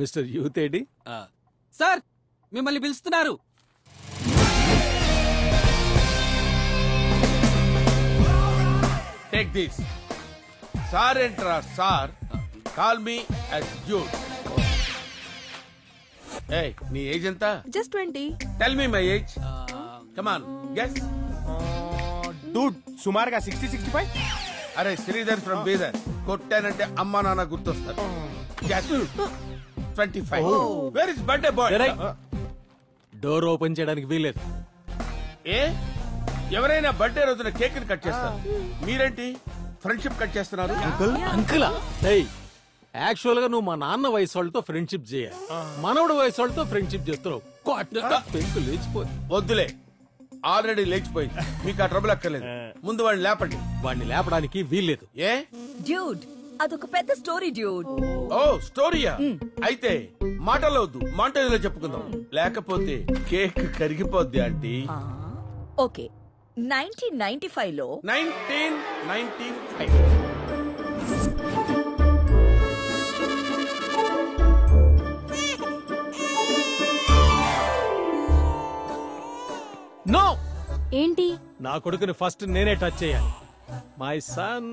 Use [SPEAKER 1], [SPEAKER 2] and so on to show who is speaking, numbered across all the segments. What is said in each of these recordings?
[SPEAKER 1] Mister youth AD?
[SPEAKER 2] Sir మిమ్మల్ని పిలుస్తున్నారు.
[SPEAKER 3] Take this. Sir ఎంట్రా sir. Call me as youth. ఏయ్, నీ ఏజ్ ఎంత?
[SPEAKER 4] Just 20.
[SPEAKER 3] Tell me my age. Come on guess.
[SPEAKER 5] Dude సుమారుగా 60-65.
[SPEAKER 3] అరే శ్రీధర్ ఫ్రమ్ బీదర్. కొట్టానంటే అమ్మా నాన్న గుర్తొస్తారు. 25. Where is birthday boy?
[SPEAKER 1] Door open చేయడానికి వీలేదు.
[SPEAKER 3] ఏ ఎవరైనా బర్త్డే రోజున కేక్ ని కట్ చేస్తారు, మీరేంటి ఫ్రెండ్షిప్ కట్ చేస్తున్నారు?
[SPEAKER 1] అంకులా, యాక్చువల్ గా నువ్వు మా నాన్న వయసు వాళ్ళతో ఫ్రెండ్షిప్ చేయాలి. మనవడు వయసు వాళ్ళతో ఫ్రెండ్షిప్ చేస్తున్నావు. పెంకు లేచిపోతుంది.
[SPEAKER 3] వద్దులే, ఆల్రెడీ లేచిపోయింది. మీకు ఆ ట్రబుల్ అక్కర్లేదు. ముందు వాడిని లేపండి.
[SPEAKER 1] వాడిని లేపడానికి వీల్లేదు.
[SPEAKER 3] ఏ
[SPEAKER 4] డ్యూడ్, అదొక పెద్ద స్టోరీ డ్యూడ్.
[SPEAKER 3] ఓ స్టోరీయా? అయితే మాటల్లో వద్దు, మాంటేజ్లో చెప్పుకుందాం. లేకపోతే కేక్ కరిగిపోద్ది ఆంటీ.
[SPEAKER 4] ఓకే, 1995 లో
[SPEAKER 3] 1995.
[SPEAKER 1] నో.
[SPEAKER 6] ఏంటి?
[SPEAKER 1] నా కొడుకుని ఫస్ట్ నేనే టచ్ చేయాలి. My son.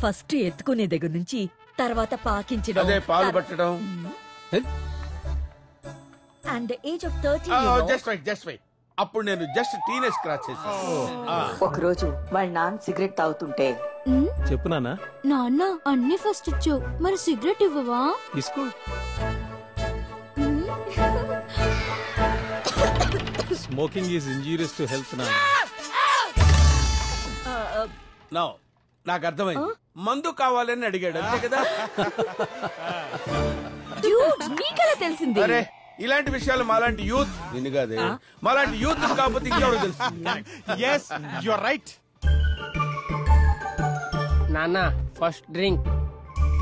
[SPEAKER 4] ఫస్ట్ ఎత్తుకునే దగ్గర నుంచి తర్వాత పాకించడం,
[SPEAKER 3] అదే పాలు పట్టడం.
[SPEAKER 4] And age of 30.
[SPEAKER 3] Just wait. అప్పుడు నేను జస్ట్ టీనేజ్ క్రాస్ చేశాను.
[SPEAKER 7] ఒకరోజు వాళ్ళ నాన్న సిగరెట్ తాగుతుంటే,
[SPEAKER 1] చెప్పు నాన్న.
[SPEAKER 6] నాన్న అన్ని ఫస్ట్ ఇచ్చావు, మరి సిగరెట్ ఇవ్వవా?
[SPEAKER 1] తీసుకో. Smoking is injurious to health.
[SPEAKER 3] No, నాకు అర్థమైంది. మందు కావాలని అడిగాడు అంతే కదా?
[SPEAKER 4] నీకెలా తెలిసింది?
[SPEAKER 3] అరే, ఇలాంటి విషయాలు మాలాంటి యూత్, నిన్ను కాదే, మాలాంటి యూత్ కాకపోతే ఇంకెవరు తెలుసు.
[SPEAKER 5] yes you are right.
[SPEAKER 2] నాన్న ఫస్ట్ డ్రింక్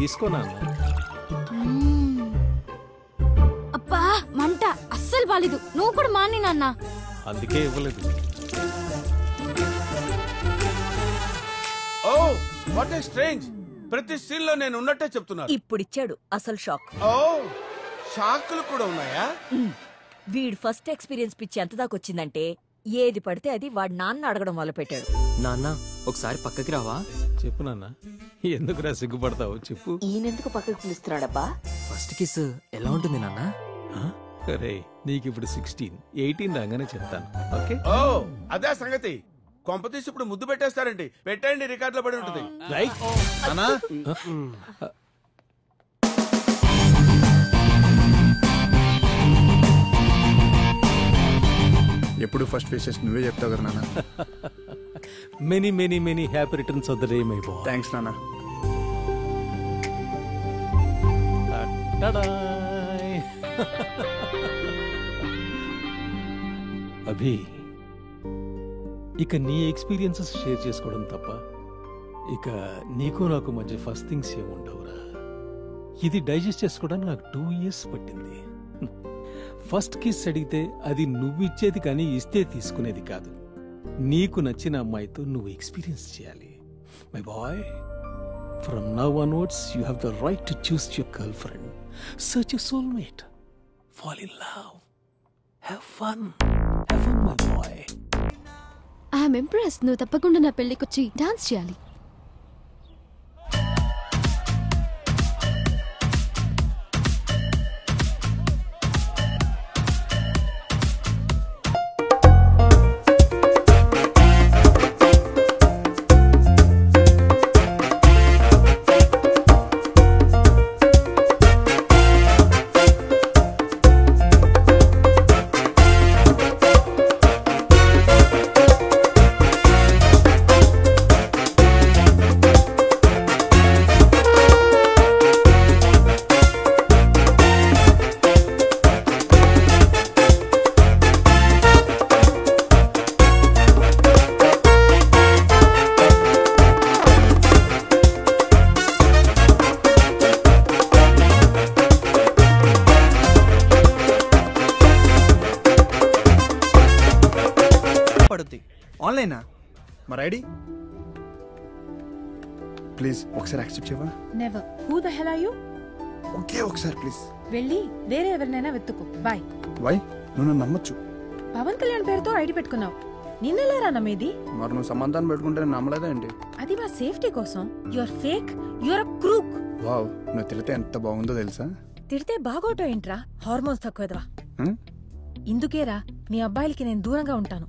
[SPEAKER 1] తీసుకో నాన్న.
[SPEAKER 6] అబ్బా మంట అస్సలు బాలేదు. నువ్వు కూడా మాని నాన్న.
[SPEAKER 1] అందుకే ఇవ్వలేదు.
[SPEAKER 3] Oh what a strange. ప్రతి సీన్ లో నేను ఉన్నట్టే చెప్తున్నాను.
[SPEAKER 4] ఇప్పుడు ఇచ్చాడు అసలు షాక్.
[SPEAKER 3] ఓ షాకులు కూడా ఉన్నాయా?
[SPEAKER 4] వీడు ఫస్ట్ ఎక్స్పీరియన్స్ పిచ్చి ఎంత దాకా వచ్చిందంటే, ఏది పడితే అది వాడు నాన్న అడగడం మొదలు పెట్టాడు.
[SPEAKER 2] నాన్న ఒకసారి పక్కకి రావా?
[SPEAKER 1] చెప్పు నాన్న. ఎందుకురా సిగ్గుపడతావు? చెప్పు.
[SPEAKER 7] ఈయనెందుకు పక్కకు పిలుస్తున్నాడబ్బా?
[SPEAKER 2] ఫస్ట్ కిస్ ఎలా ఉంటుంది నాన్న?
[SPEAKER 1] అరే, నీకు ఇప్పుడు 16, 18 రాగానే చెప్తాను. ఓకే?
[SPEAKER 3] ఓ అదే సంగతి. కొంపతీసి ఇప్పుడు ముద్దు పెట్టేస్తారండి. పెట్టండి, రికార్డులో పడి ఉంటుంది.
[SPEAKER 1] రైట్ అన్నా.
[SPEAKER 8] ఎప్పుడు ఫస్ట్ ఫేసెస్ నువ్వే చెప్తావు కదా నాన్న.
[SPEAKER 1] Many many many happy returns of the day my boy.
[SPEAKER 8] Thanks నాన్న.
[SPEAKER 1] అభి, ఇక నీ ఎక్స్పీరియన్సెస్ షేర్ చేసుకోవడం తప్ప ఇక నీకు నాకు మధ్య ఫస్ట్ థింగ్స్ ఏముండవురా. ఇది డైజెస్ట్ చేసుకోవడానికి నాకు 2 years పట్టింది. ఫస్ట్ కిస్ అడిగితే అది నువ్వు ఇచ్చేది కానీ ఇస్తే తీసుకునేది కాదు. నీకు నచ్చిన అమ్మాయితో నువ్వు ఎక్స్పీరియన్స్ చేయాలి my boy. From now onwards you have the right to choose your girl friend, search your soulmate, fall in love, have fun my boy.
[SPEAKER 6] I'm impress. నువ్వు తప్పకుండా నా పెళ్లికొచ్చి డాన్స్ చేయాలి.
[SPEAKER 9] పడుద్ది.
[SPEAKER 8] ఆన్లైనా? మరి ఐడి ప్లీజ్ ఒకసారి యాక్సెప్ట్ చేయవా?
[SPEAKER 10] Never. Who the hell are you?
[SPEAKER 8] Okay ఒకసారి ప్లీజ్.
[SPEAKER 10] వెళ్ళి వేరే ఎవరినైనా వెతుక్కో. బాయ్.
[SPEAKER 8] వై? నువ్వు నన్ను నమ్మొచ్చు.
[SPEAKER 10] పవన్ కళ్యాణ్ పేరుతో ఐడి పెట్టుకున్నావు. నిన్నెలారా నమ్మేది?
[SPEAKER 8] మరి నువ్వు సంబంధాన్ని పెట్టుకుంటే నేను నమ్మలేదా ఏంటి?
[SPEAKER 10] అది మా సేఫ్టీ కోసం. Your fake, your a crook.
[SPEAKER 8] Wow, నువ్వు తిరిగితే ఎంత బాగుందో తెలుసా?
[SPEAKER 10] తిడితే బాగోటో ఏంట్రా? హార్మోన్స్ తక్కువదవా. ఇందుకేరా మీ అబ్బాయిలకి నేను దూరంగా ఉంటాను.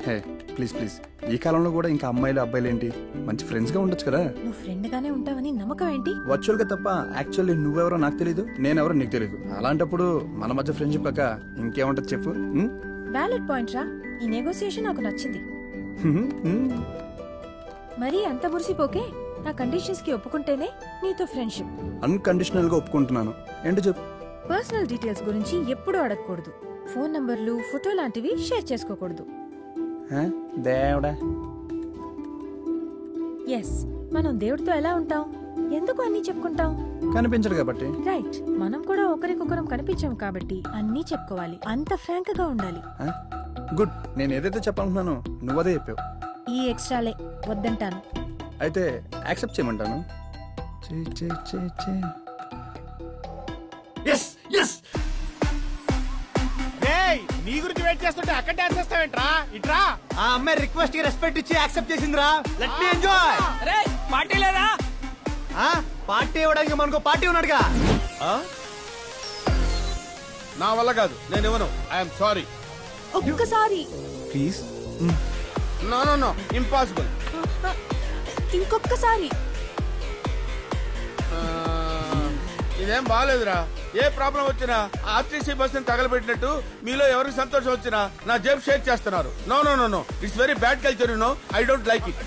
[SPEAKER 8] హే ప్లీజ్ ప్లీజ్, ఈ కాలంలో కూడా ఇంకా అమ్మాయిలు అబ్బాయిలు ఏంటి, మంచి ఫ్రెండ్స్ గా ఉండొచ్చు కదా.
[SPEAKER 10] నువ్వు ఫ్రెండ్ గానే ఉంటావని నమ్మకం ఏంటి?
[SPEAKER 8] వర్చువల్ గా తప్ప యాక్చువల్లీ నువ్వెవరో నాకు తెలీదు, నేనెవరో నీకు తెలీదు. అలాంటప్పుడు మన మధ్య ఫ్రెండ్షిప్ కాక ఇంకేముంటది చెప్పు?
[SPEAKER 10] వ్యాలిడ్ పాయింట్ రా. ఈ నెగోసియేషన్ నాకు నచ్చింది. మరి అంత మురిసిపోకే. నా కండిషన్స్ కి ఒప్పుకుంటేనే నీతో ఫ్రెండ్షిప్.
[SPEAKER 8] అన్కండిషనల్ గా ఒప్పుకుంటున్నాను. ఏంటి చెప్పు?
[SPEAKER 10] పర్సనల్ డీటెయిల్స్ గురించి ఎప్పుడూ అడగకూడదు. ఫోన్ నంబర్లు, ఫోటో లాంటివి షేర్ చేసుకోకూడదు.
[SPEAKER 8] దేవుడా.
[SPEAKER 10] ఎస్, మనం దేవుడితో ఎలా ఉంటాం? ఎందుకు అన్ని చెప్పుకుంటాం?
[SPEAKER 8] కనిపించడు కాబట్టి.
[SPEAKER 10] రైట్, మనం కూడా ఒకరికొకరం కనిపించాం కాబట్టి అన్నీ చెప్పుకోవాలి. అంత ఫ్రాంక్ గా ఉండాలి.
[SPEAKER 8] గుడ్, నేను ఏదైతే చెప్పాలనుకున్నానో నువ్వదే చెప్పావు.
[SPEAKER 10] ఈ ఎక్స్ట్రాలే వద్దంటాను.
[SPEAKER 8] అయితే యాక్సెప్ట్ చేయమంటాను.
[SPEAKER 5] నీ గురించి వెయిట్ చేస్తుంటే అక్కడ డాన్స్ చేస్తావేంట్రా? ఇట్రా.
[SPEAKER 9] ఆ అమ్మాయి రిక్వెస్ట్ కి రెస్పెక్ట్ ఇచ్చి యాక్సెప్ట్ చేసిందిరా. Let me enjoy.
[SPEAKER 2] అరే పార్టీ లేదా?
[SPEAKER 9] పార్టీ ఇవ్వడానికి మనకు పార్టీ ఉన్నాడుగా.
[SPEAKER 3] నా వల్ల కాదు, నేను ఇవ్వను. I'm sorry.
[SPEAKER 10] ఒక్కసారి
[SPEAKER 8] please.
[SPEAKER 3] No no no, impossible.
[SPEAKER 10] ఇంకొకసారి.
[SPEAKER 3] ఇదేం బాగాలేదురా. ఏ ప్రాబ్లం వచ్చినా ఆర్టీసీ బస్ ని తగలబెట్టినట్టు మీలో ఎవరికి సంతోషం వచ్చినా నా జేబు షేర్ చేస్తున్నారు. No no no no, it's very bad culture, you know. I don't like it.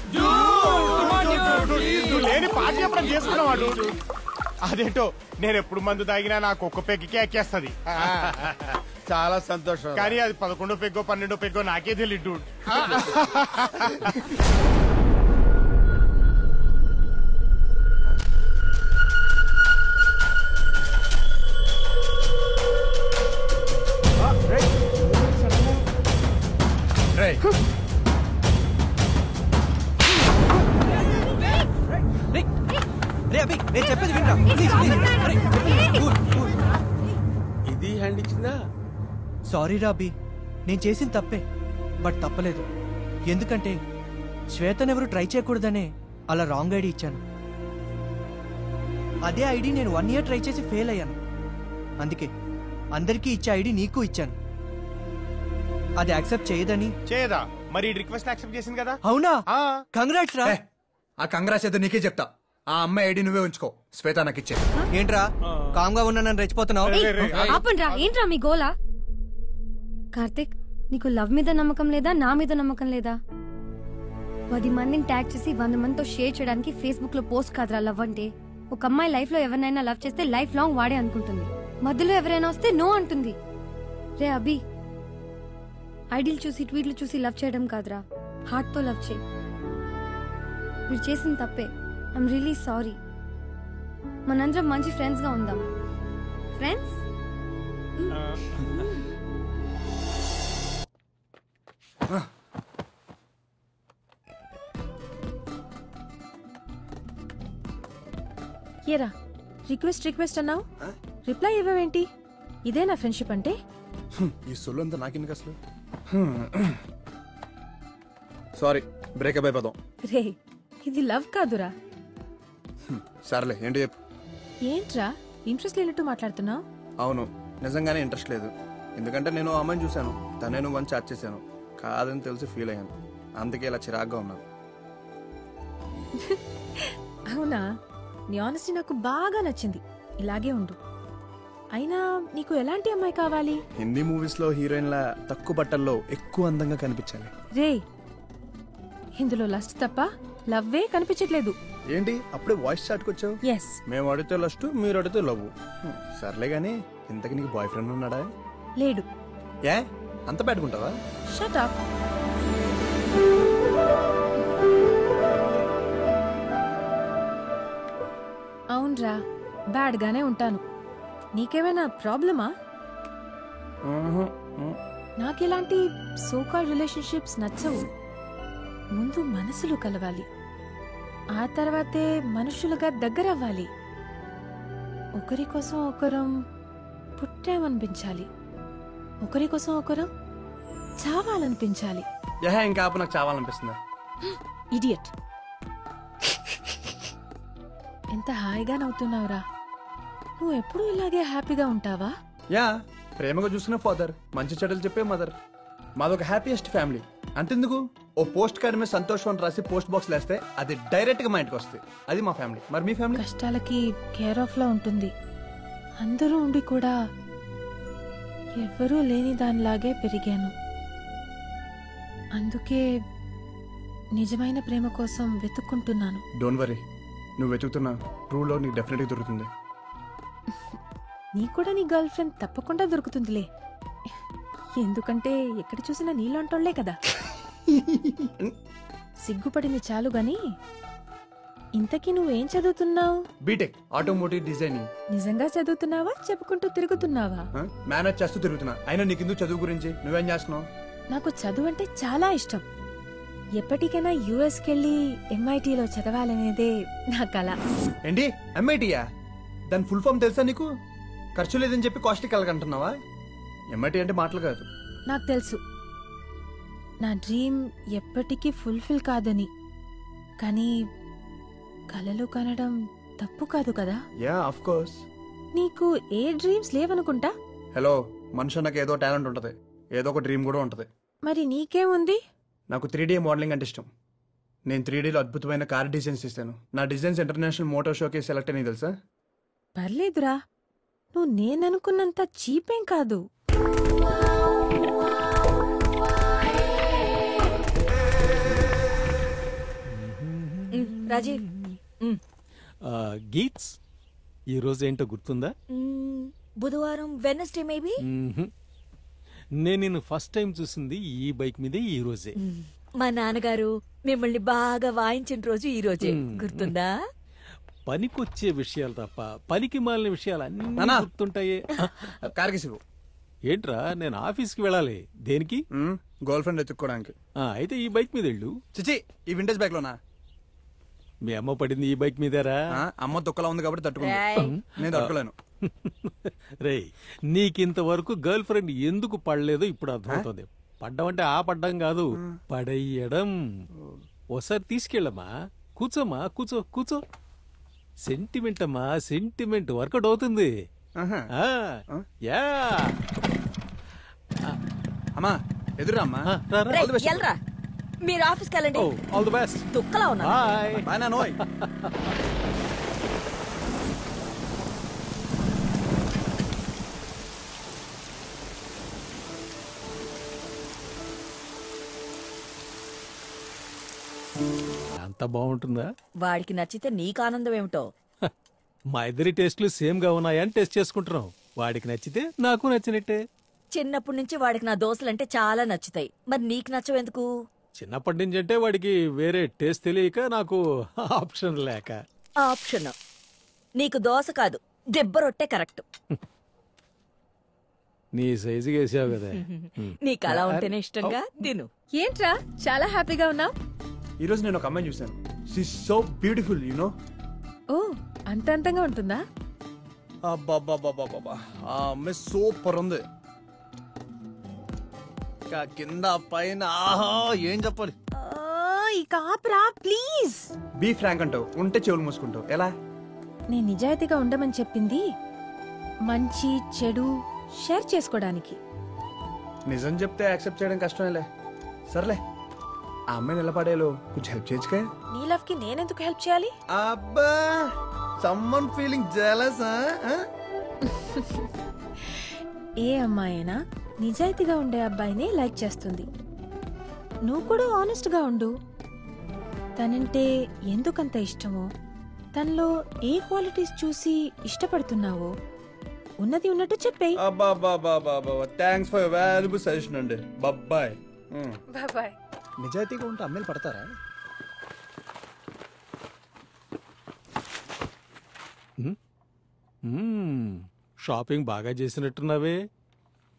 [SPEAKER 5] లేని పార్టీ ఎప్పుడు చేసుకున్నావాడు? అదేంటో, నేను ఎప్పుడు మందు తాగినా నాకు ఒక్క పెగ్గికే ఎక్కేస్తుంది.
[SPEAKER 3] చాలా సంతోషం.
[SPEAKER 5] కానీ అది 11 పెగ్గో 12 పెగ్గో నాకే తెలియదు.
[SPEAKER 9] నేను చెప్పేది వినరా?
[SPEAKER 3] ఇది హ్యాండ్ ఇచ్చిందా?
[SPEAKER 9] సారీ రాబీ, నేను చేసిన తప్పే. బట్ తప్పలేదు, ఎందుకంటే శ్వేతనెవరు ట్రై చేయకూడదనే అలా రాంగ్ ఐడి ఇచ్చాను. అదే ఐడి నేను 1 year ట్రై చేసి ఫెయిల్ అయ్యాను. అందుకే అందరికీ ఇచ్చే ఐడి నీకు ఇచ్చాను. అది యాక్సెప్ట్ చేయదని.
[SPEAKER 5] చేయదా? మరి రిక్వెస్ట్ యాక్సెప్ట్ చేసింది కదా.
[SPEAKER 9] అవునా? కంగ్రాట్స్ రా.
[SPEAKER 8] ఆ కంగ్రాట్స్ ఏదో నీకే చెప్తా. ఆ అమ్మాయి ఐడి నువ్వే ఉంచుకో, శ్వేత నాకు ఇచ్చే.
[SPEAKER 9] ఏంట్రా కామ్గా ఉన్నా నన్ను రెచ్చిపోతున్నావు?
[SPEAKER 6] ఆపండ్రా, ఏంట్రా మీ గోలా? కార్తిక్, నీకు లవ్ మీద నమ్మకం లేదా, నా మీద నమ్మకం లేదా? 10 మందిని ట్యాగ్ చేసి 100 మందితో షేర్ చేయడానికి ఫేస్బుక్ లో పోస్ట్ కాదురా లవ్ అంటే. ఒక అమ్మాయి లైఫ్ లో ఎవరినైనా లవ్ చేస్తే లైఫ్ లాంగ్ వాడే అనుకుంటుంది. మధ్యలో ఎవరైనా వస్తే నో అంటుంది. రే అభి, ఐడియల్ చూసి ట్వీట్లు చూసి లవ్ చేయడం కాదురా, హార్ట్ తో లవ్ చేయి. మీరు చేసిన తప్పే. I'm really sorry. మనందరం మంచి ఫ్రెండ్స్ గా ఉందాం. ఫ్రెండ్స్?
[SPEAKER 10] ఏరా రిక్వెస్ట్ అన్నావు, రిప్లై ఇవ్వవేంటి? ఇదేనా ఫ్రెండ్షిప్ అంటే?
[SPEAKER 8] ఈ సొల్లు అంతా నాకెందుకు అసలు? సారీ, బ్రేకప్ అయిపోదాం.
[SPEAKER 10] రే, ఇది లవ్ కాదురా.
[SPEAKER 8] సర్లే, ఏంటి చెప్పు.
[SPEAKER 10] ఏంట్రా ఇంట్రెస్ట్ లేనట్టు మాట్లాడుతున్నావు?
[SPEAKER 8] అవును, నిజంగానే ఇంట్రెస్ట్ లేదు. ఎందుకంటే నేను ఆ అమ్మాయిని చూశాను, తనే నువ్వు అని చాట్ చేశాను. కాదని తెలిసి ఫీల్ అయ్యాను, అందుకే ఇలా చిరాగ్గా ఉన్నాను.
[SPEAKER 10] అవునా? నీ ఆనెస్టీ నాకు బాగా నచ్చింది. ఇలాగే ఉండు. అయినా నీకు ఎలాంటి అమ్మాయి కావాలి?
[SPEAKER 8] హిందీ మూవీస్ లో హీరోయిన్ల తక్కువ బట్టల్లో ఎక్కువ అందంగా కనిపించాలి.
[SPEAKER 10] రే, ఇందులో లస్ట్ తప్ప లవ్వే కనిపించట్లేదు.
[SPEAKER 8] ఏంటి అప్పుడే వాయిస్ చాట్కి వచ్చావు?
[SPEAKER 10] ఎస్.
[SPEAKER 8] మేము అడిగితే లస్ట్, మీరు అడిగితే లవ్. సర్లే గానీ, ఇంతకి నీకు బాయ్ ఫ్రెండ్ ఉన్నాడా?
[SPEAKER 10] లేడు.
[SPEAKER 8] ఏ అంత పెట్టుకుంటావా?
[SPEAKER 10] Shut up. అవునరా, బ్యాడ్ గానే ఉంటాను. నీకేమైనా ప్రాబ్లమా? నాకెలాంటి సోకాల్ రిలేషన్షిప్స్ నచ్చవు. ముందు మనసులు కలవాలి, ఆ తర్వాతే మనుషులుగా దగ్గరవ్వాలి. ఒకరి కోసం ఒకరం పుట్టామనిపించాలి, ఒకరి కోసం ఒకరం చావాలనిపించాలి.
[SPEAKER 8] ఇంకా ఆపు, నాకు చావాలనిపిస్తుందా?
[SPEAKER 10] ఇడియట్. ఎంత హాయిగా నవ్వుతున్నావురా. నువ్వు ఎప్పుడూ ఇలాగే హ్యాపీగా ఉంటావా?
[SPEAKER 8] యా, ప్రేమగా చూసిన ఫాదర్, మంచి చెడ్డలు చెప్పే మదర్. మాదొక happiest family. అంతెందుకు, ఓ పోస్ట్ కార్డ్ మీద సంతోషం అని రాసి పోస్ట్ బాక్స్ లేస్తే అది డైరెక్ట్ గా మా ఇంటికి వస్తుంది. అది మా ఫ్యామిలీ. మరి మీ ఫ్యామిలీ?
[SPEAKER 10] కష్టాలకి కేర్ ఆఫ్ లా ఉంటుంది. అందరూ ఉండి కూడా ఎవ్వరూ లేని దానిలాగే పెరిగాను. అందుకే నిజమైన ప్రేమ కోసం వెతుక్కుంటున్నాను.
[SPEAKER 8] డోంట్ వరీ, నువ్వు వెతుకుతున్నా ట్రూ లవ్ నీకు డెఫినెట్గా దొరుకుతుంది.
[SPEAKER 10] నీకు కూడా నీ గర్ల్ ఫ్రెండ్ తప్పకుండా దొరుకుతుందిలే. ఎందుకంటే ఎక్కడ చూసినా నీళ్ళంటోళ్లే కదా. సిగ్గుపడింది చాలు గాని, ఇంతకీ నువ్వేం చదువుతున్నావు?
[SPEAKER 8] BTech automotive designing.
[SPEAKER 10] నిజంగా చదువుతున్నావా, చెప్పుకుంటూ తిరుగుతున్నావా?
[SPEAKER 8] మేనేజ్ చేస్తూ తిరుగుతున్నా. అయినా నీకెందుకు చదువు గురించి? నువ్వేం చేస్తున్నావు?
[SPEAKER 10] నాకు చదువు అంటే చాలా ఇష్టం. ఎప్పటికైనా యుఎస్కి వెళ్ళి MITలో చదవాలనేదే నా కల.
[SPEAKER 8] ఏంటి MITయా? దాని ఫుల్ ఫామ్ తెలుసా నీకు? ఖర్చు లేదని చెప్పి కాస్ట్లీ కలగంటున్నావా? MIT అంటే మాటలు కాదు.
[SPEAKER 10] నాకు తెలుసు నా డ్రీమ్ ఎప్పటికీ ఫుల్ఫిల్ కాదని, కానీ కలలు కనడం తప్పు కాదు కదా.
[SPEAKER 8] Yeah of course.
[SPEAKER 10] నీకు ఏ డ్రీమ్స్ లేవనుకుంటా.
[SPEAKER 8] హలో, మనిషి నాకు ఏదో టాలెంట్ ఉంటది, ఏదో ఒక డ్రీమ్ కూడా ఉంటది.
[SPEAKER 10] మరి నీకేముంది?
[SPEAKER 8] నాకు 3D మోడలింగ్ అంటే ఇష్టం. నేను 3Dలో అద్భుతమైన కార్ డిజైన్స్ ఇస్తాను. నా డిజైన్స్ ఇంటర్నేషనల్ మోటార్ షోకి సెలెక్ట్ అయినాయి తెలుసా?
[SPEAKER 10] పర్లేదురా, నువ్వు నేననుకున్నంత చీపేం కాదు.
[SPEAKER 4] రాజీవ్,
[SPEAKER 1] గీట్స్, ఈ రోజు ఏంటో గుర్తుందా?
[SPEAKER 4] బుధవారం, వెనస్డే మేబీ.
[SPEAKER 1] నేను నిన్ను ఫస్ట్ టైం చూసింది ఈ బైక్ మీదే ఈ రోజే.
[SPEAKER 4] మా నాన్నగారు మిమ్మల్ని బాగా వాయించిన రోజు ఈ రోజే. గుర్తుందా?
[SPEAKER 1] పనికొచ్చే విషయాలు తప్ప పనికి మాలిన విషయాలు అన్నీ గుర్తుంటాయే.
[SPEAKER 8] కార్గిసివు
[SPEAKER 1] ఏంట్రా, నేను ఆఫీస్కి వెళ్ళాలి. దేనికి?
[SPEAKER 8] గర్ల్ ఫ్రెండ్ ఎత్తుక్కోవడానికి.
[SPEAKER 1] అయితే ఈ బైక్ మీద వెళ్ళు.
[SPEAKER 8] చిచి, ఈ వింటేజ్ బైక్ లోనా?
[SPEAKER 1] మీ అమ్మ పడింది ఈ బైక్ మీదేరా?
[SPEAKER 8] అమ్మ దుక్కలా ఉంది కాబట్టి తట్టుకుంది, నేను తట్టుకోలేను.
[SPEAKER 1] రే, నీకింతవరకు గర్ల్ ఫ్రెండ్ ఎందుకు పడలేదో ఇప్పుడు అర్థమవుతుంది. పడ్డం అంటే ఆ పడ్డం కాదు, పడేయడం. ఓసారి తీసుకెళ్ళమ్మా. కూర్చోమ్మా, కూర్చో కూర్చో. సెంటిమెంట్ అమ్మా, సెంటిమెంట్ వర్కౌట్ అవుతుంది. యా
[SPEAKER 8] అమ్మా, ఎదురా అమ్మా.
[SPEAKER 4] మీరు ఆఫీస్కి వెళ్ళండి.
[SPEAKER 1] All the best.
[SPEAKER 4] దుక్కలా ఉన్నా.
[SPEAKER 8] బాయ్ నా నోయ్.
[SPEAKER 1] అంత బాగుంటుందా?
[SPEAKER 4] వాడికి నచ్చితే నీకు ఆనందం ఏమిటో.
[SPEAKER 1] మా ఇద్దరి టేస్ట్లు సేమ్ గా ఉన్నాయని టెస్ట్ చేసుకుంటున్నాం. వాడికి నచ్చితే నాకు నచ్చినట్టే.
[SPEAKER 4] చిన్నప్పటి నుంచి వాడికి నా దోశలంటే చాలా నచ్చుతాయి. మరి నీకు నచ్చవెందుకు?
[SPEAKER 1] చిన్నప్పటి నుంచి అంటే వాడికి వేరే టేస్ట్ తెలియక, నాకు ఆప్షన్ లేక.
[SPEAKER 4] ఆప్షన్ నీకు దోశ కాదు, దెబ్బ రొట్టె కరెక్ట్.
[SPEAKER 1] నీ సైజుగా వేసావు కదా.
[SPEAKER 4] నీకు అలా ఉంటేనే ఇష్టంగా తిను.
[SPEAKER 10] ఏంట్రా చాలా హ్యాపీగా ఉన్నావు?
[SPEAKER 8] ఈ రోజు నేను ఒక అమ్మాయిని చూసాను. She so beautiful, you know.
[SPEAKER 10] ఓ, అంత అందంగా ఉంటుందా?
[SPEAKER 8] అబ్బబ్బబ్బబ్బబ్బా, ఆ అమ్మాయి సూపర్ ఉంది. కింద పైన, ఆహా, ఏం చెప్పాలి.
[SPEAKER 10] ఇక ఆపరా ప్లీజ్.
[SPEAKER 8] బీ ఫ్రాంక్ అంటావు, ఉంటే చెవులు మూసుకుంటావు. ఎలా?
[SPEAKER 10] నేను నిజాయితీగా ఉండమని చెప్పింది మంచి చెడు షేర్ చేసుకోవడానికి.
[SPEAKER 8] నిజం చెప్తే యాక్సెప్ట్ చేయడం కష్టమేలే. సర్లే, ఆ అమ్మాయి నిలబడేలో కొంచెం హెల్ప్ చేయొచ్చుగా.
[SPEAKER 10] నీ లవ్ కి నేనెందుకు హెల్ప్ చేయాలి?
[SPEAKER 8] అబ్బా, సమ్మన్ ఫీలింగ్ జెలస్.
[SPEAKER 10] ఏ అమ్మాయినా నిజాయితీగా ఉండే అబ్బాయిని లైక్ చేస్తుంది. నువ్వు కూడా ఆనెస్ట్ గా ఉండు. తనంటే ఎందుకంత ఇష్టమో, తనలో ఏ క్వాలిటీస్ చూసి ఇష్టపడుతున్నావో ఉన్నది ఉన్నట్టు చెప్పేయ్.
[SPEAKER 8] Thanks for your valuable suggestion అండి. బాయ్.
[SPEAKER 10] బాయ్.
[SPEAKER 8] నిజాయితీగా ఉంటే అమ్మాయిలు పడతారా?
[SPEAKER 1] షాపింగ్ బాగా చేసినట్టున్నావే.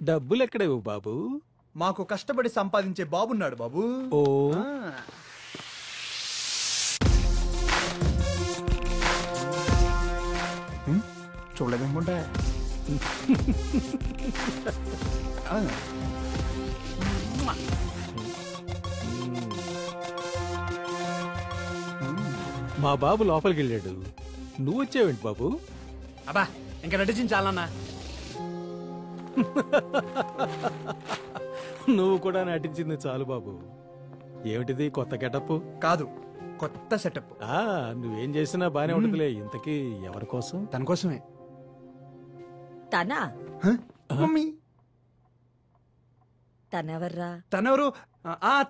[SPEAKER 1] డబ్బులు ఎక్కడేవు బాబు?
[SPEAKER 8] మాకు కష్టపడి సంపాదించే బాబున్నాడు బాబు.
[SPEAKER 1] ఓ
[SPEAKER 8] చూడలేదనుకుంటా.
[SPEAKER 1] మా బాబు లోపలికి వెళ్ళాడు, నువ్వు వచ్చావేంటి బాబు?
[SPEAKER 8] అబ్బా ఇంకా నటించాలన్నా.
[SPEAKER 1] నువ్వు కూడా నటించింది చాలు బాబు. ఏమిటిది కొత్త గెటప్?
[SPEAKER 8] కాదు, కొత్త సెటప్.
[SPEAKER 1] నువ్వేం చేసినా బానే ఉంటుందిలే. ఇంతకీ ఎవరి కోసం?
[SPEAKER 8] తన కోసమే.
[SPEAKER 4] తనా?
[SPEAKER 8] మమ్మీ
[SPEAKER 4] తనెవర్రా?
[SPEAKER 8] తనెవరు?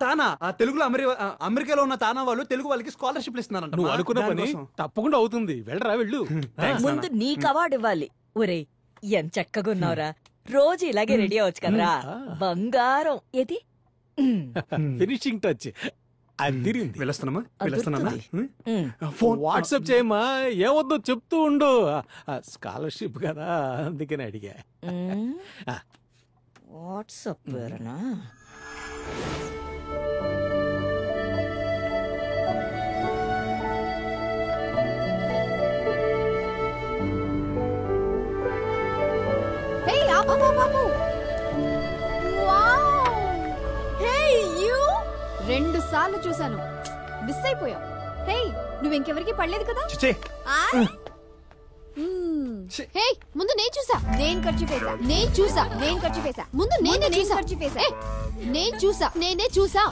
[SPEAKER 8] తానా తెలుగులో అమెరికాలో ఉన్న తానా వాళ్ళు తెలుగు వాళ్ళకి స్కాలర్షిప్ ఇస్తున్నారంట.
[SPEAKER 1] నువ్వు అనుకున్న పని తప్పకుండా అవుతుంది. వెళ్ళరా వెళ్ళు.
[SPEAKER 4] ముందు నీకు అవార్డు ఇవ్వాలి. ఒరే ఎంత చక్కగా ఉన్నావురా. రోజు ఇలాగే రెడీ అవచ్చు కదరా. బంగారం. ఏది
[SPEAKER 1] ఫినిషింగ్ టచ్ అదిరింది.
[SPEAKER 8] వెళ్ళొస్తున్నామా?
[SPEAKER 1] వాట్సాప్ చేయమ్మా. ఏవద్దో చెప్తూ ఉండు. స్కాలర్షిప్ కదా అందుకని అడిగా.
[SPEAKER 4] వాట్సాప్ పేరునా?
[SPEAKER 6] రెండు సార్లు చూసాను, మిస్ అయిపోయా. హే నువ్వు ఇంకెవరికి పడలేదు కదా? హే ముందు నేను చూసా, నేను ఖర్చు చేసా, నేను చూసా, నేను ఖర్చు చేసా, ముందు నేనే చూసా, ఖర్చు చేసా, నేను చూసా, నేనే చూసా.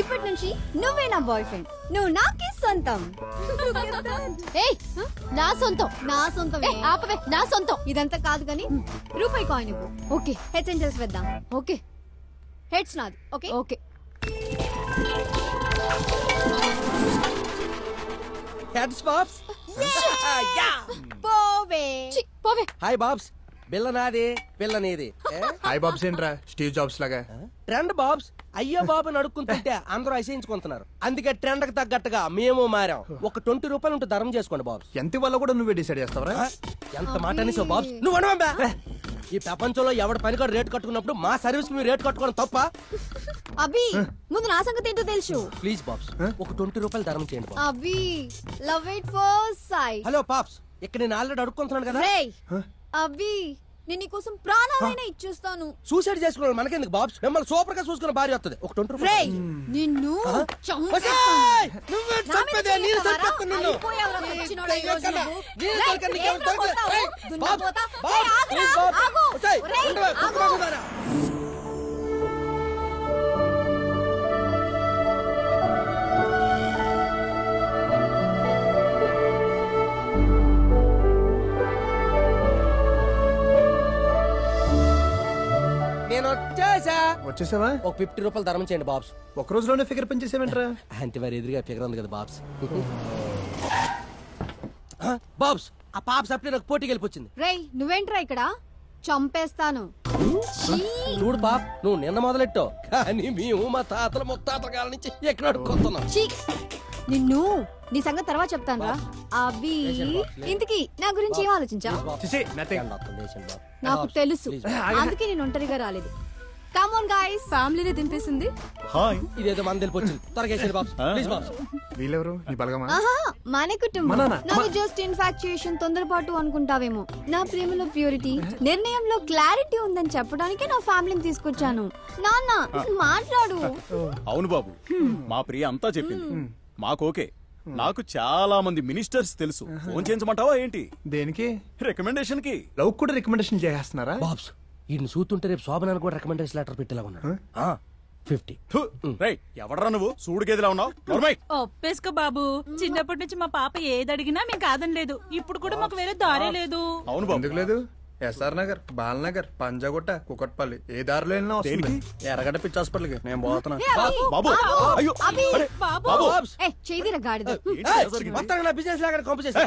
[SPEAKER 6] ఇప్పటి నుంచి నువ్వే నా బాయ్ ఫ్రెండ్, నువ్వు నాకే సొంతం. నా సొంతం, నా సొంతం. ఆపవే, నా సొంతం. ఇదంతా కాదు గానీ రూపాయి కాయిన్ ఇవ్వు. ఓకే హెడ్స్ అండ్ టైల్స్ వేద్దాం. ఓకే హెడ్స్ నాది. Okay okay.
[SPEAKER 2] హెడ్స్ బాబ్స్.
[SPEAKER 6] పోవే పోవే.
[SPEAKER 2] హాయ్ బాబ్స్. బిల్ల నాది, పిల్ల నీది.
[SPEAKER 8] హాయ్ బాబ్స్ ఏంట్రా స్టీవ్ జాబ్స్ లాగా?
[SPEAKER 2] ట్రెండ్ బాబ్స్. అయ్యో బాబు నడుక్కుంటుంటే అందరూ అసహించుకుంటున్నారు. అందుకే ట్రెండ్ కి తగ్గట్టుగా మేము మారాం. ఒక 20 రూపాయలు ఉంటే ధరం చేసుకోండి బాబ్స్.
[SPEAKER 8] ఎంత వల్ల కూడా నువ్వే డిసైడ్ చేస్తావరా?
[SPEAKER 2] ఎంత మాట అనేసావు బాబ్స్. నువ్వు అనవా? ఈ ప్రపంచంలో ఎవడ పని కూడా రేట్ కట్టుకున్నప్పుడు మా సర్వీస్ మీరు రేట్ కట్టుకోవడం తప్ప?
[SPEAKER 6] అభి ముందు నా సంగతి ఏంటో తెలుసు.
[SPEAKER 2] ప్లీజ్ బాబ్స్ ఒక 20 రూపాయలు ధరం చేయండి బాబ్స్.
[SPEAKER 6] అభి love it first sight.
[SPEAKER 2] Hello pops, ఇక్కడ నేను ఆల్రెడీ అడుక్కుంటున్నాను కదా.
[SPEAKER 6] అభి నేను నీకోసం ప్రాణాలైనా ఇచ్చేస్తాను.
[SPEAKER 2] సూసైడ్ చేసుకున్నాను మనకెందుకు బాబ్స్. మిమ్మల్ని సూపర్ గా చూసుకున్న భార్య వస్తుంది. ఒక 20 రూపాయలు.
[SPEAKER 6] నిన్ను
[SPEAKER 2] నేను వచ్చేసా.
[SPEAKER 8] వచ్చేసావా?
[SPEAKER 2] ఒక 50 రూపాయలు ధరం చేయండి బాబ్స్.
[SPEAKER 8] ఒక రోజులోనే ఫిగర్ పనిచేసేవేంట్రా?
[SPEAKER 2] అంటే వారి ఎదురుగా ఫిగర్ ఉంది కదా బాబ్స్. బాబ్స్ ఆ పాప్స్ అప్పుడే నాకు పోటీకి వెళ్ళిపోయింది.
[SPEAKER 6] రేయ్ నువ్వేంట్రా ఇక్కడ? చంపేస్తాను.
[SPEAKER 2] చూడు బాబ్, నువ్వు నిన్న మొదలెట్టావు కానీ మేము మా తాతల ముత్తాతల కాలం నుంచి ఎక్కడ అడుక్కొస్తున్నాం.
[SPEAKER 6] నిన్ను నీ సంగతి తర్వాత చెప్తాను రా. అభి ఇంతకీ నా గురించి ఏం ఆలోచించావు? నాకు తెలుసు, అందుకే నేను ఒంటరిగా రాలేదు. కమ్ ఆన్ గైస్, ఫ్యామిలీని దింపేసింది.
[SPEAKER 8] హాయ్,
[SPEAKER 2] ఇదేదో మన తెలిపొచ్చింది. త్వరగా చేయండి బాబ్స్, ప్లీజ్ బాబ్స్.
[SPEAKER 8] వీళ్ళెవరు? నీ బలగమా?
[SPEAKER 6] మన కుటుంబం. నాకు జస్ట్ ఇన్ఫాక్చుయేషన్, తొందరపాటు అనుకుంటావేమో. నా ప్రేమలో ప్యూరిటీ, నిర్ణయంలో క్లారిటీ ఉందని చెప్పడానికి నా ఫ్యామిలీని తీసుకొచ్చాను. నాన్న మాట్లాడు.
[SPEAKER 11] అవును బాబు, మా ప్రియ అంతా చెప్పింది. మాకోకే. నాకు చాలా మంది మినిస్టర్స్ తెలుసు. ఫోన్ చేయించమంటావా ఏంటి?
[SPEAKER 8] దేనికి?
[SPEAKER 11] రికమెండేషన్ కి.
[SPEAKER 8] లవ్ కూడా రికమెండేషన్ చేస్తున్నారా?
[SPEAKER 2] బాబ్స్ ఈయన చూస్తుంటే రేపు శోభనాన్ని కూడా రికమెండేషన్ లెటర్ పెట్టేలా ఉన్నాడు. 50.
[SPEAKER 11] ఎవడరా నువ్వు? సూడు గేదిలా ఉన్నావు.
[SPEAKER 12] ఒప్పేసుకో బాబు, చిన్నప్పటి నుంచి మా పాప ఏది అడిగినా మేము కాదనలేదు. ఇప్పుడు కూడా మాకు వేరే దారే లేదు.
[SPEAKER 11] అవును బాబు.
[SPEAKER 8] ఎందుకు లేదు? ఎస్ఆర్ నగర్, బాలనగర్, పంజాగుట్ట, కుకట్పల్లి ఏ దారిలో వెళ్ళినా వస్తుంది. ఎర్రగడ్డ పిచ్చి హాస్పిటల్కి నేను పోతున్నా.
[SPEAKER 11] బాబు అయ్యో
[SPEAKER 2] బాబు
[SPEAKER 6] చేదిరా గాడిద.
[SPEAKER 2] మొత్తం నా బిజినెస్ లాగా కంపు చేస్తా.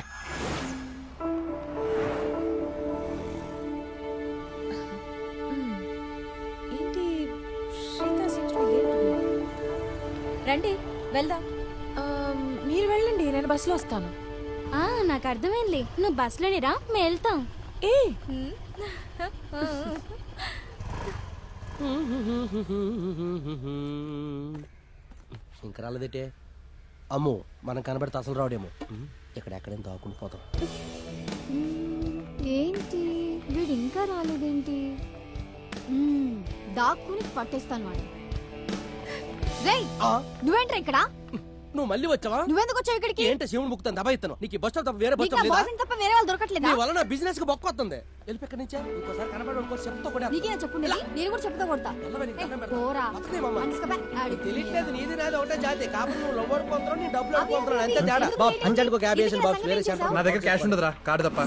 [SPEAKER 4] రండి వెళ్దాం.
[SPEAKER 10] మీరు వెళ్ళండి, నేను బస్సులో వస్తాను.
[SPEAKER 6] నాకు అర్థమైంది, నువ్వు బస్సులోనే రా, మేము వెళ్తాం.
[SPEAKER 2] ఇంకా రాలేదేటే? అమ్మో, మనం కనబడితే అసలు రావడేమో. ఎక్కడెక్కడేం దాక్కుని పోతాం.
[SPEAKER 13] ఏంటి వీడు ఇంకా రాలేదేంటి? దాక్కుని పట్టేస్తాను వాడిని. రేయ్, నువ్వేంట్రా ఇక్కడ?
[SPEAKER 2] నువ్వు మళ్ళీ వచ్చావా?
[SPEAKER 13] నువ్వెందుకు వచ్చావు ఇక్కడికి?
[SPEAKER 2] ఏంటి శివుని బుక్తాను దబాయిస్తాను. నీకు ఈ బస్ స్టాప్ తప్ప వేరే బస్ స్టాప్ లేదా?
[SPEAKER 13] తప్ప వేరే వాళ్ళు దొరకట్లేదా?
[SPEAKER 2] నీ వల్ల నా బిజినెస్ కి బొక్క వస్తుంది. వెళ్ళి ఎక్కడి నుంచే ఇంకోసారి కనబడి చెప్తా కూడా.
[SPEAKER 13] నీకేనా చెప్పుండేది? నేను కూడా చెప్తా కొడతా.
[SPEAKER 2] తెలియట్లేదు, నీది నాది ఒకటే జాతి. కాబట్టి నువ్వు లవ్ అనుకుంటున్నావు, నీ డబ్బులు అనుకుంటున్నావు, అంతే తేడా. బాబు అంజానికి ఒక 50 వేసాను బాబు. వేరే
[SPEAKER 8] నా దగ్గర క్యాష్ ఉండదురా, కార్డు తప్ప.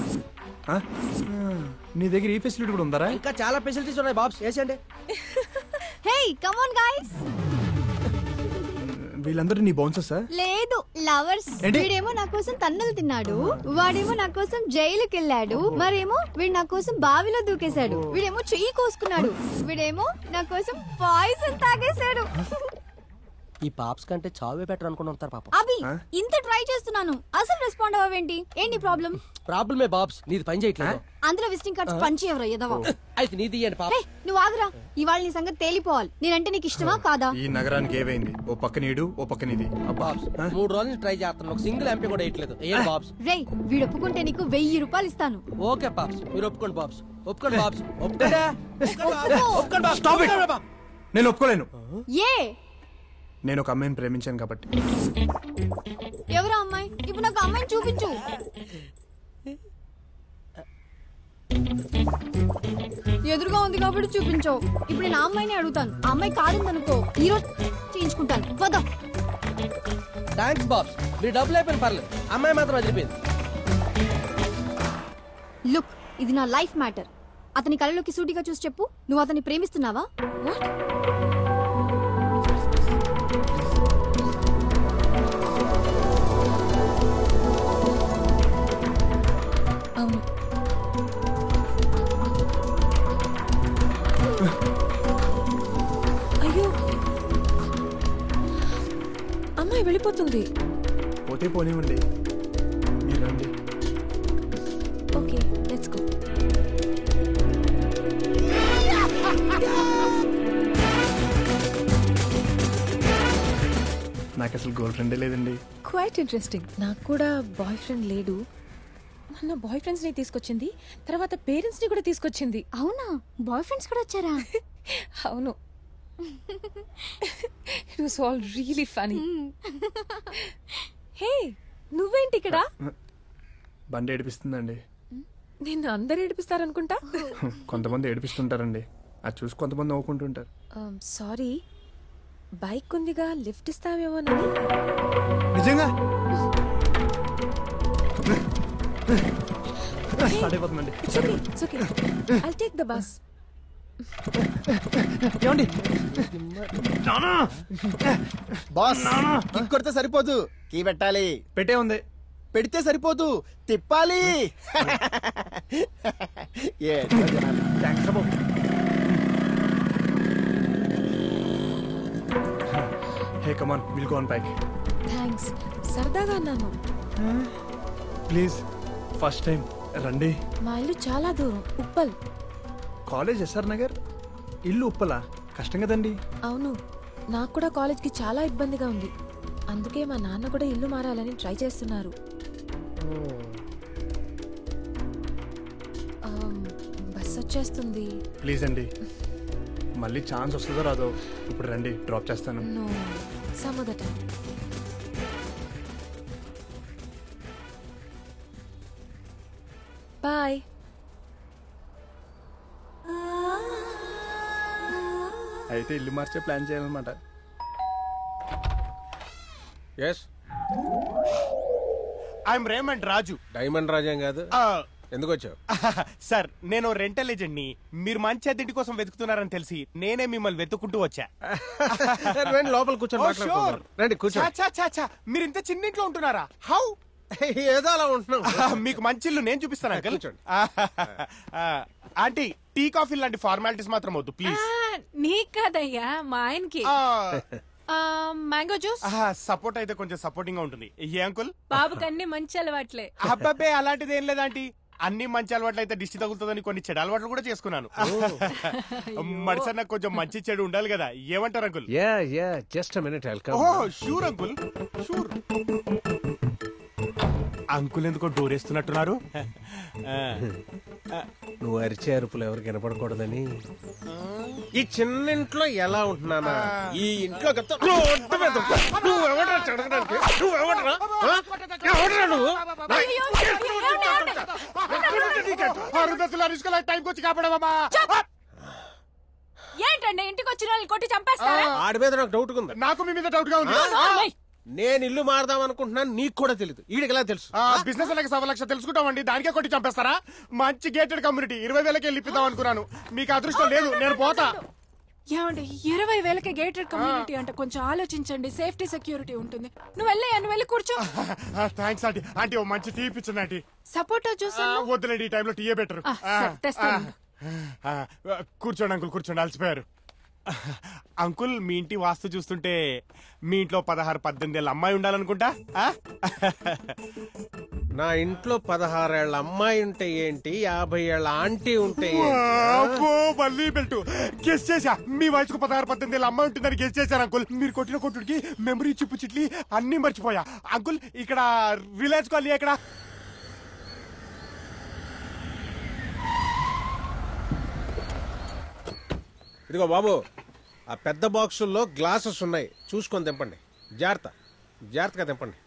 [SPEAKER 8] నీ దగ్గర ఈ ఫెసిలిటీ కూడా ఉందరా?
[SPEAKER 2] ఇంకా చాలా ఫెసిలిటీస్ ఉన్నాయి బాబ్స్, వేసేయండి.
[SPEAKER 13] Hey come on guys.
[SPEAKER 8] వీళ్ళందరూ నీ బౌన్సర్సా?
[SPEAKER 13] లేదు, లవర్స్. వీడేమో నా కోసం తన్నులు తిన్నాడు, వాడేమో నా కోసం జైలుకి వెళ్ళాడు, మరేమో వీడు నా కోసం బావిలో దూకేశాడు, వీడేమో చెయ్యి కోసుకున్నాడు, వీడేమో నా కోసం పాయిజన్ తాగేశాడు.
[SPEAKER 2] ఈ పాప్స్ కంటే చావే బెటర్ అనుకుని ఉంటారు పాపం.
[SPEAKER 13] అభి, ఇంత ట్రై చేస్తున్నాను, అసలు రెస్పాండ్ అవ్వేంటి? ఏంటి ప్రాబ్లం?
[SPEAKER 2] ప్రాబ్లమే బాబ్స్, నీది పని చేయట్లేదు.
[SPEAKER 13] అందులో విజిటింగ్ కార్డ్స్ పంచి ఎవరో ఎదవా.
[SPEAKER 2] అయితే నీది ఇయ్యండి పాప.
[SPEAKER 13] నువ్వు ఆగురా, ఇవాళ నీ సంగతి తేలిపోవాలి. నేనంటే నీకు ఇష్టమా కాదా?
[SPEAKER 8] ఈ నగరానికి ఏవైంది? ఓ పక్క నీడు, ఓ పక్క నీది.
[SPEAKER 2] బాబ్స్ 3 రోజులు ట్రై చేస్తున్నాను, ఒక సింగిల్ ఎంపీ కూడా వేయట్లేదు. ఏం బాబ్స్?
[SPEAKER 13] రేయ్, వీడు ఒప్పుకుంటే నీకు 1000 రూపాయలు ఇస్తాను.
[SPEAKER 2] ఓకే బాబ్స్, మీరు ఒప్పుకోండి బాబ్స్. ఒప్పుకోండి బాబ్స్. ఒప్పుకోండి.
[SPEAKER 8] నేను ఒప్పుకోలేను.
[SPEAKER 13] ఏ?
[SPEAKER 8] నేను ఒక అమ్మాయిని ప్రేమించాను కాబట్టి.
[SPEAKER 13] ఎవరా అమ్మాయి? ఇప్పుడు నాకు అమ్మాయిని చూపించు. ఎదురుగా ఉంది కాబట్టి చూపించు. ఇప్పుడు నేను ఆ అమ్మాయిని అడుగుతాను. ఆ అమ్మాయి కాదుందనుకో, ఈరోజు చేయించుకుంటాను. పద.
[SPEAKER 2] థ్యాంక్స్ బాబ్స్, మీరు డబ్బులు అయిపోయిన పర్లేదు, అమ్మాయి మాత్రం వదిలిపోయింది.
[SPEAKER 13] లుక్, ఇది నా లైఫ్ మ్యాటర్. అతని కళ్ళలోకి సూటిగా చూసి చెప్పు, నువ్వు అతన్ని ప్రేమిస్తున్నావా?
[SPEAKER 10] అవును. అయ్యో, అమ్మాయి వెళ్ళిపోతుంది.
[SPEAKER 8] పోతే పోనివ్వండి, మీరు రండి.
[SPEAKER 10] Okay, let's go.
[SPEAKER 8] నాకు అసలు గర్ల్ ఫ్రెండే లేదండి.
[SPEAKER 10] Quite interesting. నాకు కూడా బాయ్ ఫ్రెండ్ లేడు. మొన్న బాయ్ ఫ్రెండ్స్ ని తీసుకొచ్చింది, తర్వాత పేరెంట్స్ ని కూడా తీసుకొచ్చింది.
[SPEAKER 13] అవునా? బాయ్ ఫ్రెండ్స్ కూడా వచ్చారా?
[SPEAKER 10] అవును. It was all really funny. హే, నువ్వేంటి ఇక్కడ?
[SPEAKER 8] బండి ఏడిపిస్తుందండి.
[SPEAKER 10] నిన్ను అందరు ఏడిపిస్తారనుకుంటా.
[SPEAKER 8] కొంతమంది ఏడిపిస్తుంటారండి, అది చూసి కొంతమంది నవ్వుకుంటుంటారు.
[SPEAKER 10] సారీ, బైక్ ఉందిగా, లిఫ్ట్ ఇస్తావేమోనని.
[SPEAKER 8] నిజంగా స్టార్ట్ అయిపోతుందండి.
[SPEAKER 10] It's okay. I'll take the bus.
[SPEAKER 8] ఏమండి
[SPEAKER 5] బాస్, కిక్ కొడితే సరిపోదు, కీ పెట్టాలి.
[SPEAKER 8] పెట్టే ఉంది,
[SPEAKER 5] పెడితే సరిపోదు, తిప్పాలి.
[SPEAKER 8] Hey come on, will go on bike.
[SPEAKER 10] Thanks, సరదాగా అన్నాను.
[SPEAKER 8] ప్లీజ్, ఫస్ట్ టైం రండి.
[SPEAKER 10] మా ఇల్లు చాలా దూరం, ఉప్పల్.
[SPEAKER 8] కాలేజ్ ఎస్ఆర్ నగర్, ఇల్లు ఉప్పలా? కష్టం కదండి.
[SPEAKER 10] అవును, నాకు కూడా కాలేజ్కి చాలా ఇబ్బందిగా ఉంది. అందుకే మా నాన్న కూడా ఇల్లు మారాలని ట్రై చేస్తున్నారు. బస్ వచ్చేస్తుంది.
[SPEAKER 8] ప్లీజ్ అండి, మళ్ళీ ఛాన్స్ వస్తుందో రాదో. ఇప్పుడు రండి, డ్రాప్ చేస్తాను.
[SPEAKER 10] No, some other time. Bye.
[SPEAKER 8] అయితే ఇల్లు మార్చే ప్లాన్ చేయాలన్నమాట.
[SPEAKER 3] Yes,
[SPEAKER 5] I'm Raymond Raju.
[SPEAKER 3] Diamond రాజేం కాదు. ఎందుకు వచ్చావు?
[SPEAKER 5] సార్, నేను రెంటల్ ఏజెంట్ ని. మీరు మంచి అద్దెంటి కోసం వెతుకుతున్నారని తెలిసి నేనే మిమ్మల్ని వెతుక్కుంటూ వచ్చా.
[SPEAKER 3] లోపల కూర్చొని
[SPEAKER 5] మీరు ఇంత చిన్నింట్లో ఉంటున్నారా? హౌ?
[SPEAKER 3] ఏదో అలా ఉంటున్నాం.
[SPEAKER 5] మీకు మంచి ఇల్లు నేను చూపిస్తాను అంకల్. ఆంటీ, టీ కాఫీ లాంటి ఫార్మాలిటీస్ మాత్రం వద్దు ప్లీజ్.
[SPEAKER 10] నీకు కాదయ్యా, మా ఆయనకి. Mango juice.
[SPEAKER 5] సపోర్ట్ అయితే కొంచెం సపోర్టింగ్ గా ఉంటుంది. ఏ అంకుల్?
[SPEAKER 10] బాబుకి అన్ని మంచి అలవాట్లే.
[SPEAKER 5] అబ్బాబే అలాంటిది ఏం లేదంటీ. అన్ని మంచి అలవాట్లు అయితే దిష్టి తగులుతుందని కొన్ని చెడు అలవాట్లు కూడా చేసుకున్నాను. మడిసా నాకు కొంచెం మంచి చెడు ఉండాలి కదా, ఏమంటారు uncle?
[SPEAKER 14] Just minute
[SPEAKER 5] sure uncle, sure. Uncle ఎందుకో డోరేస్తున్నట్టున్నారు?
[SPEAKER 14] నువ్వు అరిచే అరుపులు ఎవరికి వినపడకూడదని. ఈ చిన్న ఇంట్లో ఎలా ఉంటున్నానా, ఈ ఇంట్లో నువ్వెవడరా చెడగడానికి? నువ్వెవడరా? నువ్వు
[SPEAKER 5] టైంకి వచ్చి కాపాడమా?
[SPEAKER 10] ఏంటండి ఇంటికి వచ్చిన వాళ్ళు కొట్టి చంపేస్తారా?
[SPEAKER 14] ఆడి మీద నాకు డౌట్ ఉంది.
[SPEAKER 5] నాకు మీ మీద డౌట్ గా ఉంది.
[SPEAKER 14] నేను ఇల్లు మారదాం అనుకుంటున్నాను, నీకు కూడా తెలియదు. ఈడికి ఎలా తెలుసు?
[SPEAKER 5] బిజినెస్ లెక్క 1 లక్ష తెలుసుకుంటామండి, దానికే కొట్టి చంపేస్తారా? మంచి గేటెడ్ కమ్యూనిటీ 20,000కి వెళ్ళిపిద్దాం అనుకున్నాను. మీకు అదృష్టం లేదు, నేను పోతా.
[SPEAKER 10] ఏమండి 20,000కి గేటెడ్ కమ్యూనిటీ అంటే కొంచెం ఆలోచించండి, సేఫ్టీ సెక్యూరిటీ ఉంటుంది. నువ్వు వెళ్ళి కూర్చో.
[SPEAKER 5] Thanks aunty. ఆంటీ ఓ మంచి టీ ఇప్పించండి ఆంటీ.
[SPEAKER 10] సపోటా జ్యూస్
[SPEAKER 5] వద్దులేండి, ఈ టైంలో టీయే బెటర్. కూర్చోండి అంకుల్, కూర్చోండి, అలసిపోయారు. అంకుల్ మీ ఇంటి వాస్తు చూస్తుంటే మీ ఇంట్లో 16-18 ఏళ్ళ అమ్మాయి ఉండాలనుకుంటా.
[SPEAKER 14] నా ఇంట్లో 16 ఏళ్ల అమ్మాయి ఉంటే ఏంటి, 50 ఏళ్ల ఆంటీ ఉంటే
[SPEAKER 5] మళ్ళీ బెల్ట్ గెస్ చేశా. మీ వయసుకు 16-18 ఏళ్ళ అమ్మాయి ఉంటుందని గెస్ చేశాను అంకుల్. మీరు కొట్టిన కొట్టుడికి మెమరీ చిప్పు చిట్లి అన్ని మర్చిపోయా. అంకుల్ ఇక్కడ రిలయన్స్ కాలనీ ఎక్కడ?
[SPEAKER 14] ఇదిగో బాబు, ఆ పెద్ద బాక్సుల్లో గ్లాసెస్ ఉన్నాయి, చూసుకొని తెంపండి. జాగ్రత్తగా తెంపండి.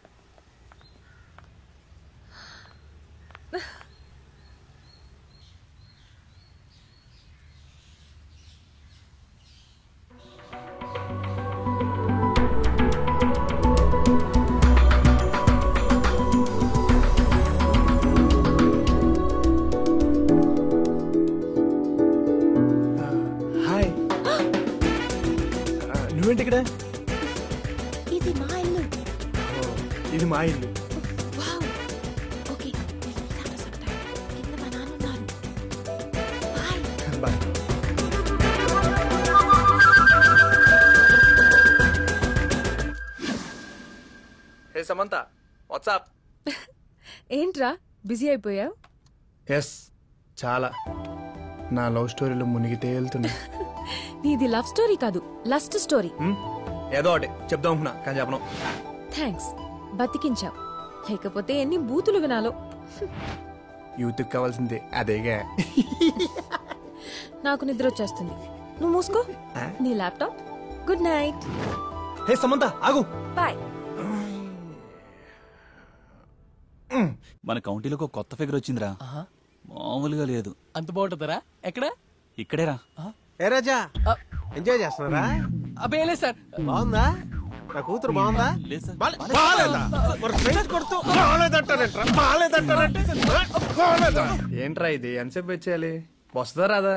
[SPEAKER 8] నువ్వేంటి ఇక్కడ?
[SPEAKER 10] ఇది మా ఇల్లు.
[SPEAKER 8] ఇది మా ఇల్లు.
[SPEAKER 10] ఓకే, కింద మా నాన్న ఉన్నారు.
[SPEAKER 8] బాయ్. హే సమంత, వాట్సాప్?
[SPEAKER 10] ఏంట్రా బిజీ అయిపోయావు?
[SPEAKER 8] ఎస్, చాలా. నా లవ్ స్టోరీలో మునిగి తేలుతున్నా.
[SPEAKER 10] నీది లవ్ స్టోరీ కాదు, లస్ట్ స్టోరీ.
[SPEAKER 8] ఏదో ఒకటి చెప్దాం అనుకున్నా కానీ చెప్పను.
[SPEAKER 10] థ్యాంక్స్, బతికించావు. లేకపోతే ఎన్ని బూతులు వినాలో.
[SPEAKER 8] యూత్ కావాల్సిందే అదేగా.
[SPEAKER 10] నాకు నిద్ర వచ్చేస్తుంది, నువ్వు మూసుకో. నీ ల్యాప్టాప్. Good night.
[SPEAKER 8] హే సమంత ఆగు.
[SPEAKER 10] బాయ్.
[SPEAKER 11] మన కౌంటీలోకి కొత్త ఫిగర్ వచ్చిందిరా, మామూలుగా లేదు.
[SPEAKER 2] అంత బాగుంటుందరా? ఎక్కడ?
[SPEAKER 11] ఇక్కడేరా.
[SPEAKER 14] ఏ రాజా, ఎంజాయ్ చేస్తున్నారా?
[SPEAKER 2] అబ్బే సార్.
[SPEAKER 14] బాగుందా? నా కూతురు బాగుందా?
[SPEAKER 8] ఏంట్రా ఇది, ఎంతసేపు వచ్చేయాలి? వస్తుందా రాదా?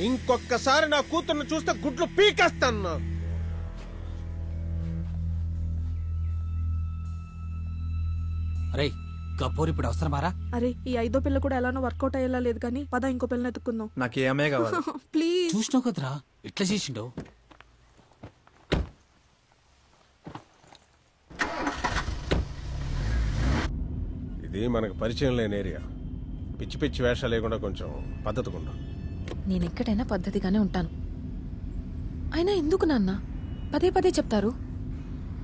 [SPEAKER 14] ఇంకొకసారి నా కూతుర్ని చూస్తే గుడ్లు పీకేస్తాను.
[SPEAKER 2] అరే గబ్బోరు ఇప్పుడు అవసరమారా?
[SPEAKER 15] అరే ఈ 5వ పిల్ల కూడా ఎలానో వర్కౌట్ అయ్యేలా లేదు కానీ పద ఇంకో పిల్లని ఎత్తుకుందాం.
[SPEAKER 8] నాకు ఏ అమ్మాయి కావాలి.
[SPEAKER 15] ప్లీజ్.
[SPEAKER 2] చూసినావు కదరా ఎట్లా చేసిండో.
[SPEAKER 14] ఇది మనకు పరిచయం లేని ఏరియా. పిచ్చి పిచ్చి వేషాలు లేకుండా కొంచెం పద్ధతిగా ఉండు.
[SPEAKER 10] నేను ఎక్కడైనా పద్ధతిగానే ఉంటాను. అయినా ఎందుకు నాన్న పదే పదే చెప్తారు?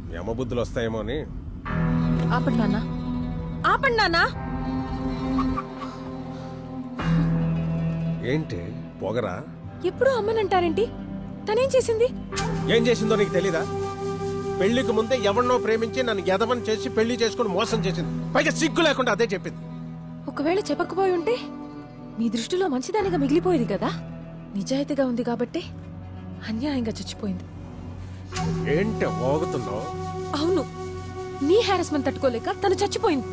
[SPEAKER 14] మీ అమ్మ బుద్ధులు వస్తాయేమో అని.
[SPEAKER 10] ఆపండి నాన్న, ఆపండి నాన్న.
[SPEAKER 14] ఏంటి పొగరా?
[SPEAKER 10] ఎప్పుడు అమ్మనంటారేంటి? తనేం చేసింది?
[SPEAKER 14] ఏం చేసిందో నీకు తెలీదా? పెళ్లికి ముందే ఎవరినో ప్రేమించి నన్ను ఎదవని చేసి పెళ్లి చేసుకుని మోసం చేసింది. పైగా సిగ్గు లేకుండా అదే చెప్పింది.
[SPEAKER 10] ఒకవేళ చెప్పకపోయి ఉంటే మీ దృష్టిలో మంచిదానిగా మిగిలిపోయేది కదా. నిజాయితీగా ఉంది కాబట్టి అన్యాయంగా చచ్చిపోయింది.
[SPEAKER 14] ఏంటి ఓగుతున్నావు?
[SPEAKER 10] అవును, నీ హారాస్మెంట్ తట్టుకోలేక తను చచ్చిపోయింది.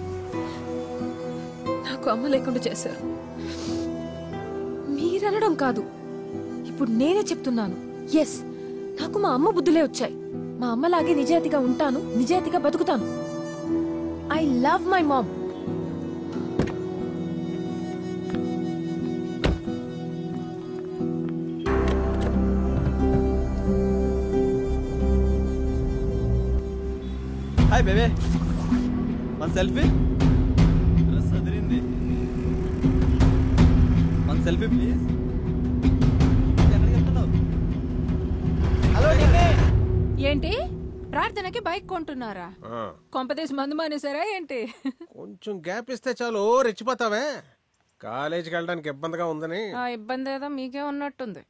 [SPEAKER 10] నాకు అమ్మ లేకుండా చేశారు. మీరనడం కాదు, ఇప్పుడు నేనే చెప్తున్నాను. ఎస్, నాకు మా అమ్మ బుద్ధులే వచ్చాయి. మా అమ్మలాగే నిజాయితీగా ఉంటాను, నిజాయితీగా బతుకుతాను. I love my mom.
[SPEAKER 8] Hi baby మన సెల్ఫీ సదిరింది మన సెల్ఫీ ప్లీజ్
[SPEAKER 10] హలో ఏంటి ప్రార్థనకి బైక్ కొంటున్నారా కొంపదేశ్ మందు మానేసారా ఏంటి
[SPEAKER 14] కొంచెం గ్యాప్ ఇస్తే చాలు రెచ్చిపోతావే కాలేజీకి వెళ్ళడానికి ఇబ్బందిగా ఉందని
[SPEAKER 10] ఇబ్బంది ఏదో మీకే ఉన్నట్టుంది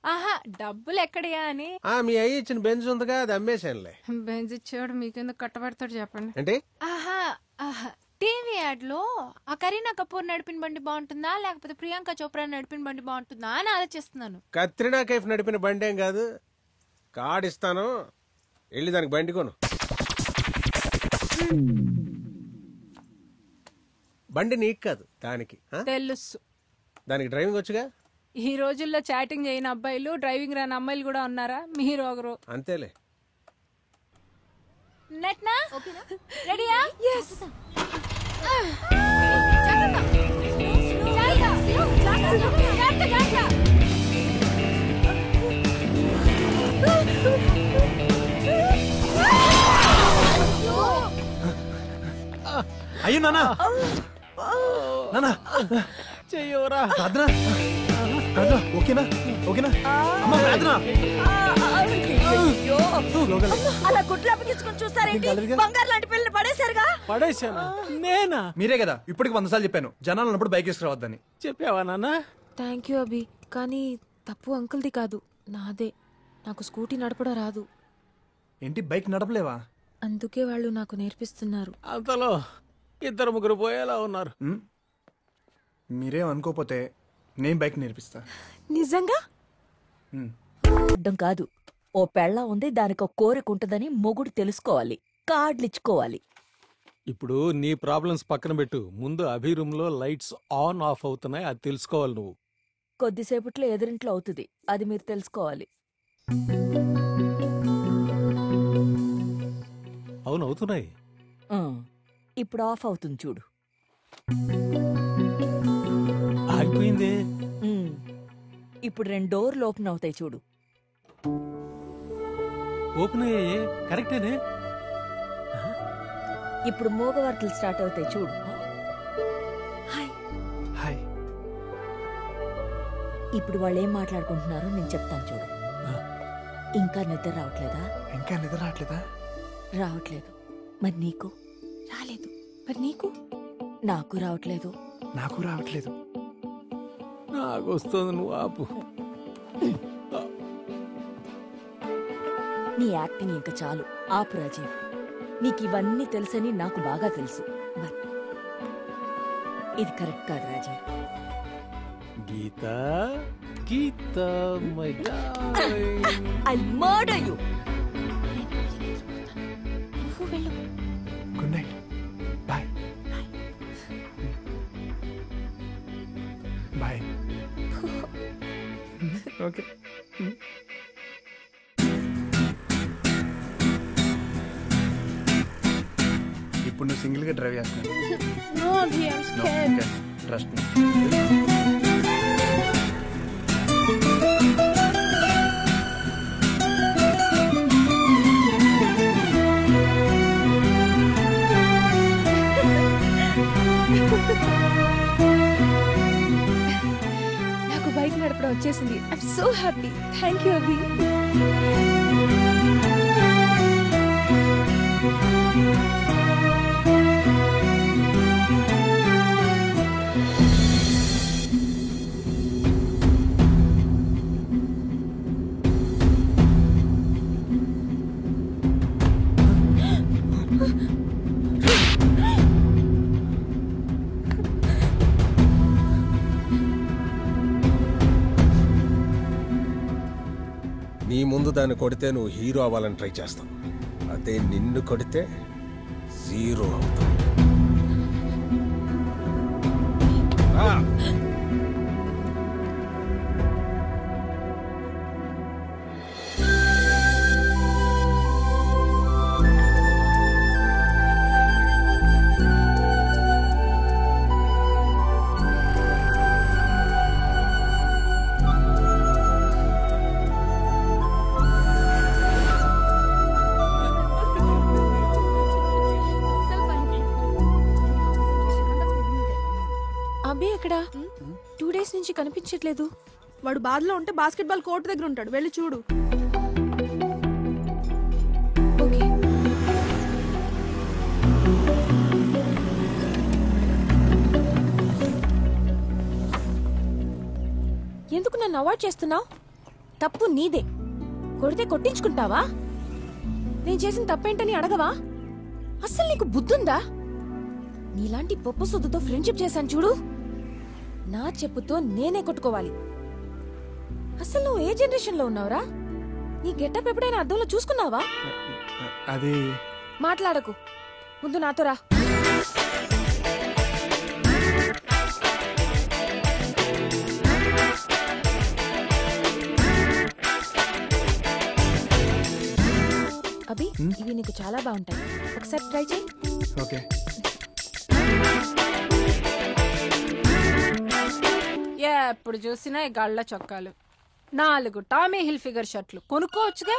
[SPEAKER 10] ఆహా డబ్బులు ఎక్కడియా అని
[SPEAKER 14] మీ అయ్యి ఇచ్చిన బెంజ్ ఉందిగా అది అమ్మేశానులే
[SPEAKER 10] బెంజ్ ఇచ్చాడు మీకెందుకు కట్టబెడతాడు చెప్పండి
[SPEAKER 14] ఏంటి
[SPEAKER 10] ఆహా టీవీ యాడ్ లో ఆ కరీనా కపూర్ నడిపిన బండి బాగుంటుందా లేకపోతే ప్రియాంక చోప్రా నడిపిన బండి బాగుంటుందా అని ఆలోచిస్తున్నాను.
[SPEAKER 14] కత్రినా కైఫ్ నడిపిన బండి ఏం కాదు, కార్డు ఇస్తాను వెళ్ళి దానికి బండి కొను. బండి నీకు కాదు దానికి.
[SPEAKER 10] తెలుసు.
[SPEAKER 14] దానికి డ్రైవింగ్ వచ్చుగా.
[SPEAKER 10] ఈ రోజుల్లో చాటింగ్ చేయని అబ్బాయిలు డ్రైవింగ్ రాని అమ్మాయిలు కూడా ఉన్నారా? మీరు ఒకరు.
[SPEAKER 14] అంతేలే.
[SPEAKER 10] నట్నా రెడీయా? yes
[SPEAKER 8] అయ్యో నానా నానా
[SPEAKER 1] చెయ్యవరా
[SPEAKER 8] ప్రార్థన ఓకేనా ఓకేనా అమ్మా ప్రార్థన
[SPEAKER 4] అలా గుడ్లు అప్పగించుకొని చూస్తారేంటి? బంగారు లాంటి పిల్లని పడేశారుగా.
[SPEAKER 1] పడేశాను నేనా?
[SPEAKER 8] మీరే కదా ఇప్పటికి 100 సార్లు చెప్పాను జనాలు ఉన్నప్పుడు బైక్ తీసుకురావద్దని.
[SPEAKER 1] చెప్పావా నాన్న?
[SPEAKER 10] థ్యాంక్ యూ అభి, కానీ తప్పు అంకుల్ది కాదు నాదే. నాకు స్కూటీ నడపడం రాదు.
[SPEAKER 8] ఏంటి బైక్ నడపలేవా?
[SPEAKER 10] అందుకే వాళ్ళు నాకు నేర్పిస్తున్నారు.
[SPEAKER 1] అంతలో 2-3 పోయేలా ఉన్నారు.
[SPEAKER 8] మీరేం అనుకోపోతే నేను బైక్ నేర్పిస్తా.
[SPEAKER 10] నిజంగా?
[SPEAKER 4] అడ్డం కాదు, ఓ పెళ్ళ ఉంది, దానికి ఒక కోరిక ఉంటుందని మొగుడు తెలుసుకోవాలి, కార్డులు ఇచ్చుకోవాలి.
[SPEAKER 1] ఇప్పుడు నీ ప్రాబ్లమ్స్ పక్కన పెట్టు, ముందు అభి రూమ్ లో లైట్స్ ఆన్ ఆఫ్ అవుతున్నాయి, అది తెలుసుకోవాలి నువ్వు.
[SPEAKER 4] కొద్దిసేపట్లో ఎదురింట్లో అవుతుంది, అది మీరు తెలుసుకోవాలి.
[SPEAKER 1] అవును అవుతున్నాయి.
[SPEAKER 4] ఇప్పుడు ఆఫ్ అవుతుంది చూడు.
[SPEAKER 1] ఆగిపోయింది.
[SPEAKER 4] ఇప్పుడు 2 డోర్లు ఓపెన్ అవుతాయి చూడు.
[SPEAKER 1] ఓపెన్ అయ్యాయే, కరెక్టేనే.
[SPEAKER 4] ఇప్పుడు మూగవార్తలు స్టార్ట్ అవుతాయి చూడు.
[SPEAKER 8] హాయ్.
[SPEAKER 4] ఇప్పుడు వాళ్ళు ఏం మాట్లాడుకుంటున్నారో నేను చెప్తాను చూడు. ఇంకా నిద్ర రావట్లేదా?
[SPEAKER 8] ఇంకా నిద్ర రావట్లేదా?
[SPEAKER 4] రావట్లేదు. మరి నీకు?
[SPEAKER 10] రాలేదు. మరి నీకు?
[SPEAKER 4] నాకు రావట్లేదు.
[SPEAKER 8] నాకు రావట్లేదు.
[SPEAKER 1] నాకు వస్తుంది, నువ్వు ఆపు.
[SPEAKER 4] నీ యాక్టింగ్ ఇంకా చాలు, ఆపు రాజీవ్. నీకు ఇవన్నీ తెలుసని నాకు బాగా తెలుసు, బట్ ఇది కరెక్ట్ కాదు Rajeev.
[SPEAKER 1] Geetha Geetha my darling,
[SPEAKER 4] I murder you.
[SPEAKER 10] నువ్వు వెళ్ళు.
[SPEAKER 8] Good night. Bye bye. Okay. ఇప్పుడు నువ్వు సింగిల్ గా డ్రైవ్ చేస్తున్నావు. Trust me.
[SPEAKER 10] నాకు బైక్ నడపడం వచ్చేసింది. I'm so happy. Thank you Abhi.
[SPEAKER 14] నీ ముందు దాన్ని కొడితే నువ్వు హీరో అవ్వాలని ట్రై చేస్తావు, అదే నిన్ను కొడితే జీరో అవుతావు.
[SPEAKER 10] అభి ఎక్కడా 2 days నుంచి కనిపించట్లేదు.
[SPEAKER 15] వాడు బాధలో ఉంటే బాస్కెట్బాల్ కోర్ట్ దగ్గర ఉంటాడు, వెళ్ళి చూడు.
[SPEAKER 10] ఎందుకు నన్ను అవాయిడ్ చేస్తున్నావు? తప్పు నీదే. కొడితే కొట్టించుకుంటావా? నేను చేసిన తప్పేంటని అడగవా? అస్సలు నీకు బుద్ధుందా? నీలాంటి పప్పు సొద్దుతో ఫ్రెండ్షిప్ చేశాను చూడు, నా చెప్పుతో నేనే కొట్టుకోవాలి. అసలు నువ్వు ఏ జనరేషన్ లో ఉన్నావురా? నీ గెటప్ ఎప్పుడైనా అద్దంలో చూసుకున్నావా?
[SPEAKER 8] అది
[SPEAKER 10] మాట్లాడకు, ముందు నాతో రా. అభి, ఇవి నీకు చాలా బాగుంటాయి, ఒకసారి ట్రై చేయి.
[SPEAKER 8] ఓకే.
[SPEAKER 16] ఎప్పుడు చూసినా ఈ గళ్ళ చొక్కాలు, 4 టామీ హిల్ ఫిగర్ షర్ట్లు కొనుక్కోవచ్చుగా.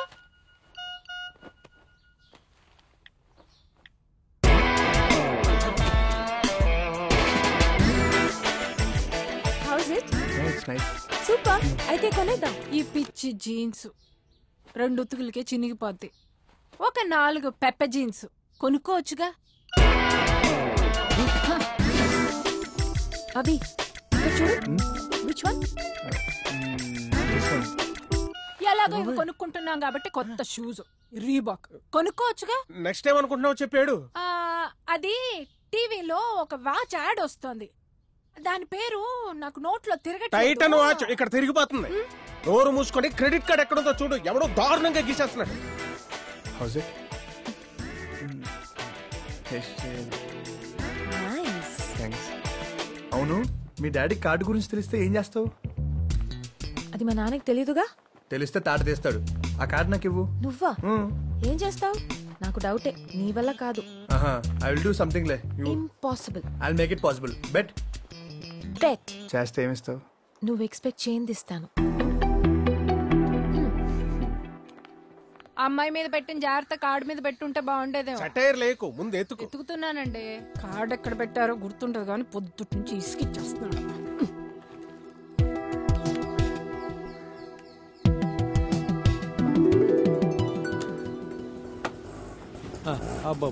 [SPEAKER 10] How's it?
[SPEAKER 8] It's nice.
[SPEAKER 10] Super, అయితే కొనేద్దాం.
[SPEAKER 16] ఈ పిచ్చి జీన్స్ 2 ఉతుకులకే చినిగిపోద్ది. ఒక 4 పెప్ప జీన్స్ కొనుక్కోవచ్చుగా.
[SPEAKER 10] అభి, ఇక్కడ చూడు. Which one?
[SPEAKER 16] ఎలాగో ఇవి కొనుక్కుంటున్నాం కాబట్టి కొత్త షూస్ రీబాక్ కొనుక్కోవచ్చుగా.
[SPEAKER 14] నెక్స్ట్ ఏమనుకుంటున్నావు చెప్పాడు.
[SPEAKER 16] అది టీవీలో ఒక వాచ్ యాడ్ వస్తుంది, దాని పేరు నాకు నోట్లో
[SPEAKER 14] టైటన్ వాచ్
[SPEAKER 16] తిరగట్లేదు.
[SPEAKER 14] ఇక్కడ తిరిగిపోతుంది. నోరు మూసుకొని క్రెడిట్ కార్డ్ ఎక్కడుందో చూడు, ఎవడో దారుణంగా గీసేస్తున్నాడు.
[SPEAKER 8] House it? థ్యాంక్స్. అవును, మీ డాడీ కార్డు గురించి తెలిస్తే ఏం చేస్తావు?
[SPEAKER 10] అది మా నాన్నకి తెలియదుగా.
[SPEAKER 8] తెలిస్తే తాట తీస్తాడు. ఆ కార్డు నాకు ఇవ్వు.
[SPEAKER 10] నువ్వా? ఏం చేస్తావు? నాకు డౌటే, నీ వల్ల కాదు.
[SPEAKER 8] ఐ విల్ డూ సంథింగ్ లే.
[SPEAKER 10] Impossible.
[SPEAKER 8] I will make it possible. Bet.
[SPEAKER 10] Bet
[SPEAKER 8] చేస్తే ఏమిస్తావు?
[SPEAKER 10] నువ్వు ఎక్స్పెక్ట్ చేయండి ఇస్తాను.
[SPEAKER 16] అమ్మాయి మీద పెట్టిన జాగ్రత్త కార్డు మీద పెట్టుంటే బాగుండేదేమో.
[SPEAKER 14] సటైర్ లేకు, ముందు
[SPEAKER 16] ఎత్తుకుతున్నానండి. కార్డు ఎక్కడ పెట్టారో గుర్తుంటది కానీ పొద్దుటి నుంచి ఇసుకిచ్చేస్తున్నాడు.
[SPEAKER 1] అబ్బా,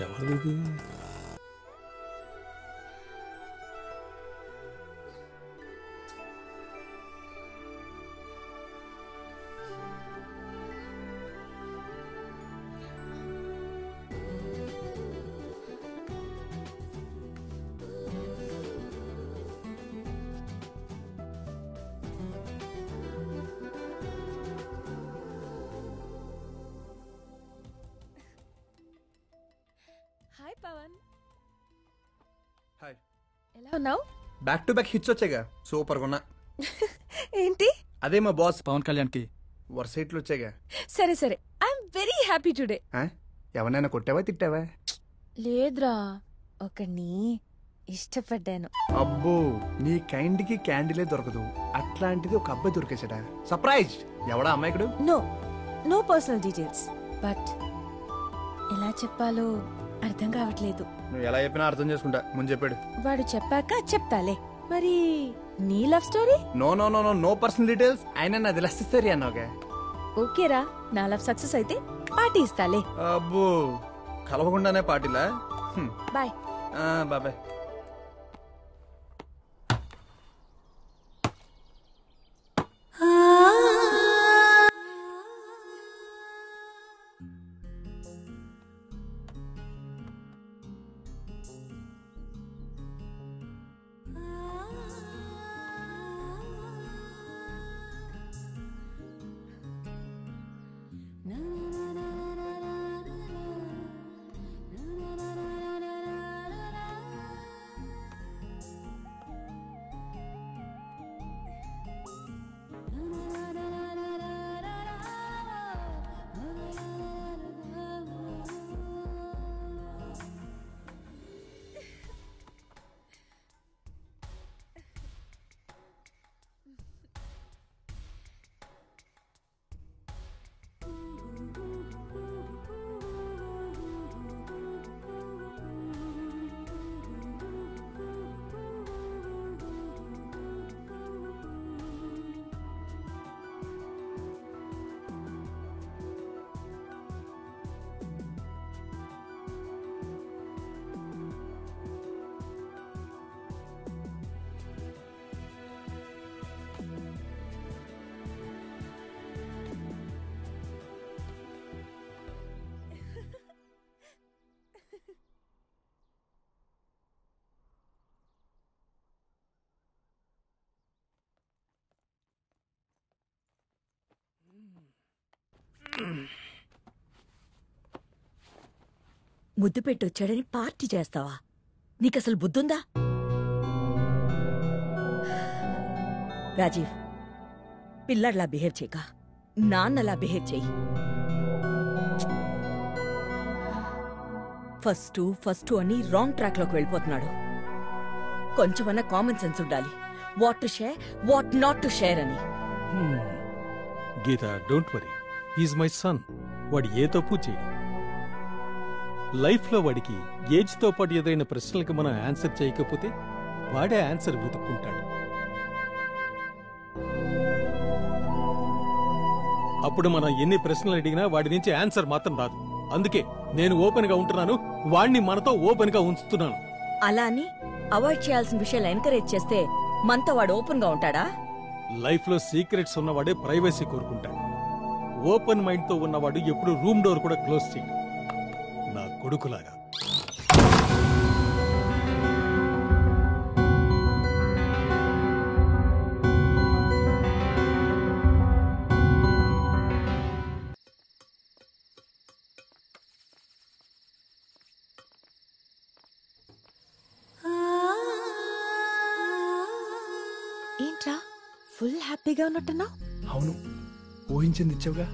[SPEAKER 1] ఎవరిది?
[SPEAKER 10] హాయ్ పవన్.
[SPEAKER 8] హాయ్.
[SPEAKER 10] ఎలా ఉన్నావు?
[SPEAKER 8] బ్యాక్ టు బ్యాక్ హిట్స్ వచ్చాయిగా, సూపర్ గా ఉన్నా.
[SPEAKER 10] ఏంటి?
[SPEAKER 8] అదే మా బాస్ పవన్ కళ్యాణ్ కి వరుస హిట్లు వచ్చాయిగా.
[SPEAKER 10] సరే సరే, ఐఎమ్ వెరీ హ్యాపీ టుడే.
[SPEAKER 8] ఎవరైనా కొట్టావా తిట్టావా?
[SPEAKER 10] లేదురా, ఒకని ఇష్టపడ్డాను.
[SPEAKER 8] అబ్బో, నీ కైండ్ కి క్యాండిలే దొరకదు, అట్లాంటిది ఒక అబ్బాయి దొరికేసాడా? సర్ప్రైజ్. ఎవడా అమ్మాయికుడు?
[SPEAKER 10] No no personal details, but ఎలా చెప్పాలో అర్థం కావట్లేదు.
[SPEAKER 8] నువ్వు ఎలా చెప్పినా అర్థం చేసుకుంటా, ముందు చెప్పాడు.
[SPEAKER 10] వాడు చెప్పాక చెప్తాలే. మరి నీ love story?
[SPEAKER 8] No no no no no personal details. ఆయన నాది లవ్ స్టోరీ అన్నావుగా.
[SPEAKER 10] ఓకేరా, నా లవ్ సక్సెస్ అయితే పార్టీ ఇస్తాలే.
[SPEAKER 8] అబ్బో, కలవకుండానే పార్టీలా?
[SPEAKER 10] బాయ్.
[SPEAKER 8] బాయ్.
[SPEAKER 4] ముద్దు పెట్టొచ్చాడని పార్టీ చేస్తావా? నీకసలు బుద్ధుందా? రాజీవ్, పిల్లడ్లా బిహేవ్ చేయక నాన్నలా బిహేవ్ చెయ్యి. ఫస్ట్ అని రాంగ్ ట్రాక్ లోకి వెళ్ళిపోతున్నాడు. కొంచెమన్నా కామన్ సెన్స్ ఉండాలి. What to share, what not to share అని.
[SPEAKER 1] Geetha, don't worry, he's my son. వాడు ఏ తప్పు చేయడు. లైఫ్లో వాడికి ఏజ్తో పాటు ఎదురైన ప్రశ్నలకు మనం ఆన్సర్ చేయకపోతే వాడే ఆన్సర్ వెతుక్కుంటాడు. అప్పుడు మనం ఎన్ని ప్రశ్నలు అడిగినా వాడి నుంచి ఆన్సర్ మాత్రం రాదు. అందుకే నేను ఓపెన్ గా ఉంటున్నాను, వాడిని మనతో ఓపెన్ గా ఉంచుతున్నాను.
[SPEAKER 4] అలా అని అవాయిడ్ చేయాల్సిన విషయాలు ఎంకరేజ్ చేస్తే మనతో వాడు ఓపెన్ గా ఉంటాడా?
[SPEAKER 1] లైఫ్ లో సీక్రెట్స్ ఉన్నవాడే ప్రైవసీ కోరుకుంటాడు. ఓపెన్ మైండ్ తో ఉన్నవాడు ఎప్పుడు రూమ్ డోర్ కూడా క్లోజ్ చేయడు. నా కొడుకులాగా.
[SPEAKER 10] ఏంట్రా ఫుల్ హ్యాపీగా ఉన్నట్టున్నావు?
[SPEAKER 8] అవును, ఊహించింది ఇచ్చావుగా.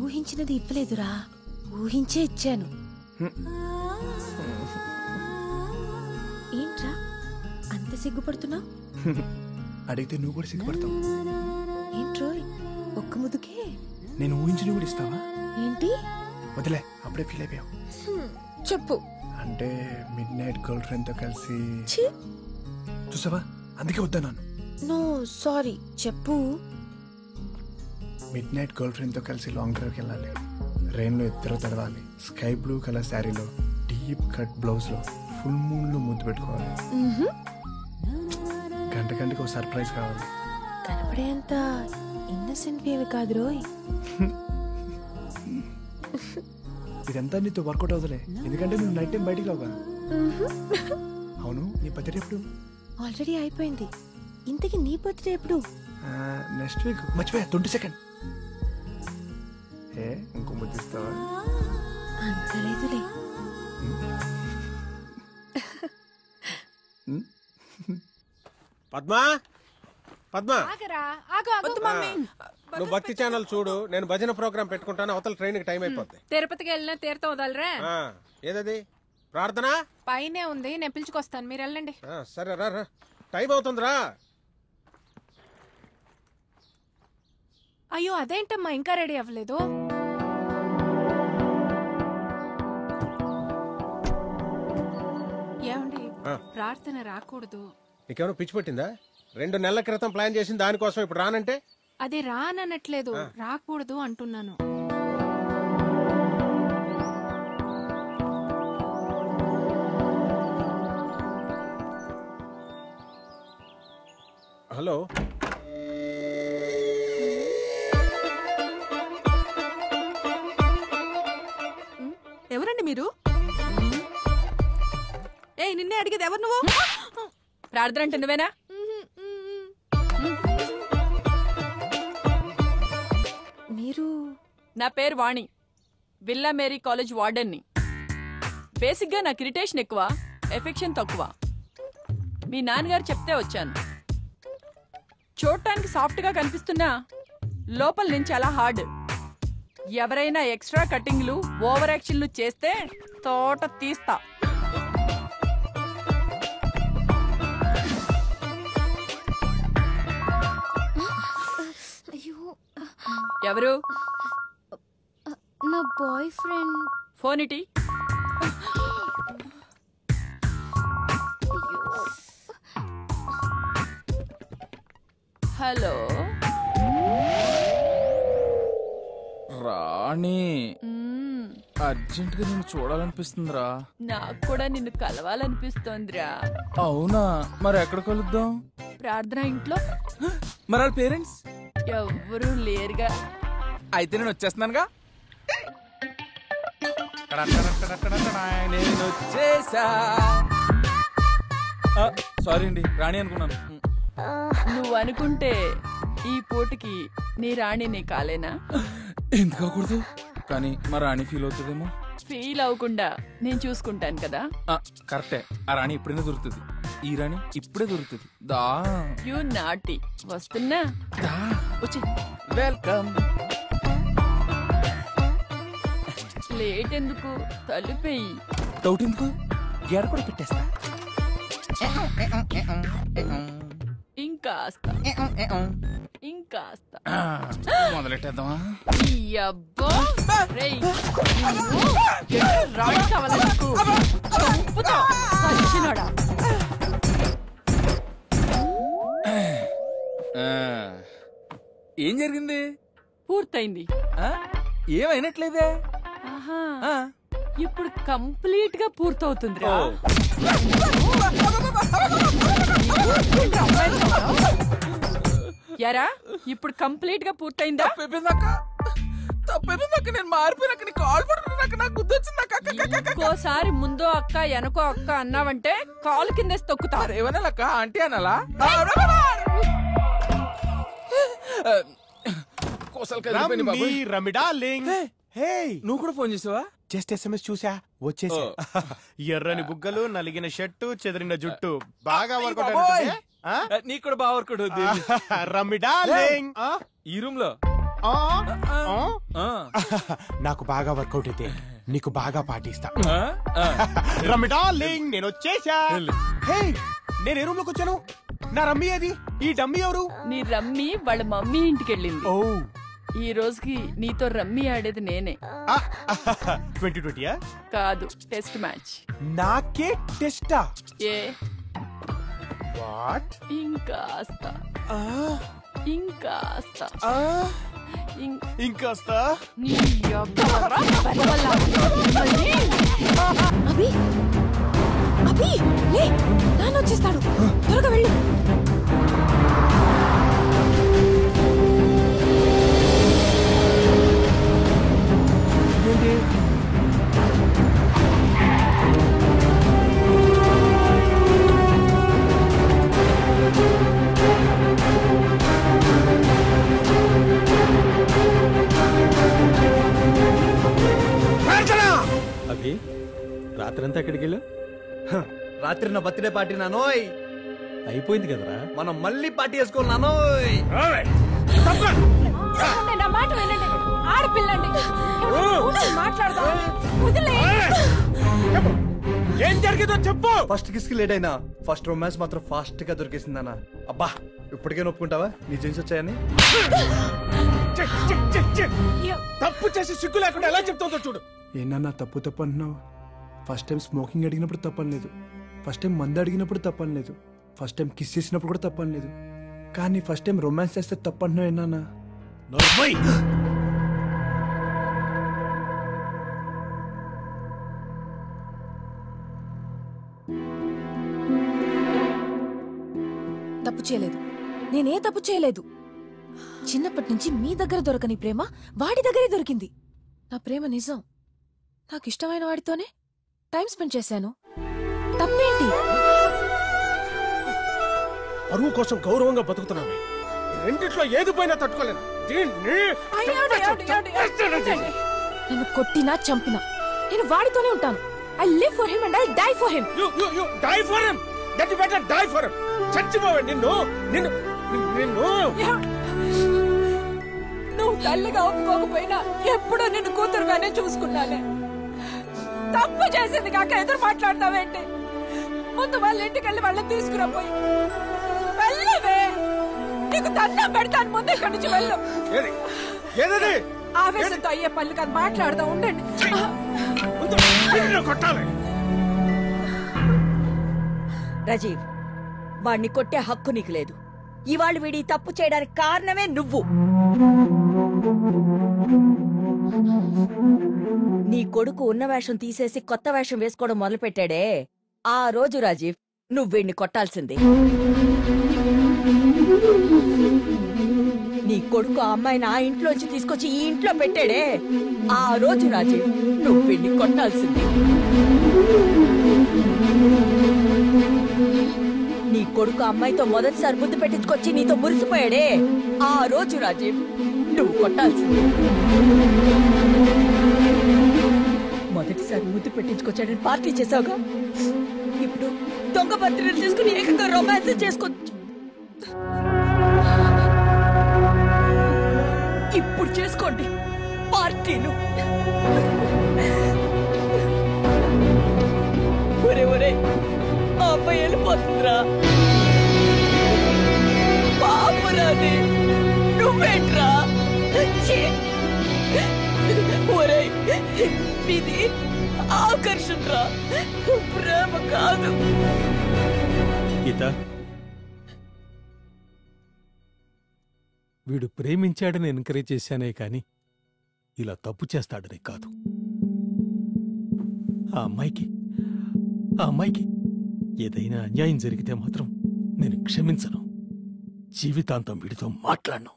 [SPEAKER 10] ఊహించినది ఇవ్వలేదురా, ఊహించే ఇచ్చాను. ఏంట్రా అంత సిగ్గుపడుతున్నావు?
[SPEAKER 8] అడిగితే నువ్వు కూడా సిగ్గుపడతావు.
[SPEAKER 10] ఏంట్రోయ్ ఒక్క ముదుకే?
[SPEAKER 8] నేను ఊహించిన కూడా ఇస్తావా?
[SPEAKER 10] ఏంటి?
[SPEAKER 8] వదిలే, అప్పుడే ఫీల్ అయిపోయావు.
[SPEAKER 10] చెప్పు.
[SPEAKER 8] అంటే మిడ్ నైట్ గర్ల్ ఫ్రెండ్ తో కలిసి చూసావా, అందుకే వద్దన్నాను.
[SPEAKER 10] నో సారీ, చెప్పు.
[SPEAKER 8] మిడ్ నైట్ గర్ల్ ఫ్రెండ్ తో కలిసి లాంగ్ డ్రైవ్కి వెళ్ళాలి. రెయిన్ లో ఇద్దరు తడవాలి. స్కై బ్లూ కలర్ శారీలో, డీప్ కట్ బ్లౌజ్ లో, ఫుల్ మూన్ లో ముద్దు పెట్టుకోవాలి. గంటకి ఒక సర్ప్రైజ్ కావాలి.
[SPEAKER 10] కనపడేంత ఇన్నసెంట్ ఏమి కాదు రోయ్.
[SPEAKER 8] ఇదంతా నీతో వర్కౌట్ అవుతలే, ఎందుకంటే నువ్వు నైట్ టైం బయటికి రావుగా. అవును, నీ బర్త్డే ఎప్పుడు?
[SPEAKER 10] ఆల్రెడీ అయిపోయింది. ఇంతకీ నీ బర్త్డే ఎప్పుడు?
[SPEAKER 8] Next week. మర్చిపోయా, 22nd. ఏ ఇంకో ముద్దు ఇస్తావా?
[SPEAKER 10] అంతలేదులే.
[SPEAKER 14] పద్మా, పద్మా, నువ్వు భక్తి ఛానల్ చూడు, నేను భజన ప్రోగ్రామ్ పెట్టుకుంటాను. అవతల ట్రైన్ కి టైం అయిపోద్ది.
[SPEAKER 16] తిరుపతికి వెళ్ళినా తీర్థం వదలరా?
[SPEAKER 14] ఏదది ప్రార్థన?
[SPEAKER 16] పైనే ఉంది, నేను పిలుచుకొస్తాను, మీరు వెళ్ళండి.
[SPEAKER 14] సరే రా, టైం అవుతుందిరా.
[SPEAKER 16] అయ్యో అదేంటమ్మా ఇంకా రెడీ అవ్వలేదు? ఏమండి, ప్రార్థన రాకూడదు.
[SPEAKER 14] నీకేమైనా పిచ్చి పట్టిందా? 2 నెలల క్రితం ప్లాన్ చేసిన దానికోసం ఇప్పుడు రానంటే?
[SPEAKER 16] అది రానట్లేదు, రాకూడదు అంటున్నాను.
[SPEAKER 14] హలో,
[SPEAKER 15] ఎవరండి మీరు? ఏ నిన్నే అడిగేది ఎవరు నువ్వు?
[SPEAKER 16] ప్రార్థన అంటే నువ్వేనా?
[SPEAKER 10] మీరు?
[SPEAKER 17] నా పేరు వాణి, విల్లా మేరీ కాలేజ్ వార్డెన్ని. బేసిక్గా నాకు ఇరిటేషన్ ఎక్కువ, ఎఫెక్షన్ తక్కువ. మీ నాన్నగారు చెప్తే వచ్చాను. చూడటానికి సాఫ్ట్గా కనిపిస్తున్నా లోపల నుంచి చాలా హార్డ్. ఎవరైనా ఎక్స్ట్రా కటింగ్లు, ఓవర్ యాక్షన్లు చేస్తే తోట తీస్తా. ఎవరు?
[SPEAKER 13] నా బాయ్ ఫ్రెండ్.
[SPEAKER 17] ఫోన్ ఇటీ. హలో
[SPEAKER 18] రాణి, అర్జెంట్ గా నిన్ను చూడాలనిపిస్తుందిరా.
[SPEAKER 17] నాకు కూడా నిన్ను కలవాలనిపిస్తోందిరా.
[SPEAKER 18] అవునా, మరి ఎక్కడ కలుద్దాం?
[SPEAKER 17] ప్రార్థన ఇంట్లో.
[SPEAKER 18] మరి వాళ్ళ పేరెంట్స్
[SPEAKER 17] ఎవ్వరూ లేరుగా.
[SPEAKER 18] అయితే నేను వచ్చేస్తున్నానుగా. నేను వచ్చేసా. సారీ అండి, రాణి అనుకున్నాను.
[SPEAKER 17] నువ్వు అనుకుంటే ఈ పూటకి నీ రాణి నీ కాలేనా?
[SPEAKER 18] ఎందుకు అవ్వకూడదు? కానీ మా రాణి ఫీల్ అవుతుందేమో.
[SPEAKER 17] ఫీల్ అవ్వకుండా నేను చూసుకుంటాను కదా.
[SPEAKER 18] కరెక్టే, ఆ రాణి ఇప్పుడైనా దొరుకుతుంది. ఈ రాణి ఇప్పుడే దొరుకుతుంది. దా
[SPEAKER 17] యు నాటి. వస్తున్నా.
[SPEAKER 18] వెల్కమ్.
[SPEAKER 17] లేట్ ఎందుకు? తలుపేయి.
[SPEAKER 18] డౌట్ ఎందుకు? గేర కూడా పెట్టేస్తా.
[SPEAKER 17] ఇంకాస్త ఇంకాస్త
[SPEAKER 18] మొదలెట్టేద్దామా?
[SPEAKER 17] రాణి కావాలా నీకు? చంపుతా సచ్చినోడా.
[SPEAKER 18] ఏం జరిగింది?
[SPEAKER 17] పూర్తయింది.
[SPEAKER 18] ఏమైనట్లేదే.
[SPEAKER 17] ఇప్పుడు కంప్లీట్ గా పూర్తవుతుంది. యారా ఇప్పుడు కంప్లీట్ గా పూర్తయిందా?
[SPEAKER 18] తప్పైపోయిందాక నేను మారిపోయినాక నీ కాల్ పడుకున్నాక నాకు గుర్తొచ్చిందాక.
[SPEAKER 17] ఇంకోసారి ముందో అక్క వెనకో అక్క అన్నావంటే కాలు కిందేసి తొక్కుతారు.
[SPEAKER 18] ఏమనాలక్క? ఆంటీ అనాలా? నువ్వు కూడా ఫోన్ చేసావా?
[SPEAKER 5] జస్ట్ SMS చూసా, వచ్చేసా. ఎర్రని బుగ్గలు, నలిగిన షర్టు, చెదిరిన జుట్టు. బాగా వర్కౌట్.
[SPEAKER 18] నీకు కూడా బాగా వర్కౌట్ అవుతుంది.
[SPEAKER 5] రమిడాలింగ్
[SPEAKER 18] ఈ రూమ్ లో
[SPEAKER 5] నాకు బాగా వర్కౌట్ అయితే నీకు బాగా పాటిస్తా. రమిడాలింగ్ నేను వచ్చేసా. నేను ఏ రూమ్ లోకి వచ్చాను? నా రమ్మీ అది. ఈ డమ్మీ ఎవరు?
[SPEAKER 17] నీ రమ్మీ వాళ్ళ మమ్మీ ఇంటికి వెళ్ళింది. ఈ రోజుకి నీతో రమ్మీ ఆడేది నేనే.
[SPEAKER 5] 2020
[SPEAKER 17] కాదు, టెస్ట్ మ్యాచ్.
[SPEAKER 5] నాకే టెస్టా?
[SPEAKER 17] ఏ
[SPEAKER 5] వాట్?
[SPEAKER 17] ఇంకాస్త ఇంకాస్త
[SPEAKER 5] ఇంకాస్త.
[SPEAKER 10] అభి అభి లే, నాన్న వచ్చేస్తాడు. త్వరగా వెళ్ళు.
[SPEAKER 1] అభి, రాత్రంతా ఎక్కడికి వెళ్ళా?
[SPEAKER 8] రాత్రి నా బర్త్డే పార్టీ నానోయ్.
[SPEAKER 1] అయిపోయింది కదరా,
[SPEAKER 8] మనం మళ్ళీ పార్టీ చేసుకోవాలి నానోయ్.
[SPEAKER 10] నా మాట వినండి, ఆడపిల్లండి. మాట్లాడదాం.
[SPEAKER 5] ఏం జరిగిందో చెప్పు.
[SPEAKER 8] ఫస్ట్ కిస్ కి లేట్ అయినా ఫస్ట్ రొమాన్స్ మాత్రం ఫాస్ట్ గా దొరికేసిందన్నా. అబ్బా, ఇప్పటికే ఒప్పుకుంటావా నీ జీన్స్ వచ్చాయని?
[SPEAKER 5] తప్పు చేసి సిగ్గు లేకుండా ఎలా చెప్తుందో చూడు.
[SPEAKER 8] ఏనన్నా తప్పు తప్పు అంటున్నావు? ఫస్ట్ టైం స్మోకింగ్ అడిగినప్పుడు తప్పనలేదు, ఫస్ట్ టైం మందు అడిగినప్పుడు తప్పనలేదు, ఫస్ట్ టైం కిస్ చేసినప్పుడు కూడా తప్పనలేదు, కానీ ఫస్ట్ టైం రొమాన్స్ చేస్తే తప్పంటున్నావు ఏనా?
[SPEAKER 10] తప్పు చేయలేదు, నేనే తప్పు చేయలేదు. చిన్నప్పటి నుంచి మీ దగ్గర దొరకని ప్రేమ వాడి దగ్గరే దొరికింది. నా ప్రేమ నిజం. నాకు ఇష్టమైన వాడితోనే టైం స్పెండ్ చేశాను. తప్పేంటి?
[SPEAKER 14] అరువు కోసం గౌరవంగా బతుకుతున్నాను. రెండిట్లో ఏది పోయినా తట్టుకోలేను.
[SPEAKER 10] నన్ను కొట్టినా చంపినా నేను వాడితోనే ఉంటాను. I live for him and I die for him.
[SPEAKER 14] You die for him. Get better die for him. చచ్చిపోవే నిన్ను.
[SPEAKER 16] నువ్వు తల్లిగా ఒప్పుకోకపోయినా ఎప్పుడూ నిన్ను కూతురుగానే చూసుకున్నానే. తప్పు చేసింది కాక ఎదురు మాట్లాడతావేంటి? ముందు వాళ్ళ ఇంటికి వెళ్ళి వాళ్ళని తీసుకురాపోయి వెళ్ళవే. నీకు దండం పెడతాను, ముందు ఇక్కడి నుంచి వెళ్ళు. ఆవేశంతో అయ్యే పళ్ళు కాదు, మాట్లాడదా ఉండండి.
[SPEAKER 4] రాజీవ్, వాడిని కొట్టే హక్కు నీకు లేదు. ఇవాళ వీడి తప్పు చేయడానికి కారణమే నువ్వు. నీ కొడుకు ఉన్న వేషం తీసేసి కొత్త వేషం వేసుకోవడం మొదలుపెట్టాడే, ఆ రోజు రాజీవ్ నువ్వు వీడిని కొట్టాల్సిందే. నీ కొడుకు ఆ అమ్మాయిని ఆ ఇంట్లోంచి తీసుకొచ్చి ఈ ఇంట్లో పెట్టాడే, ఆ రోజు రాజీవ్ నువ్వు వీడిని కొట్టాల్సిందే. నీ కొడుకు అమ్మాయితో మొదటిసారి ముద్దు పెట్టించుకొచ్చి నీతో మురిసిపోయాడే, ఆ రోజు రాజీవ్ నువ్వు కొట్టాల్సింది. మొదటిసారి ముద్దు పెట్టించుకొచ్చాడని పార్టీ చేసావుగా, ఇప్పుడు దొంగ బర్త్డేలు చేసుకుని ఏకంగా రొమాన్స్ చేసుకోవచ్చు. ఇప్పుడు చేసుకోండి పార్టీలు. ఒరే ఒరే, ఆ అబ్బాయి వెళ్ళిపోతుందిరా. పాపరాది నువ్వేంట్రా? ఒరే, ఇది ఆకర్షణరా, ప్రేమ కాదు.
[SPEAKER 1] గీత, వీడు ప్రేమించాడని ఎంకరేజ్ చేశానే కాని ఇలా తప్పు చేస్తాడని కాదు. ఆ అమ్మాయికి ఏదైనా అన్యాయం జరిగితే మాత్రం నేను క్షమించను. జీవితాంతం వీడితో మాట్లాడను.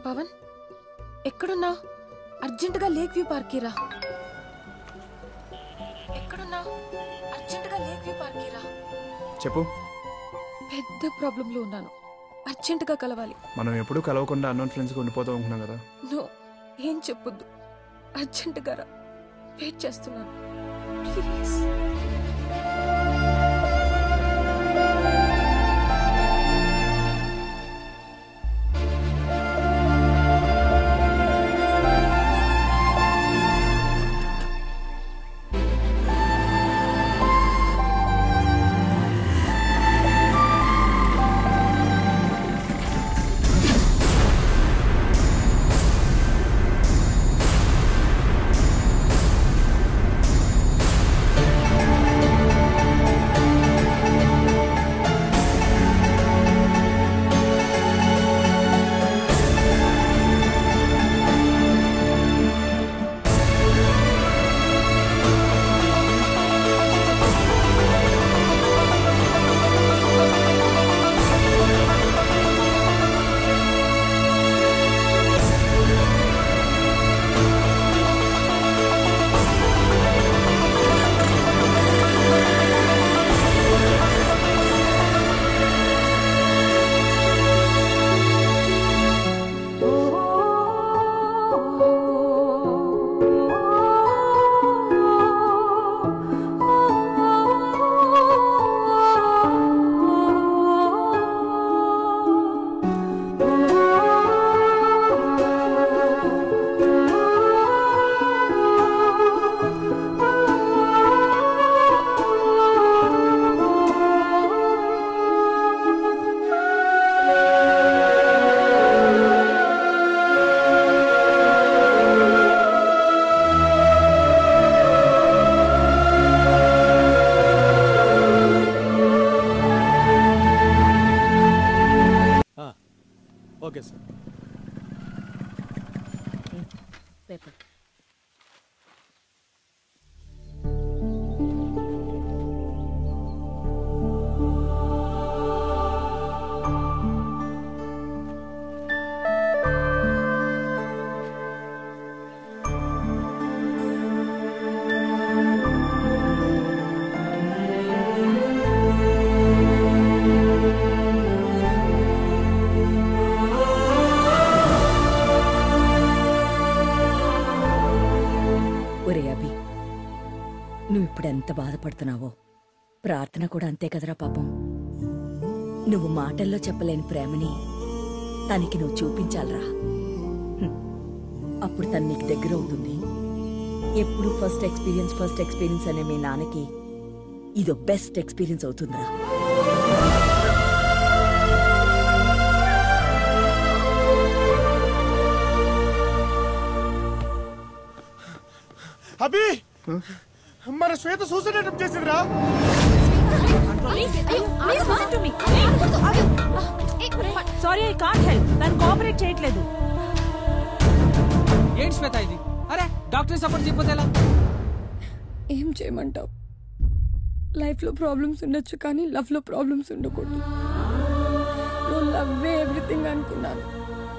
[SPEAKER 10] పవన్, ఎక్కడున్నా? అర్జెంటుగా లేక్ వ్యూ పార్క్ రా. ఎక్కడున్నా? అర్జెంటుగా లేక్ వ్యూ పార్క్ రా.
[SPEAKER 8] చెప్పు.
[SPEAKER 10] పెద్ద ప్రాబ్లం లో ఉన్నాను, అర్జెంటుగా కలవాలి.
[SPEAKER 8] మనం ఎప్పుడు కలవకుండా అన్నోన్ ఫ్రెండ్స్ గా ఉండిపోతూ ఉంటున్నాం కదా.
[SPEAKER 10] నువ్వు ఏం చెప్పొద్దు, అర్జెంటుగా రా. వెయిట్ చేస్తున్నాను, ప్లీజ్.
[SPEAKER 1] Okay sir.
[SPEAKER 4] పేపర్. నువ్వు ఇప్పుడు ఎంత బాధపడుతున్నావో ప్రార్థన కూడా అంతే కదరా పాపం. నువ్వు మాటల్లో చెప్పలేని ప్రేమని తనకి నువ్వు చూపించాలరా. అప్పుడు తను నీకు దగ్గర అవుతుంది. ఎప్పుడు ఫస్ట్ ఎక్స్పీరియన్స్ అనే మీ నాన్నకి ఇదో బెస్ట్ ఎక్స్పీరియన్స్ అవుతుందిరా.
[SPEAKER 5] అభి, మన శ్వేత suicide attempt చేసిందిరా.
[SPEAKER 12] Sorry, I can't help. తను కోఆపరేట్ చేయట్లేదు.
[SPEAKER 18] ఏంటి శ్వేత ఇది? అరే డాక్టర్ సపోర్ట్ చేయకపోతే ఎలా?
[SPEAKER 6] ఏం చేయమంటావు? లైఫ్లో ప్రాబ్లమ్స్ ఉండొచ్చు కానీ లవ్లో ప్రాబ్లమ్స్ ఉండకూడదు. నువ్వు లవ్వే ఎవ్రీథింగ్ అనుకున్నాను,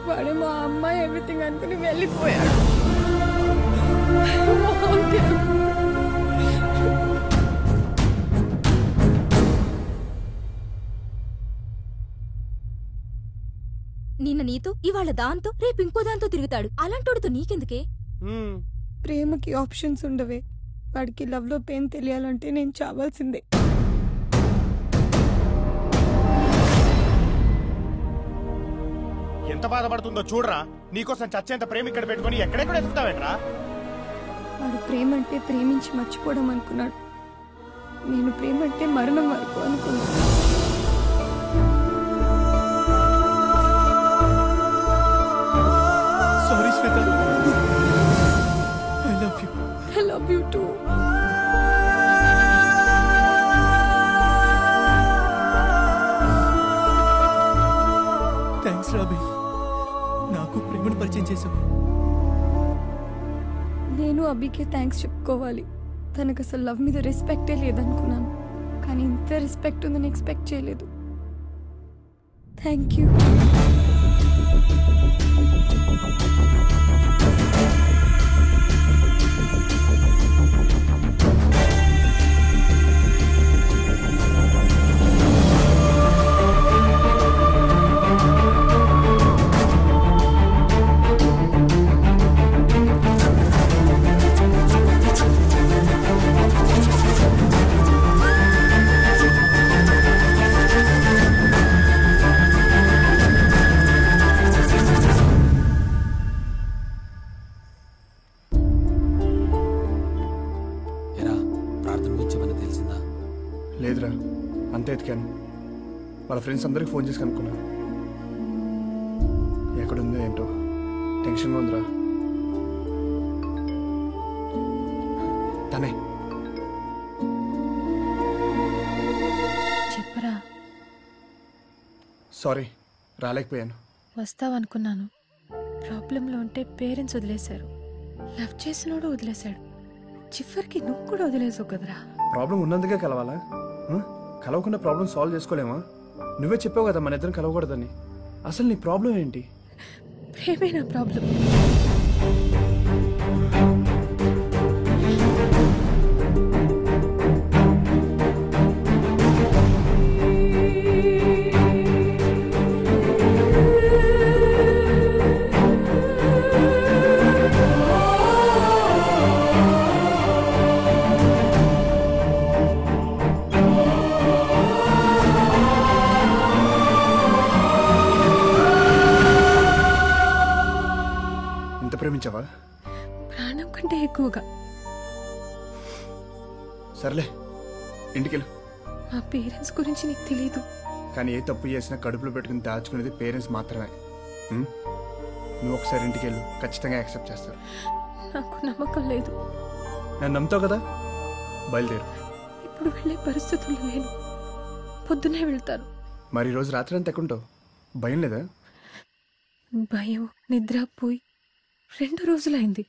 [SPEAKER 6] వాడే మా అమ్మాయి ఎవ్రీథింగ్ అనుకుని వెళ్ళిపోయాడు.
[SPEAKER 19] నిన్న నీతో, ఇవాళ దాంతో, రేపు ఇంకో దాంతో తిరుగుతాడు. అలాంటోడితో నీకెందుకే?
[SPEAKER 6] ప్రేమకి ఆప్షన్స్ ఉండవే. వాడికి లవ్ లో పెయిన్ తెలియాలంటే నేను చావాల్సిందే.
[SPEAKER 5] ఎంత బాధపడుతుందో చూడరా. నీకోసం చచ్చేంత ప్రేమ ఇక్కడ పెట్టుకుని ఎక్కడెక్కడ ఎదుగుతావేట్రా?
[SPEAKER 6] వాడు ప్రేమ అంటే ప్రేమించి మర్చిపోవడం అనుకున్నాడు. నేను ప్రేమ అంటే మరణం వరకు అనుకున్నాను.
[SPEAKER 9] Sorry Shweta. I love you.
[SPEAKER 6] I love you too.
[SPEAKER 9] Thanks Robbie, నాకు ప్రేమను పరిచయం చేసావు.
[SPEAKER 6] నేను అభికే థ్యాంక్స్ చెప్పుకోవాలి. తనకు అసలు లవ్ మీద రెస్పెక్టే లేదనుకున్నాను, కానీ ఇంత రెస్పెక్ట్ ఉందని ఎక్స్పెక్ట్ చేయలేదు. Thank you.
[SPEAKER 8] లేదురా, అంతే ఎతికాను. వాళ్ళ ఫ్రెండ్స్ అందరికి ఫోన్ చేసి కనుక్కున్నా. ఎక్కడుందో ఏంటో టెన్షన్గా ఉందిరా. తనే
[SPEAKER 10] చెప్పరా.
[SPEAKER 8] సారీ, రాలేకపోయాను.
[SPEAKER 10] వస్తావనుకున్నాను. ప్రాబ్లంలో ఉంటే పేరెంట్స్ వదిలేశారు, లవ్ చేసినోడు వదిలేశాడు. చివరికి నువ్వు కూడా వదిలేసావు కదరా.
[SPEAKER 8] ప్రాబ్లం ఉన్నందుకే కలవాలా? కలవకుండా ప్రాబ్లం సాల్వ్ చేసుకోలేమా? నువ్వే చెప్పావు కదా మన ఇద్దరం కలవకూడదని. అసలు నీ ప్రాబ్లం ఏంటి?
[SPEAKER 10] ప్రేమే నా ప్రాబ్లం.
[SPEAKER 8] ప్రేమించావా?
[SPEAKER 10] ప్రాణం కంటే ఎక్కువగా.
[SPEAKER 8] సర్లే, ఇంటికెళ్ళు.
[SPEAKER 10] మా పేరెంట్స్ గురించి నీకు తెలీదు.
[SPEAKER 8] కానీ ఏ తప్పు చేసినా కడుపులో పెట్టుకుని దాచుకునేది పేరెంట్స్ మాత్రమే. నువ్వు ఒకసారి ఇంటికెళ్ళు, ఖచ్చితంగా యాక్సెప్ట్ చేస్తారు.
[SPEAKER 10] నాకు నమ్మకం లేదు.
[SPEAKER 8] నన్ను నమ్ముతావు కదా, బయలుదేరు.
[SPEAKER 10] ఇప్పుడు వెళ్ళే పరిస్థితుల్లో లేను, పొద్దునే వెళ్తాను.
[SPEAKER 8] మరి రోజు రాత్రి అంతా ఎక్కడుంటావు? భయం లేదా?
[SPEAKER 10] భయం నిద్ర పోయి 2 రోజులైంది.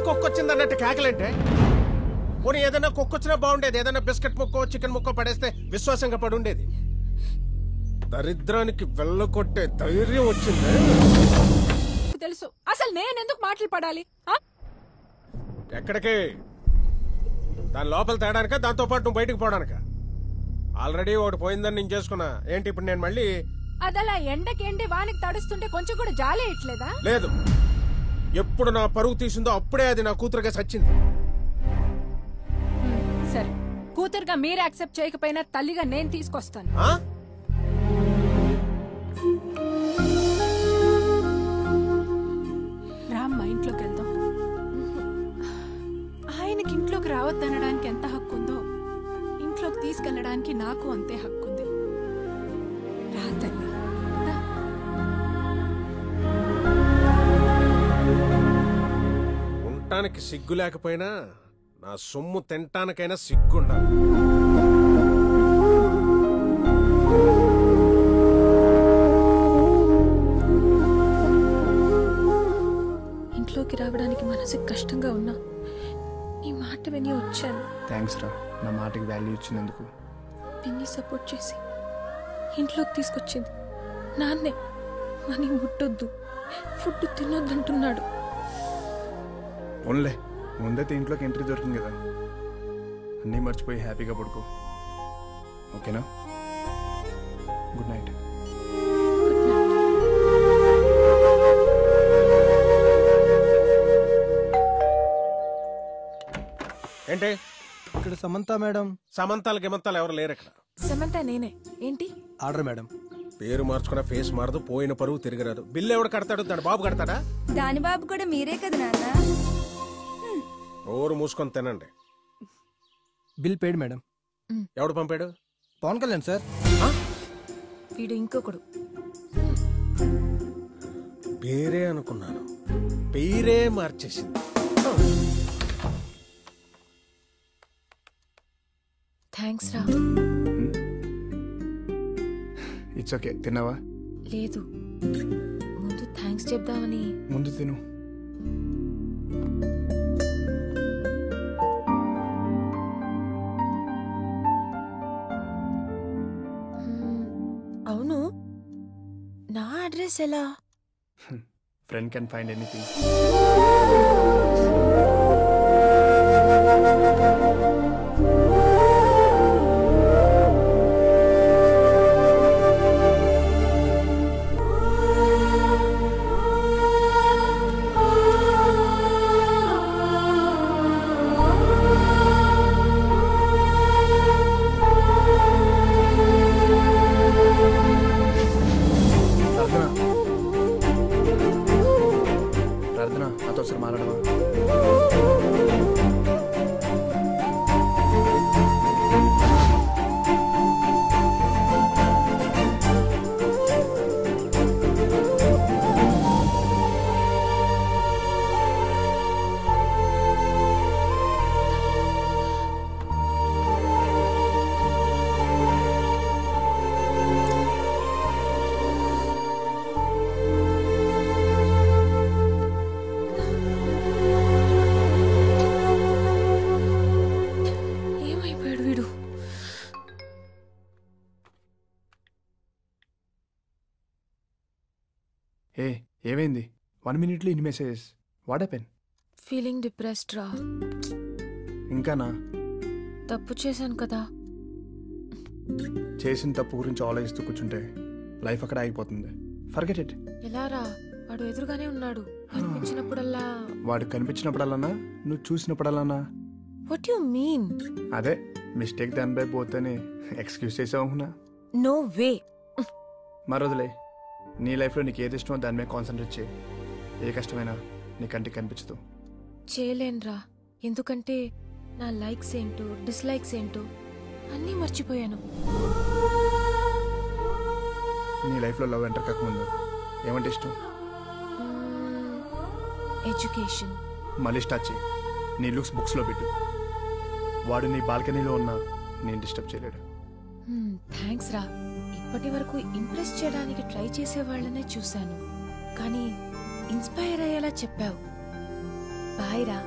[SPEAKER 14] కుక్కొచ్చింది అన్నట్టు కేకలేంటే? పోనీ ఏదైనా కుక్కొచ్చినా బాగుండేది. ఏదైనా బిస్కెట్ ముక్కో చికెన్ ముక్కో పడేస్తే విశ్వాసంగా పడి ఉండేది. దరిద్రానికి వెళ్ళకొట్టే ధైర్యం వచ్చింది.
[SPEAKER 16] తెలుసు. అసలు నేను ఎందుకు మాటలు పడాలి?
[SPEAKER 14] ఎక్కడికి? దాని లోపల తేడానిక, దాంతో పాటు నువ్వు బయటకు పోవడానిక? ఆల్రెడీ ఒకటి పోయిందని నేను చేసుకున్నా. ఏంటి ఇప్పుడు నేను మళ్ళీ?
[SPEAKER 16] అదలా ఎండకేంటి వానికి తడుస్తుంటే కొంచెం కూడా జాలి ఇట్లేదా?
[SPEAKER 14] లేదు, ఎప్పుడు నా పరువు తీసిందో అప్పుడే అది నా కూతురుగా సచ్చింది.
[SPEAKER 16] సరే, కూతురుగా మీరు యాక్సెప్ట్ చేయకపోయినా తల్లిగా నేను తీసుకొస్తాను. రామ్మా ఇంట్లోకి వెళ్దాం. ఆయనకి ఇంట్లోకి రావద్దనడానికి ఎంత హక్కు ఉందో ఇంట్లోకి తీసుకెళ్ళడానికి నాకు అంతే హక్కు ఉంది. రా తల్లి.
[SPEAKER 14] ఉండటానికి సిగ్గు లేకపోయినా నా సొమ్ము తినటానికైనా సిగ్గుండాలి.
[SPEAKER 16] ఇంట్లోకి రావడానికి మనసుకి కష్టంగా ఉన్నా నీ మాట విని వచ్చాను.
[SPEAKER 8] థ్యాంక్స్ రా, నా మాటకి వాల్యూ ఇచ్చినందుకు.
[SPEAKER 16] పిన్ని సపోర్ట్ చేసి ఇంట్లోకి తీసుకొచ్చింది. నాన్నే మనీ ముట్టొద్దు, ఫుడ్ తినొద్దంటున్నాడు.
[SPEAKER 8] ఓన్లే ముందైతే ఇంట్లోకి ఎంట్రీ దొరికింది కదా, అన్నీ మర్చిపోయి హ్యాపీగా పడుకో. ఓకేనా? Good night.
[SPEAKER 14] ఏంటి
[SPEAKER 9] ఇక్కడ సమంత మేడం.
[SPEAKER 14] సమంతాలు గిమంతాలు ఎవరు లేరు ఇక్కడ.
[SPEAKER 10] సమంత నేనే. ఏంటి
[SPEAKER 9] ఆర్డర్ మేడం.
[SPEAKER 14] పేరు మార్చుకున్న ఫేస్ మారదు, పోయిన పరువు తిరగరాదు. బిల్లు ఎవడు కడతాడు? దాని బాబు కడతాడా?
[SPEAKER 6] దాని బాబు కూడా మీరే కదా నాన్న.
[SPEAKER 14] ఓరు మూసుకొని తినండి.
[SPEAKER 9] Bill paid madam.
[SPEAKER 14] ఎవడు పంపాడు?
[SPEAKER 9] పవన్ కళ్యాణ్ సార్.
[SPEAKER 10] వీడు ఇంకొకడు.
[SPEAKER 14] పేరే అనుకున్నాను, పేరే మార్చేసింది.
[SPEAKER 10] థ్యాంక్స్ రా.
[SPEAKER 8] It's okay. తిన్నావా?
[SPEAKER 10] లేదు, ముందు థ్యాంక్స్ చెప్దామని.
[SPEAKER 8] ముందు తిను.
[SPEAKER 10] అవును, నా అడ్రస్ ఎలా?
[SPEAKER 8] Friend can find anything. ప్రార్థన, నాతో ఒకసారి మాట్లాడవా?
[SPEAKER 16] ఏమైపోయాడు వీడు?
[SPEAKER 8] ఏ ఏమైంది? 1 minute ఇన్ని messages. What happen?
[SPEAKER 10] Feeling depressed రా.
[SPEAKER 8] ఇంకానా?
[SPEAKER 10] తప్పు చేశాను కదా.
[SPEAKER 8] చేసిన తప్పు గురించి ఆలోచిస్తూ కూర్చుంటే లైఫ్ అక్కడ ఆగిపోతుంది. Forget it.
[SPEAKER 10] ఎలా రా? వాడు ఎదురుగానే ఉన్నాడు. కనిపించినప్పుడల్లా.
[SPEAKER 8] వాడు కనిపించినప్పుడల్లానా? నువ్వు చూసినప్పుడల్లానా?
[SPEAKER 10] What you mean?
[SPEAKER 8] అదే మిస్టేక్ దానిపై పోతేనే ఎక్స్క్యూజ్ చేసావునా?
[SPEAKER 10] No way.
[SPEAKER 8] మరొదలే, నీ లైఫ్లో నీకు ఏది ఇష్టమో దాని మీద కాన్సన్ట్రేట్ చేయి. ఏ కష్టమైనా నీ కంటికి కనిపించదు.
[SPEAKER 10] చేయలేనురా, ఎందుకంటే నా లైక్స్ ఏంటో డిస్లైక్స్ ఏంటో అన్నీ మర్చిపోయాను.
[SPEAKER 8] నీ లైఫ్లో లవ్ ఎంటర్ కాకముందు ఏమంటే ఇష్టం?
[SPEAKER 10] ఎడ్యుకేషన్.
[SPEAKER 8] మళ్ళీ స్టార్ట్ చేయి. నీ లుక్స్ బుక్స్లో పెట్టు. వాడు నీ బాల్కనీలో ఉన్నా నేను డిస్టర్బ్ చేయలేడు.
[SPEAKER 10] థ్యాంక్స్ రా. ఇప్పటి వరకు ఇంప్రెస్ చేయడానికి ట్రై చేసే వాళ్ళనే చూశాను, కానీ ఇన్స్పైర్ అయ్యేలా చెప్పావు. బాయ్ రా,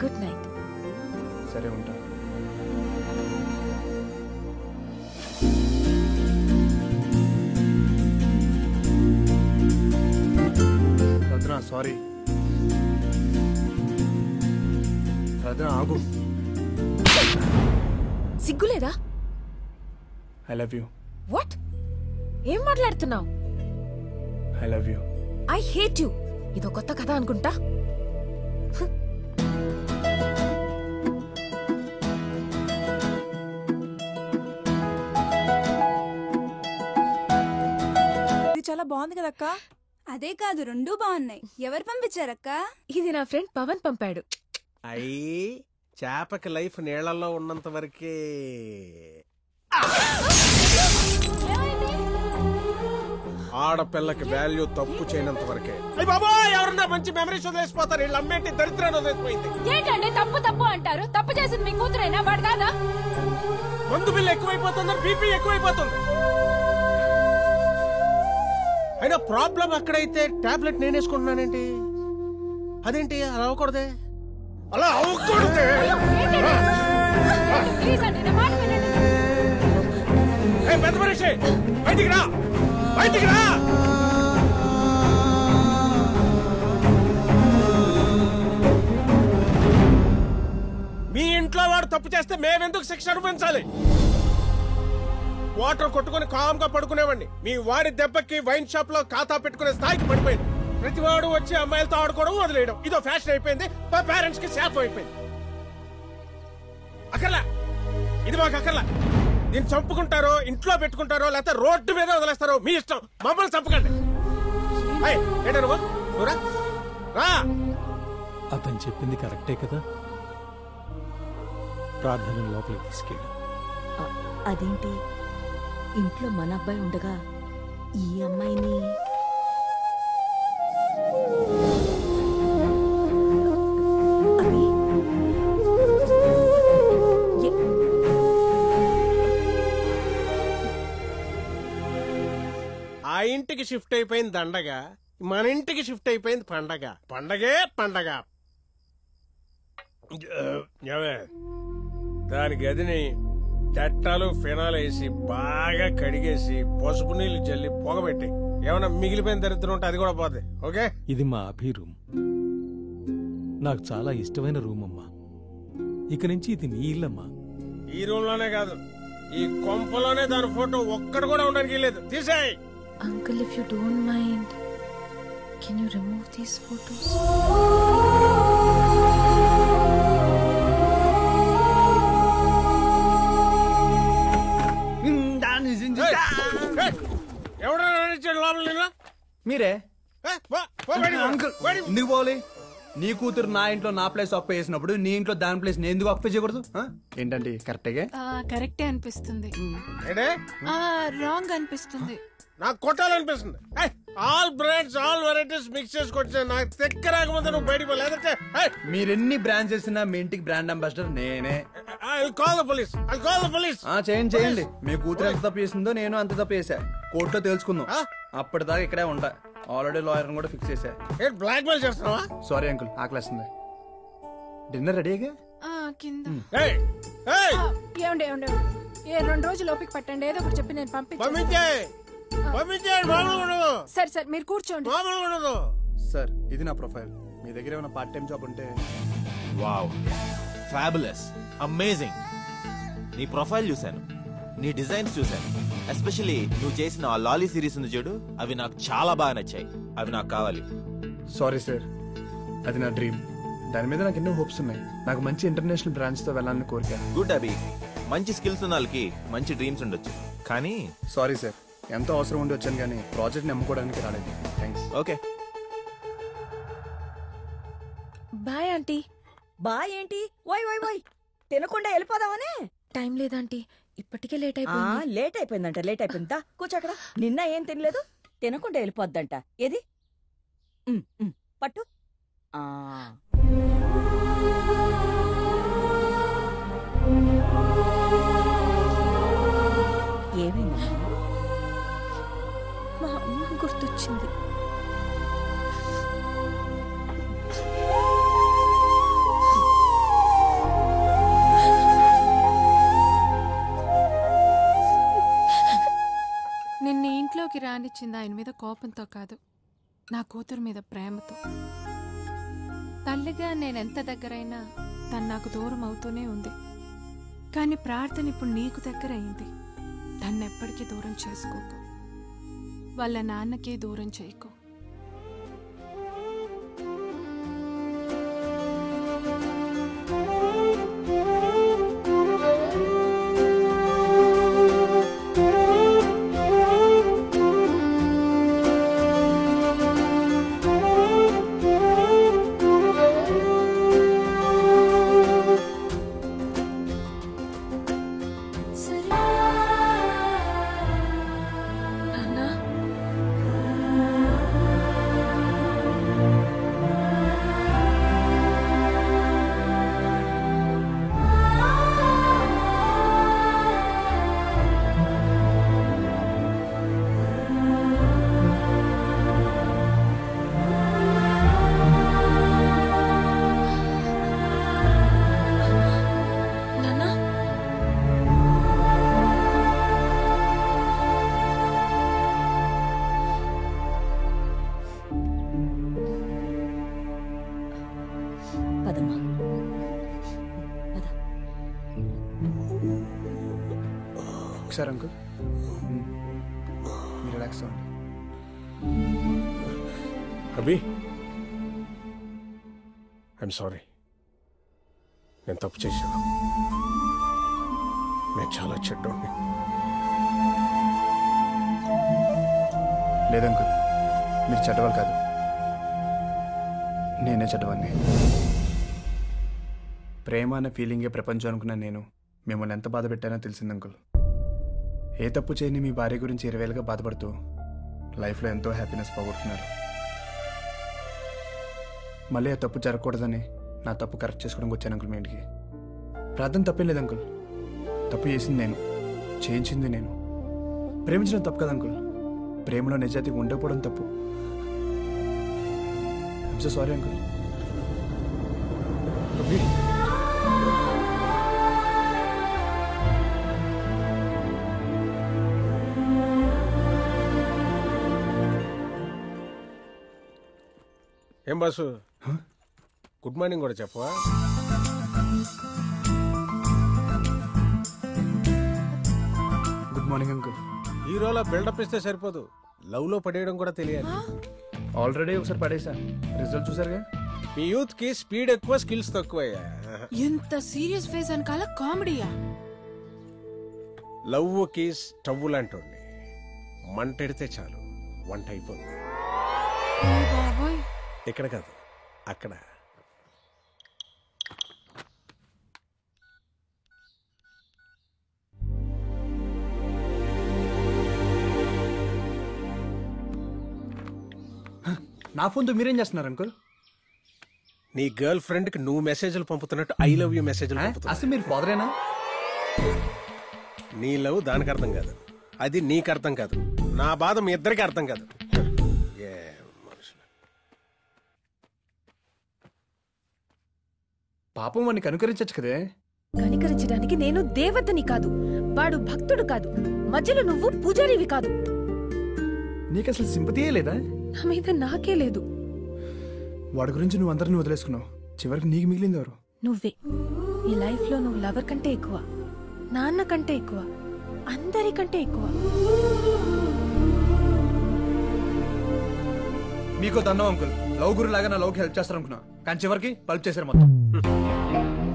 [SPEAKER 10] గుడ్ నైట్.
[SPEAKER 8] సరే ఉంటా. రద్నా, సారీ. రద్నా, ఆగు.
[SPEAKER 10] సిగ్గులేదా?
[SPEAKER 8] I love you.
[SPEAKER 10] వాట్? ఏం మాట్లాడుతున్నావు?
[SPEAKER 8] I love you.
[SPEAKER 10] I hate you. ఇదో కొత్త కథ అనుకుంటా.
[SPEAKER 16] చాలా బాగుంది కదక్క.
[SPEAKER 20] అదే కాదు, రెండూ బాగున్నాయి. ఎవరు పంపించారక్క?
[SPEAKER 10] ఇది నా ఫ్రెండ్ పవన్ పంపాడు.
[SPEAKER 14] అయ్యి చేపకి లైఫ్ నీళ్లలో ఉన్నంత వరకే. ఆడపిల్లకి వాల్యూ తప్పు చేయనంత వరకే. అయ్యి బాబా, ఎవరన్నా మంచి మెమరీస్ వదిలేసిపోతారు. వీళ్ళు అమ్మేంటి దరిద్రాన్ని వదిలేసిపోయింది.
[SPEAKER 10] ఏంటంటే తప్పు తప్పు అంటారు? తప్పు చేసింది మీ కూతురైనా వాడు కాదా?
[SPEAKER 14] మందు బిల్లు ఎక్కువైపోతుంది, బీపీ ఎక్కువైపోతుంది. అయినా ప్రాబ్లం అక్కడైతే టాబ్లెట్ నేను వేసుకుంటున్నానేంటి? అదేంటి అలా అవ్వకూడదే, అలా అవ్వకూడదే. పెద్ద మనిషి బయటికి రా, బయటికి రా. మీ ఇంట్లో వాడు తప్పు చేస్తే మేమెందుకు శిక్ష అనుభవించాలి? వాటర్ కొట్టుకుని కామ్ గా పడుకునేవాడిని. మీ వాడి దెబ్బకి వైన్ షాప్ లో ఖాతా పెట్టుకునే స్థాయికి పడిపోయింది. ప్రతి వాడు వచ్చి అమ్మాయిలతో ఆడుకోవడం వదిలేయడం ఇదో ఫ్యాషన్ అయిపోయింది. మా పేరెంట్స్ కి శాపం అయిపోయింది. అక్కర్లా, ఇది మాకు అక్కర్లా. దీన్ని చంపుకుంటారో, ఇంట్లో పెట్టుకుంటారో, లేకపోతే రోడ్డు మీద వదిలేస్తారో మీ ఇష్టం. మమ్మల్ని చంపకండి.
[SPEAKER 1] అతను చెప్పింది కరెక్టే కదా. ప్రార్థన లోపలికి తీసుకెళ్ళి.
[SPEAKER 4] అదేంటి ఇంట్లో మన అబ్బాయి ఉండగా ఈ అమ్మాయిని?
[SPEAKER 14] ఆ ఇంటికి షిఫ్ట్ అయిపోయింది దండగా, మన ఇంటికి షిఫ్ట్ అయిపోయింది పండగ. పండగే పండగ. దాని గదిని చట్టాలు ఫినాల్ వేసి బాగా కడిగేసి పసుపు నీళ్లు చల్లి పొగబెట్టి ఏమన్నా మిగిలిపోయిన దరిద్రం ఉంటే అది కూడా పోతే. ఓకే,
[SPEAKER 1] ఇది మా అభి రూమ్. నాకు చాలా ఇష్టమైన రూమ్ అమ్మా. ఇక నుంచి ఇది నీ ఇల్లమ్మా.
[SPEAKER 14] ఈ రూమ్ లోనే కాదు, ఈ కొంపలోనే దాని ఫోటో ఒక్కడు కూడా ఉండడానికి లేదు. తీసేయ్.
[SPEAKER 10] Uncle, if you don't mind, can you remove these photos?
[SPEAKER 8] మీరే ఎందుకు పోవాలి? నీ కూతురు నా ఇంట్లో నా ప్లేస్ ఆక్యుపై చేసినప్పుడు నీ ఇంట్లో దాని ప్లేస్ నేను ఎందుకు ఆక్యుపై చేయకూడదు? ఏంటండి కరెక్టేగా?
[SPEAKER 16] కరెక్టే అనిపిస్తుంది, రాంగ్ అనిపిస్తుంది.
[SPEAKER 14] నాకు కొట్టాలనిపిస్తుంది. All brands all varieties mix చేసుకొచ్చా. నాకు తెక్క రాకముందు నువ్వు బయటికి పోలేదంటే
[SPEAKER 8] మీరెన్ని బ్రాండ్స్ చేసినా మీ ఇంటికి బ్రాండ్ అంబాసిడర్ నేనే. చేయండి. మీ కూతురు ఎంత తప్పు చేసిందో నేను అంత తప్పు చేశా. కోర్టులో తెలుసుకుందాం. అప్పటిదాకా ఇక్కడే ఉంటా. ఆల్రెడీ లాయర్ కూడా ఫిక్స్ చేశా.
[SPEAKER 14] బ్లాక్ మెయిల్ చేస్తున్నావా?
[SPEAKER 8] సారీ అంకుల్, ఆకలేస్తుంది. డిన్నర్ రెడీగా?
[SPEAKER 16] ఏమండి 2 రోజులు ఓపిక పట్టండి, ఏదో ఒకటి చెప్పి నేను సరే సార్ మీరు కూర్చోండి.
[SPEAKER 8] సార్ ఇది నా ప్రొఫైల్. మీ దగ్గర ఏమైనా పార్ట్ టైం జాబ్ ఉంటే.
[SPEAKER 21] Wow, fabulous, amazing. నీ ప్రొఫైల్ చూశాను, నీ డిజైన్స్ చూశాను. ఎస్పెషల్లీ నువ్వు చేసిన ఆ లాలీ సిరీస్ ఉంది చూడు, అవి నాకు చాలా బాగా నచ్చాయి. అవి నాకు కావాలి.
[SPEAKER 8] సారీ సార్, అది నా డ్రీమ్. దాని మీద నాకు ఎన్నో హోప్స్ ఉన్నాయి. నాకు మంచి ఇంటర్నేషనల్ బ్రాంచ్ తో వెళ్ళాలని కోరిక.
[SPEAKER 21] గుడ్ అభి, మంచి స్కిల్స్ ఉన్న వాళ్ళకి మంచి డ్రీమ్స్ ఉండొచ్చు. కానీ
[SPEAKER 8] సారీ సార్, ఎంతో అవసరం ఉండి వచ్చాను కానీ ప్రాజెక్ట్ నమ్ముకోవడానికి రాలేదు. Thanks.
[SPEAKER 21] Okay
[SPEAKER 10] bye aunty.
[SPEAKER 4] Bye ఏంటి? ఓయ్ ఓయ్ ఓయ్, తినకుండా వెళ్ళిపోదామనే?
[SPEAKER 10] టైం లేదంటీ, ఇప్పటికే లేట్ అయిపోయింది.
[SPEAKER 4] లేట్ అయిపోయిందంట. లేట్ అయిపోయిందా? కూర్చోక్కడ. నిన్న ఏం తినలేదు, తినకుండా వెళ్ళిపోద్దంట. ఏది పట్టు. ఏమైంది?
[SPEAKER 10] మా అమ్మ గుర్తొచ్చింది.
[SPEAKER 16] నిన్న ఇంట్లోకి రానిచ్చింది ఆయన మీద కోపంతో కాదు, నా కూతురు మీద ప్రేమతో. తల్లిగా నేనెంత దగ్గరైనా తను నాకు దూరం అవుతూనే ఉంది. కానీ ప్రార్థన ఇప్పుడు నీకు దగ్గర అయింది. తన్నెప్పటికీ దూరం చేసుకోకు, వాళ్ళ నాన్నకే దూరం చేయకు.
[SPEAKER 8] ఒకసారి అంకుల్ మీరు రిలాక్స్ అవ్వండి.
[SPEAKER 14] అభి ఐఎమ్ సారీ, నేను తప్పు చేశాను. నేను చాలా చెడ్డోడిని.
[SPEAKER 8] లేదంకుల్, మీరు చెడ్డవాళ్ళు కాదు, నేనే చెడ్డవాడిని. ప్రేమ అనే ఫీలింగే ప్రపంచం అనుకున్నా నేను మిమ్మల్ని ఎంత బాధ పెట్టానో తెలిసింది అంకుల్. ఏ తప్పు చేయని మీ భార్య గురించి 20 ఏళ్ళుగా బాధపడుతూ లైఫ్లో ఎంతో హ్యాపీనెస్ పోగొడుతున్నారు. మళ్ళీ ఆ తప్పు జరగకూడదని నా తప్పు కరెక్ట్ చేసుకోవడానికి వచ్చాను అంకుల్ మీ ఇంటికి. ప్రార్థన తప్పేం లేదు అంకుల్, తప్పు చేసింది నేను, చేయించింది నేను. ప్రేమించడం తప్పు కదా అంకుల్, ప్రేమలో నిజాయితీగా ఉండకపోవడం తప్పు. I'm so sorry uncle.
[SPEAKER 14] ఏం బాసు, గుడ్ మార్నింగ్ కూడా చెప్పవా?
[SPEAKER 8] Good morning uncle.
[SPEAKER 14] హీరోలా బిల్డప్ ఇస్తే సరిపోదు, లవ్ లో పడేయడం కూడా తెలియాలి.
[SPEAKER 8] ఆల్రెడీ ఒకసారి పడేసా, రిజల్ట్ చూసారుగా.
[SPEAKER 14] మీ యూత్ కి స్పీడ్ ఎక్కువ, స్కిల్స్ తక్కువయ్యా.
[SPEAKER 16] ఎంత సీరియస్ ఫేస్ అనకాల కామెడీయా?
[SPEAKER 14] లవ్ కి స్టవ్ లాంటి మంటెడితే చాలు వంట అయిపోతుంది. ఇక్కడ కాదు, అక్కడ.
[SPEAKER 8] నా ఫోన్తో మీరేం చేస్తున్నారు అంకుల్?
[SPEAKER 14] నీ గర్ల్ ఫ్రెండ్ కి నువ్వు మెసేజ్లు పంపుతున్నట్టు ఐ లవ్ యూ మెసేజ్లు పంపుతున్నా.
[SPEAKER 8] అసలు మీరు ఫాదరేనా?
[SPEAKER 14] నీ లవ్ దానికి అర్థం కాదు, అది నీకు అర్థం కాదు, నా బాధ మీ ఇద్దరికి అర్థం కాదు.
[SPEAKER 8] పాపం వాడిని కనుకరించచ్చు కదే.
[SPEAKER 10] కనికరించడానికి నేను దేవతని కాదు, వాడు భక్తుడు కాదు, మధ్యలో నువ్వు పూజారివి కాదు.
[SPEAKER 8] నీకు అసలు సింపతియే లేదా?
[SPEAKER 10] నా మీద నాకే లేదు.
[SPEAKER 8] వాడి గురించి నువ్వు అందరిని వదిలేసుకున్నావు, చివరికి నీకు మిగిలింది ఎవరు?
[SPEAKER 10] నువ్వే. ఈ లైఫ్ లో నువ్వు లవర్ కంటే ఎక్కువ, నాన్న కంటే ఎక్కువ, అందరికంటే ఎక్కువ.
[SPEAKER 8] మీకు దండం అంకుల్, లవ్ గురు లాగా నా లవ్కి హెల్ప్ చేస్తారు అనుకున్నా, కానీ చివరికి పల్ప్ చేశారు మొత్తం.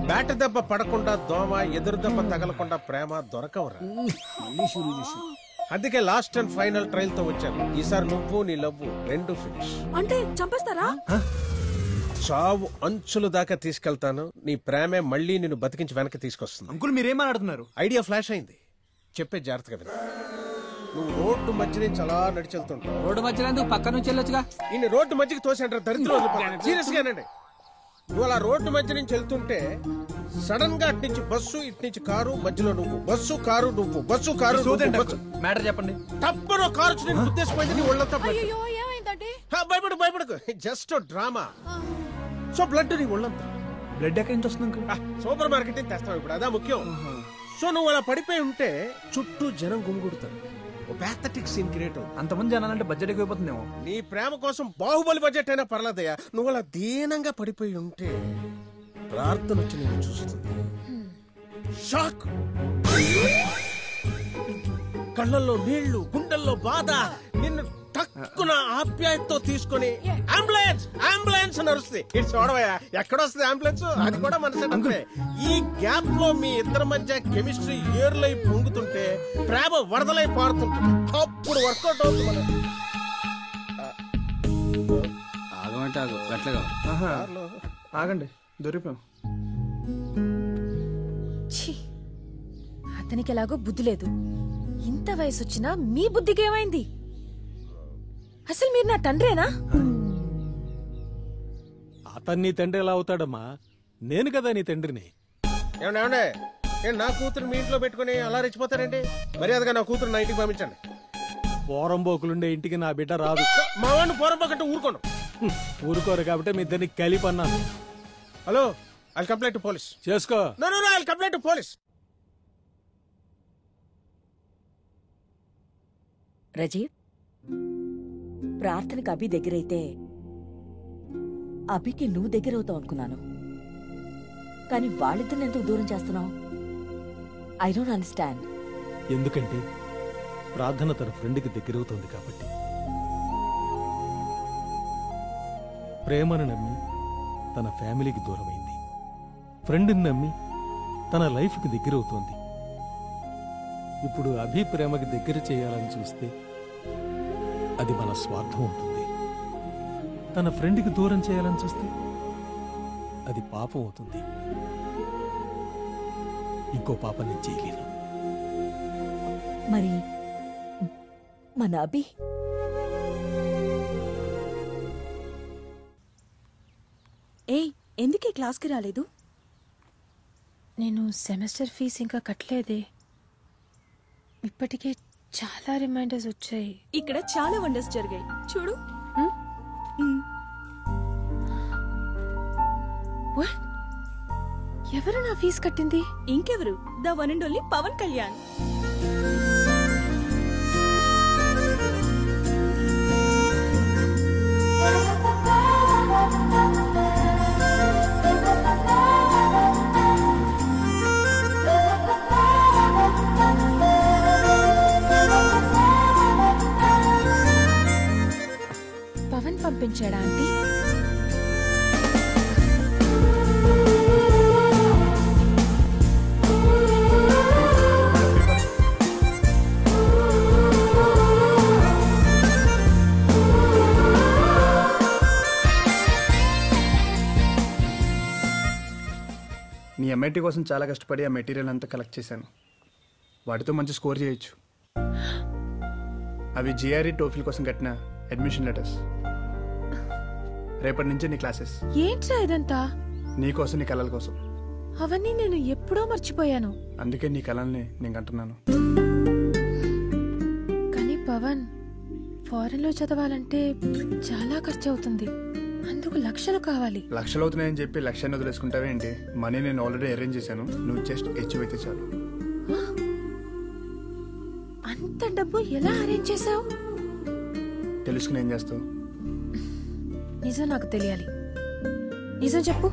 [SPEAKER 14] బ్యాట్ దెబ్బ పడకుండా దోమ, ఎదురు దెబ్బ తగలకుండా ప్రేమ దొరకవరా. అందుకే లాస్ట్ అండ్ ఫైనల్ ట్రయల్ తో వచ్చాను. ఈసారి నువ్వు నీ లవ్ రెండు ఫినిష్.
[SPEAKER 16] అంటే చంపేస్తారా?
[SPEAKER 14] చావు అంచుల దాకా తీసుకెళ్తాను. నీ ప్రేమే మళ్ళీ నిన్ను బతికించి వెనక్కి తీసుకొస్తుంది.
[SPEAKER 8] అంకుల్ మీరేమడుతున్నారు?
[SPEAKER 14] ఐడియా ఫ్లాష్ అయింది, చెప్పే జాగ్రత్తగా విను. నువ్వు రోడ్డు మధ్య నుంచి అలా నడిచెళ్తుంటావు.
[SPEAKER 18] రోడ్డు మధ్య పక్క నుంచి వెళ్ళొచ్చుగా.
[SPEAKER 14] ఇన్ని రోడ్డు మధ్యకి తోసేంటారు దరిద్రం. సీరియస్ గానండి, నువ్వు అలా రోడ్డు మధ్య నుంచి వెళ్తుంటే సడన్ గా అటు నుంచి బస్సు, ఇటు నుంచి కారు, మధ్యలో నువ్వు. బస్సు కారు నువ్వు, బస్సు కారు
[SPEAKER 8] మ్యాటర్ చెప్పండి.
[SPEAKER 14] తప్పను కారు నేను ఉద్దేశమైంది నీ ఒళ్ళంతా భయపడు భయపడకు, జస్ట్ డ్రామా. సో బ్లడ్ నీ ఒళ్ళంతా.
[SPEAKER 8] బ్లడ్ ఎక్కడి నుంచి వస్తుంది?
[SPEAKER 14] సూపర్ మార్కెట్ తెస్తావు ఇప్పుడు, అదా ముఖ్యం. సో నువ్వు అలా పడిపోయి ఉంటే చుట్టూ జనం గుమిగూడుతారు. ప్యాథటిక్ సీన్ క్రియేట్ అవుతుంది.
[SPEAKER 8] అంతమంది జనాలంటే బడ్జెట్ ఎక్కువైపోతుందేమో.
[SPEAKER 14] నీ ప్రేమ కోసం బాహుబలి బడ్జెట్ అయినా పర్లేదయ్యా. నువ్వు అలా దీనంగా పడిపోయి ఉంటే ప్రార్థన వచ్చి నేను చూస్తుంది. షాక్, కళ్ళల్లో నీళ్లు, గుండెల్లో బాధ, నిన్ను టక్కున ఆప్యాయతతో తీసుకొని అంబులెన్స్ అంబులెన్స్ నడుస్తుంది. ఇటు చూడవయ్యా, ఎక్కడొస్తుంది అంబులెన్స్? అది కూడా మన. ఈ గ్యాప్ లో మీ ఇద్దరి మధ్య కెమిస్ట్రీ ఏర్లై పొంగుతుంటే ప్రేమ వరదలై పారుతుంటుంది. అప్పుడు వర్కౌట్ అవుతుంది.
[SPEAKER 8] ఆగండి, దొరికిపోయాం.
[SPEAKER 10] అతనికి ఎలాగో బుద్ధి లేదు. ఇంత వయసు వచ్చినా మీ బుద్ధికి ఏమైంది? అసలు మీరు నా తండ్రేనా?
[SPEAKER 1] అతన్ని తండ్రి ఎలా అవుతాడమ్మా? నేను కదా నీ తండ్రిని.
[SPEAKER 14] ఏమండే, నేను నా కూతురు మీ ఇంట్లో పెట్టుకుని అలా రెచ్చిపోతారండి? మర్యాదగా నా కూతురు నా ఇంటికి పంపించండి.
[SPEAKER 1] పోరంబోకులుండే ఇంటికి నా బిడ్డ రాదు.
[SPEAKER 14] మా వాడిని పోరంబోకంటే ఊరుకోను.
[SPEAKER 1] ఊరుకోరు కాబట్టి మీ ఇద్దరిని కలిపన్నాను.
[SPEAKER 14] Hello, I complaint to police.
[SPEAKER 1] చేసుకో.
[SPEAKER 14] No no no, I complaint to police.
[SPEAKER 4] Rajeev, ప్రార్థనకు అభి దగ్గరైతే అభికి నువ్వు దగ్గరవుతావు అనుకున్నాను, కానీ వాళ్ళిద్దరిని ఎందుకు దూరం చేస్తున్నావు? I don't understand.
[SPEAKER 1] ఎందుకంటే ప్రార్థన తన ఫ్రెండ్కి దగ్గరవుతోంది కాబట్టి. ప్రేమను నమ్మి తన ఫ్యామిలీకి దూరమైంది. ఫ్రెండ్ని నమ్మి తన లైఫ్కి దగ్గరవుతోంది. ఇప్పుడు అభి ప్రేమకి దగ్గర చేయాలని చూస్తే అది మన స్వార్థం అవుతుంది. తన ఫ్రెండ్కి దూరం చేయాలని చూస్తే అది పాపం అవుతుంది. ఇంకో పాపం నేను చేయలేను.
[SPEAKER 4] మరి మన అభి
[SPEAKER 10] ఏయ్, ఎందుకే క్లాస్కి రాలేదు?
[SPEAKER 15] నేను సెమిస్టర్ ఫీజు ఇంకా కట్టలేదే. ఇప్పటికే చాలా రిమైండర్స్ వచ్చాయి.
[SPEAKER 10] ఇక్కడ చాలా వండర్స్ జరిగాయి చూడు.
[SPEAKER 15] What? ఎవరు నా ఫీజు కట్టింది?
[SPEAKER 10] ఇంకెవరు, the one and only Pawan Kalyan.
[SPEAKER 15] Pawan పంపించాడా ఆంటీ?
[SPEAKER 8] నీ ఎంఐటీ కోసం చాలా కష్టపడి ఆ మెటీరియల్ అంతా కలెక్ట్ చేశాను. వాటితో మంచి స్కోర్ చేయొచ్చు. అవి జిఆర్ఈ టోఫిల్ కోసం కట్టిన అడ్మిషన్ లెటర్స్. రేపటి నుంచి నీ క్లాసెస్.
[SPEAKER 15] ఏంట్రా ఇదంతా?
[SPEAKER 8] నీ కోసం, నీ కళల కోసం.
[SPEAKER 15] అవన్నీ నేను ఎప్పుడో మర్చిపోయాను.
[SPEAKER 8] అందుకే నీ కళల్ని నేను కంటున్నాను.
[SPEAKER 15] కానీ పవన్, ఫారెన్ లో చదవాలంటే చాలా ఖర్చు అవుతుంది. అందుకు లక్షలు కావాలి.
[SPEAKER 8] లక్షలు అవుతున్నాయని చెప్పి లక్ష్యాన్ని వదిలేసుకుంటావే ఏంటి? మనీ నేను ఆల్రెడీ అరేంజ్ చేశాను. నువ్వు జస్ట్ అచీవ్ అయితే చాలు.
[SPEAKER 15] అంత డబ్బు ఎలా అరేంజ్ చేసావు?
[SPEAKER 8] తెలుసుకుని ఏం చేస్తావు?
[SPEAKER 15] నిజం నాకు తెలియాలి. నిజం చెప్పు.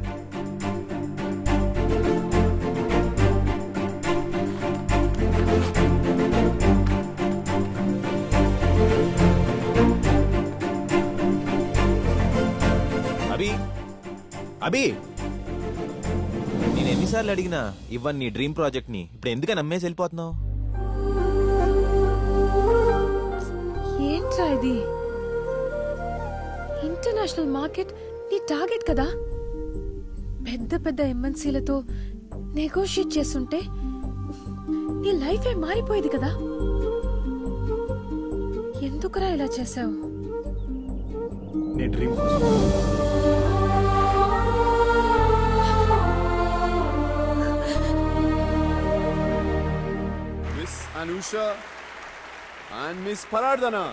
[SPEAKER 21] అభి, నేను ఎన్నిసార్లు అడిగినా ఇవ్వని నీ డ్రీమ్ ప్రాజెక్ట్ ని ఇప్పుడు ఎందుకని నమ్మేసి వెళ్ళిపోతున్నావు?
[SPEAKER 15] ఏంట్రా ఇది? ఇంటర్నేషనల్ మార్కెట్ నీ టార్గెట్ కదా. పెద్ద పెద్ద ఎంఎన్సీలతో నెగోషియేట్ చేస్తుంటే నీ లైఫే మారిపోయేది కదా. ఎందుకురా ఇలా చేసావు?
[SPEAKER 8] నీ dream
[SPEAKER 7] Miss Anusha and Miss Parardhana.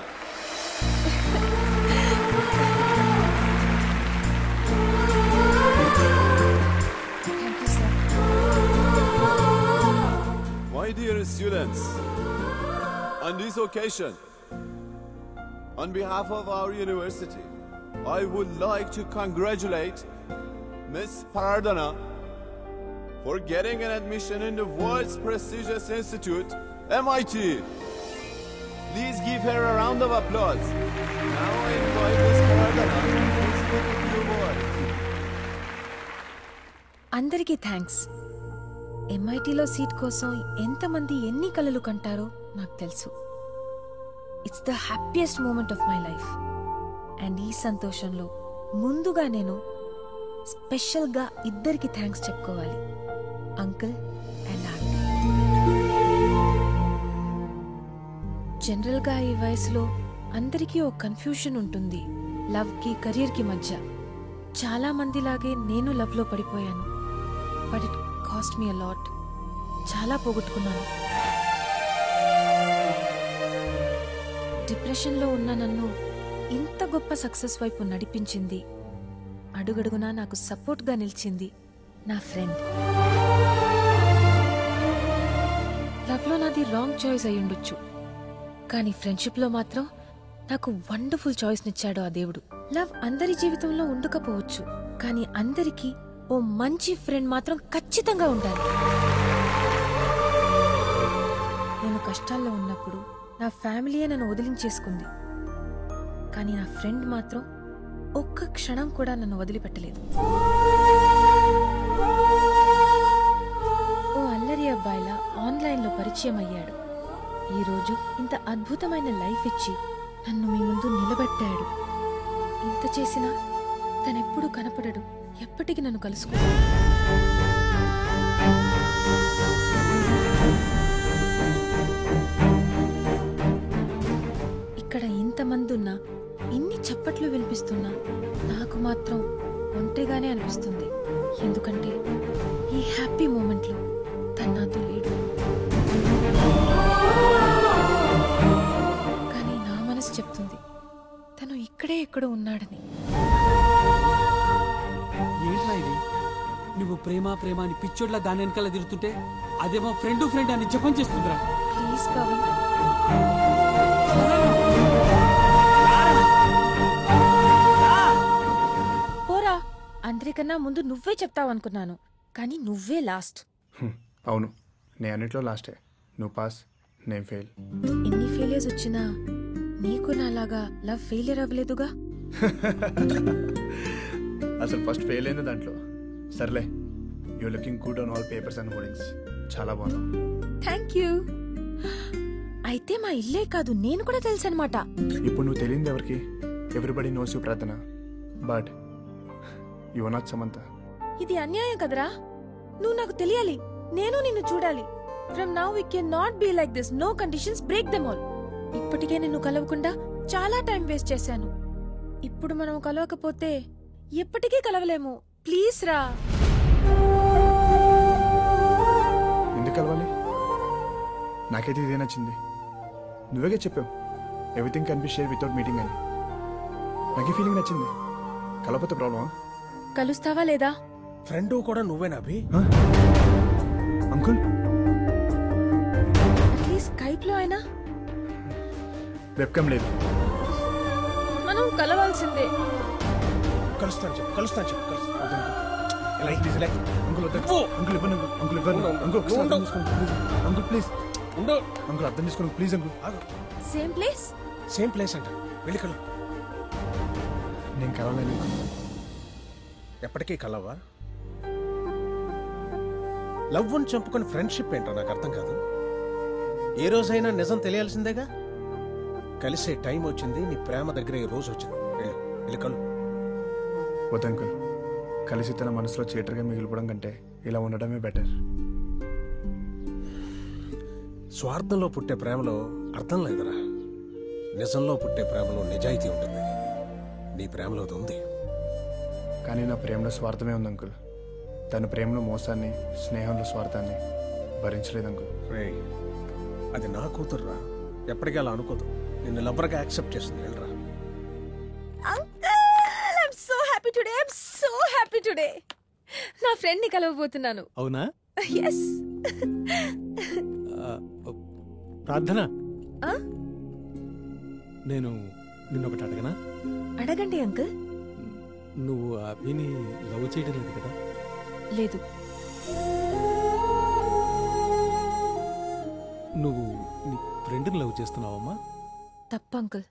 [SPEAKER 15] Thank you, sir.
[SPEAKER 7] My dear students, on this occasion, on behalf of our university, I would like to congratulate Miss Parardhana for getting an admission in the world's prestigious institute, MIT. Please give her a round of applause. Now I invite Miss Parardhana to speak a few words.
[SPEAKER 15] అందరికీ thanks. ఎంఐటీలో seat కోసం ఎంతమంది ఎన్ని కలలు కంటారో నాకు తెలుసు. It's the happiest moment of my life. And ఈ సంతోషంలో ముందుగా నేను స్పెషల్గా ఇద్దరికి థ్యాంక్స్ చెప్పుకోవాలి, అంకుల్ అండ్ ఆంటీ. జనరల్గా ఈ వయసులో అందరికీ ఓ కన్ఫ్యూషన్ ఉంటుంది లవ్కి కెరియర్కి మధ్య. చాలా మందిలాగే నేను లవ్లో పడిపోయాను. But it cost me a lot. చాలా పోగొట్టుకున్నాను. డిప్రెషన్లో ఉన్న నన్ను ఇంత గొప్ప సక్సెస్ వైపు నడిపించింది, అడుగడుగునా నాకు సపోర్ట్గా నిలిచింది నా ఫ్రెండ్. లవ్లో నాది రాంగ్ చాయిస్ అయి ఉండొచ్చు, కానీ ఫ్రెండ్షిప్లో మాత్రం నాకు వండర్ఫుల్ చాయిస్నిచ్చాడు ఆ దేవుడు. లవ్ అందరి జీవితంలో ఉండకపోవచ్చు, కానీ అందరికీ ఓ మంచి ఫ్రెండ్ మాత్రం ఖచ్చితంగా ఉండాలి. నేను కష్టాల్లో ఉన్నప్పుడు నా ఫ్యామిలీయే నన్ను వదిలించేసుకుంది. కానీ నా ఫ్రెండ్ మాత్రం ఒక్క క్షణం కూడా నన్ను వదిలిపెట్టలేదు. ఓ అల్లరి అబ్బాయిలా ఆన్లైన్లో పరిచయం అయ్యాడు. ఈరోజు ఇంత అద్భుతమైన లైఫ్ ఇచ్చి నన్ను మీ ముందు నిలబెట్టాడు. ఇంత చేసినా తనెప్పుడు కనపడడు, ఎప్పటికీ నన్ను కలుసుకున్నాడు. ఇక్కడ ఇంతమంది ఉన్నా, ఇన్ని చప్పట్లు వినిపిస్తున్నా నాకు మాత్రం ఒంటరిగానే అనిపిస్తుంది. ఎందుకంటే ఈ హ్యాపీ మూమెంట్లో తను నాతో లేడు. కానీ నా మనసు చెప్తుంది తను ఇక్కడే ఎక్కడో ఉన్నాడని.
[SPEAKER 3] ఏంట్రా ఇది? నువ్వు ప్రేమ ప్రేమ అని పిచ్చోడ్లా దాని వెనకాల తిరుగుతుంటే అదేమో ఫ్రెండ్ అని జపం చేస్తుందిరా.
[SPEAKER 15] ప్లీజ్ పవన్, పోరా. అందరికన్నా ముందు నువ్వే చెప్తావనుకున్నాను, కానీ నువ్వే లాస్ట్.
[SPEAKER 8] అవును, నేను అన్నిట్లో లాస్టే. నువ్వు పాస్, నేను ఫెయిల్.
[SPEAKER 15] ఎన్ని ఫెయిలియర్స్ వచ్చినా నీకు నాలాగా లవ్ ఫెయిలియర్ అవ్వలేదుగా.
[SPEAKER 8] అసలు ఫస్ట్ ఫెయిల్ అయింది దాంట్లో. సర్లే, you looking good on all papers and hoardings. చాలా బాగున్నావు.
[SPEAKER 15] Thank you. అయితే మా ఇల్లే కాదు, నేను కూడా తెలుసు అనమాట.
[SPEAKER 8] ఇప్పుడు నువ్వు తెలియదు ఎవరికి? Everybody knows you Prarthana, but you are not Samantha.
[SPEAKER 15] ఇది అన్యాయం కదరా. నువ్వు నాకు తెలియాలి, నేను నిన్ను చూడాలి. From now we can not be like this. No conditions, break them all. ఇప్పటికే నిన్ను కలవకుండా చాలా టైం వేస్ట్ చేశాను. ఇప్పుడు మనం కలవకపోతే ఎప్పటికీ కలవలేము. ప్లీజ్ రా.
[SPEAKER 8] ఎందుకు కలవాలి? నాకైతే ఇదే నచ్చింది. నువ్వేగా చెప్పావు everything can be share without meeting అని. నాకు ఈ ఫీలింగ్ నచ్చింది. కలవకపోతే ప్రాబ్లమా?
[SPEAKER 15] కలుస్తావా లేదా?
[SPEAKER 14] ఫ్రెండ్ కూడా నువ్వేనా అభి?
[SPEAKER 8] అంకుల్,
[SPEAKER 15] ప్లీజ్ స్కైప్ లో అయినా.
[SPEAKER 8] వెబ్కమ్ లేదు.
[SPEAKER 15] మనం కలవాల్సిందే.
[SPEAKER 14] కలుస్తాను చెప్పు, కలుస్తాను చెప్పు.
[SPEAKER 8] Uncle please. అంకుల్ అర్థం చేసుకోండి please. Uncle
[SPEAKER 15] same place,
[SPEAKER 14] same place అంట. వెళ్ళి కలు.
[SPEAKER 8] నేను కలవలేను.
[SPEAKER 14] ఎప్పటికీ కలవా? లవ్ అని చంపుకొని ఫ్రెండ్షిప్ ఏంటో నాకు అర్థం కాదు. ఏ రోజైనా నిజం తెలియాల్సిందేగా. కలిసే టైం వచ్చింది, నీ ప్రేమ దగ్గర ఈ రోజు వచ్చింది. వెళ్ళి కలు.
[SPEAKER 8] వద్దు అంకుల్, కలిసి తన మనసులో చీటర్గా మిగిలిపోవడం కంటే ఇలా ఉండడమే బెటర్.
[SPEAKER 14] స్వార్థంలో పుట్టే ప్రేమలో అర్థం లేదురా. నిజంలో పుట్టే ప్రేమలో నిజాయితీ ఉంటుంది. నీ ప్రేమలో అది ఉంది.
[SPEAKER 8] కానీ నా ప్రేమలో స్వార్థమే ఉంది అంకుల్. తన ప్రేమలో మోసాన్ని, స్నేహంలో స్వార్థాన్ని భరించలేదు అంకుల్.
[SPEAKER 14] అది నా కూతురురా. ఎప్పటికీ అలా అనుకోదు. నిన్ను లవ్వర్గా యాక్సెప్ట్ చేస్తుంది. వెళ్ళరా.
[SPEAKER 15] నా ఫ్రెండ్ ని కలవబోతున్నాను.
[SPEAKER 1] అవునా?
[SPEAKER 15] ఎస్.
[SPEAKER 1] ప్రార్థన, నేను నిన్నొకటి అడగనా?
[SPEAKER 15] అడగండి అంకుల్.
[SPEAKER 1] నువ్వు అభిని లవ్ చేయడం లేదు కదా?
[SPEAKER 15] లేదు.
[SPEAKER 1] నువ్వు నీ ఫ్రెండ్ని లవ్ చేస్తున్నావమ్మా?
[SPEAKER 15] తప్పు అంకుల్.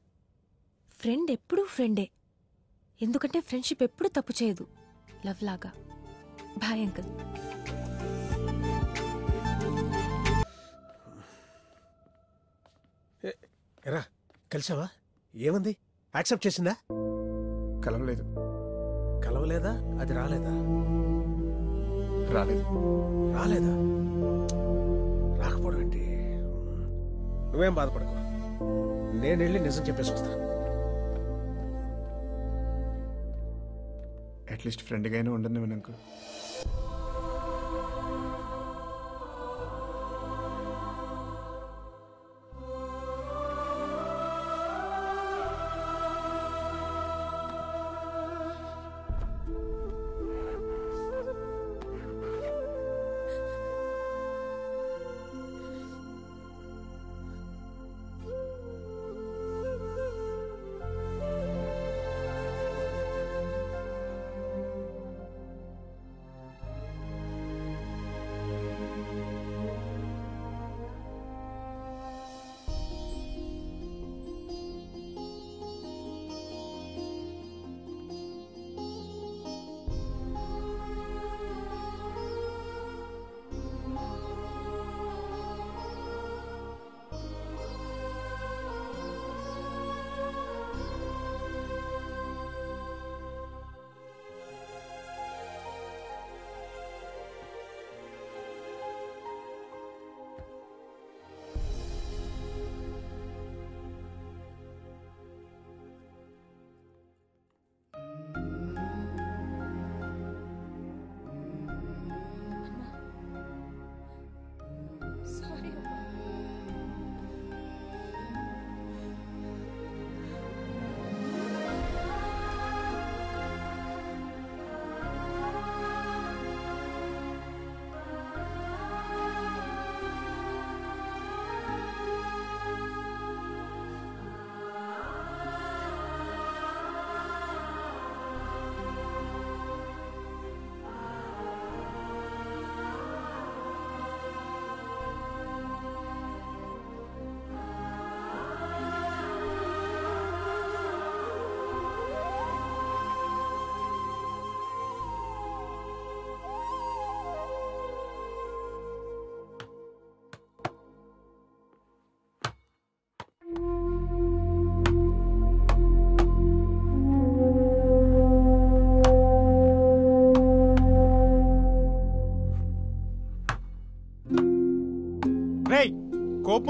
[SPEAKER 15] ఫ్రెండ్ ఎప్పుడూ ఫ్రెండే. ఎందుకంటే ఫ్రెండ్షిప్ ఎప్పుడు తప్పు చేయదు, లవ్ లాగా. Bye uncle.
[SPEAKER 14] ఎరా, కలిసావా? ఏమంది? యాక్సెప్ట్ చేసిందా?
[SPEAKER 8] కలవలేదు.
[SPEAKER 14] కలవలేదా? అది రాలేదా?
[SPEAKER 8] రాలేదు.
[SPEAKER 14] రాలేదా? రాకపోవడం ఏంటి? నువ్వేం బాధపడకు. నేను వెళ్ళి నిజం చెప్పేసి వస్తా.
[SPEAKER 8] అట్లీస్ట్ ఫ్రెండ్గా అయినా ఉండను అంకుల్.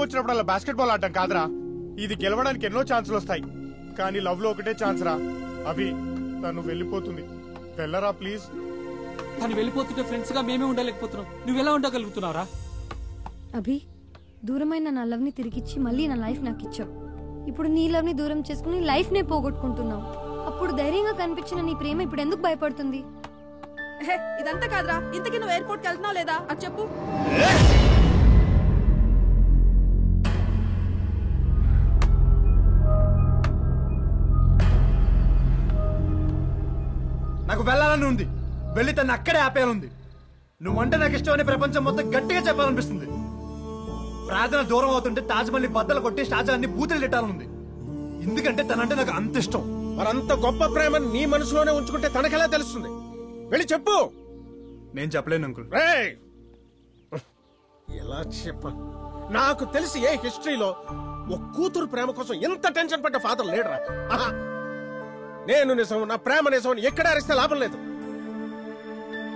[SPEAKER 5] వచ్చినప్పుడు అలా బాస్కెట్ బాల్ ఆడటం కాదురా. ఇది గెలవడానికి ఎన్నో ఛాన్సులు వస్తాయి, కానీ లవ్ లో ఒకటే ఛాన్స్ రా. అవి తను వెళ్ళిపోతుంది, వెళ్ళరా ప్లీజ్.
[SPEAKER 3] తను వెళ్ళిపోతుంటే ఫ్రెండ్స్ గా మేమే ఉండలేకపోతున్నాం, నువ్వెలా ఉండగలుగుతున్నావురా?
[SPEAKER 6] అభి, దూరమైన నా లవ్ ని తిరిగిచ్చి మళ్ళీ నా లైఫ్ నాకు ఇచ్చావు. ఇప్పుడు నీ లవ్ ని దూరం చేసుకుని లైఫ్ నే పోగొట్టుకుంటున్నావు. అప్పుడు ధైర్యంగా కనిపించిన నీ ప్రేమ ఇప్పుడు ఎందుకు భయపడుతుంది?
[SPEAKER 11] ఇదంతా కాదురా. ఇంతకీ నువ్వు ఎయిర్పోర్ట్ కి వెళ్తున్నావు లేదా అది చెప్పు.
[SPEAKER 8] నాకు వెళ్ళాలని ఉంది, వెళ్ళి తను అక్కడే ఆపేయాలంది. నువ్వంటే నాకు ఇష్టమని ప్రపంచం మొత్తం గట్టిగా చెప్పాలనిపిస్తుంది. ప్రార్థన దూరం అవుతుంటే తాజ్మహల్ని బద్దలు కొట్టి షాజహాన్ని బూతులు తిట్టాలనుంది. ఎందుకంటే తనంటే నాకు అంత ఇష్టం.
[SPEAKER 14] మరంత గొప్ప ప్రేమను నీ మనసులోనే ఉంచుకుంటే తనకెలా తెలుస్తుంది? వెళ్ళి చెప్పు.
[SPEAKER 8] నేను చెప్పలేను అంకుల్.
[SPEAKER 14] ఎలా చెప్ప? నాకు తెలిసి ఏ హిస్టరీలో ఒక కూతురు ప్రేమ కోసం ఎంత టెన్షన్ పడ్డ ఫాదర్ లేడరా. నేను నిజం, నా ప్రేమ నిజం అని ఎక్కడ అరిస్తే లాభం లేదు.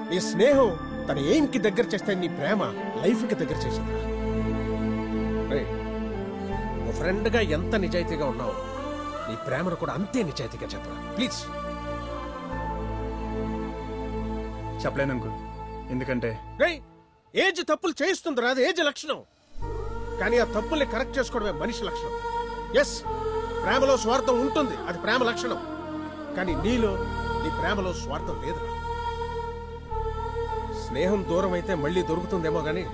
[SPEAKER 14] నీ స్నేహం తన ఎయిమ్ కి దగ్గర చేస్తే నీ ప్రేమ లైఫ్ కి దగ్గర చేసింది. ఓ ఫ్రెండ్ గా ఎంత నిజాయితీగా ఉన్నావు, నీ ప్రేమను కూడా అంతే నిజాయితీగా చెప్పరా ప్లీజ్.
[SPEAKER 8] చెప్పలేను అంకుల్, ఎందుకంటే
[SPEAKER 14] ఏజ్ తప్పులు చేయిస్తుంది రాదు, ఏజ్ లక్షణం. కానీ ఆ తప్పుల్ని కరెక్ట్ చేసుకోవడమే మనిషి లక్షణం. ఎస్, ప్రేమలో స్వార్థం ఉంటుంది, అది ప్రేమ లక్షణం. కానీ నీలో, నీ ప్రేమలో స్వార్థం లేదు. స్నేహం దూరం అయితే మళ్ళీ దొరుకుతుందేమో గాని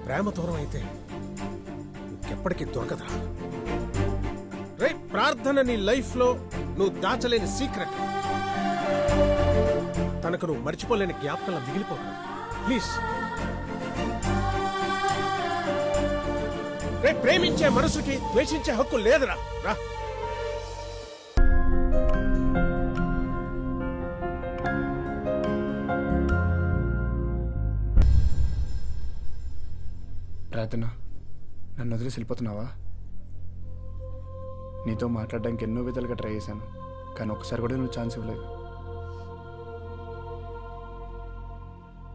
[SPEAKER 14] ప్రేమ దూరం అయితే ఇంకెప్పటికీ దొరకదా. రైట్, ప్రార్థన నీ లైఫ్ లో నువ్వు దాచలేని సీక్రెట్. తనకు నువ్వు మర్చిపోలేని జ్ఞాపకంలో మిగిలిపోతా ప్లీజ్. రేపు ప్రేమించే మనసుకి ద్వేషించే హక్కు లేదురా. రా.
[SPEAKER 8] ప్రార్థన, నన్ను వదిలేసి వెళ్ళిపోతున్నావా? నీతో మాట్లాడడానికి ఎన్నో విధాలుగా ట్రై చేశాను, కానీ ఒక్కసారి కూడా నువ్వు ఛాన్స్ ఇవ్వలేదు.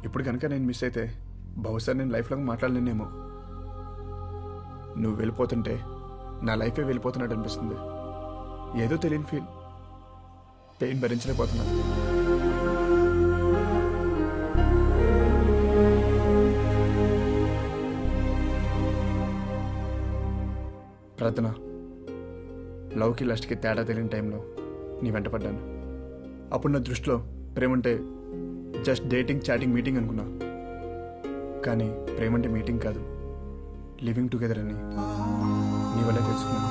[SPEAKER 8] ఇప్పుడు కనుక నేను మిస్ అయితే బహుశా నేను లైఫ్లో మాట్లాడలేనేమో. నువ్వు వెళ్ళిపోతుంటే నా లైఫే వెళ్ళిపోతున్నట్టు అనిపిస్తుంది. ఏదో తెలియని ఫీల్, పెయిన్ భరించలేకపోతున్నాను. ప్రార్థన, లవ్కి లస్ట్కి తేడా తెలియని టైంలో నీ వెంట పడ్డాను. అప్పుడు నా దృష్టిలో ప్రేమంటే జస్ట్ డేటింగ్, చాటింగ్, మీటింగ్ అనుకున్నా. కానీ ప్రేమంటే మీటింగ్ కాదు, లివింగ్ టుగెదర్ అని నీ వల్ల తెలుసుకున్నాను.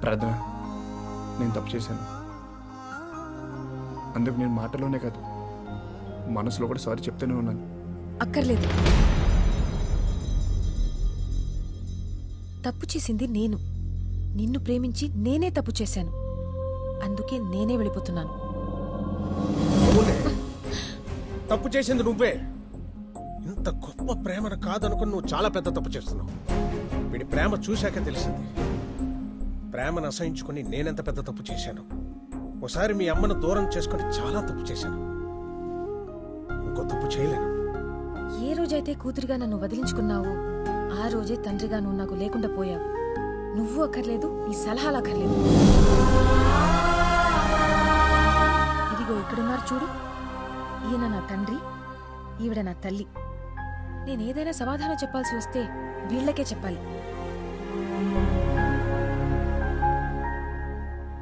[SPEAKER 8] ప్రార్థన, నేను తప్పు చేశాను. అందుకు నేను మాటలోనే కాదు, మనసులో కూడా సారీ చెప్తూనే ఉన్నాను.
[SPEAKER 15] అక్కర్లేదు. తప్పు చేసింది నేను. నిన్ను ప్రేమించి నేనే తప్పు చేశాను. అందుకే నేనే వెళ్ళిపోతున్నాను.
[SPEAKER 14] తప్పు చేసింది నువ్వే. ఇంత గొప్ప ప్రేమను కాదనుకుని నువ్వు చాలా పెద్ద తప్పు చేస్తున్నావు. వీడి ప్రేమ చూశాక తెలిసింది. ప్రేమను అసహించుకుని నేనెంత పెద్ద తప్పు చేశాను. ఒకసారి మీ అమ్మను దూరం చేసుకుని చాలా తప్పు చేశాను. ఇంకో తప్పు చేయలేను.
[SPEAKER 15] ఏ రోజైతే కూతురిగా నన్ను వదిలించుకున్నావో ఆ రోజే తండ్రిగా నువ్వు నాకు లేకుండా పోయావు. నువ్వు అక్కర్లేదు, నీ సలహాలు అక్కర్లేదు. ఇదిగో ఇక్కడున్నారు చూడు. ఈయన నా తండ్రి, ఈవిడ నా తల్లి. నేనేదైనా సమాధానం చెప్పాల్సి వస్తే వీళ్లకే చెప్పాలి.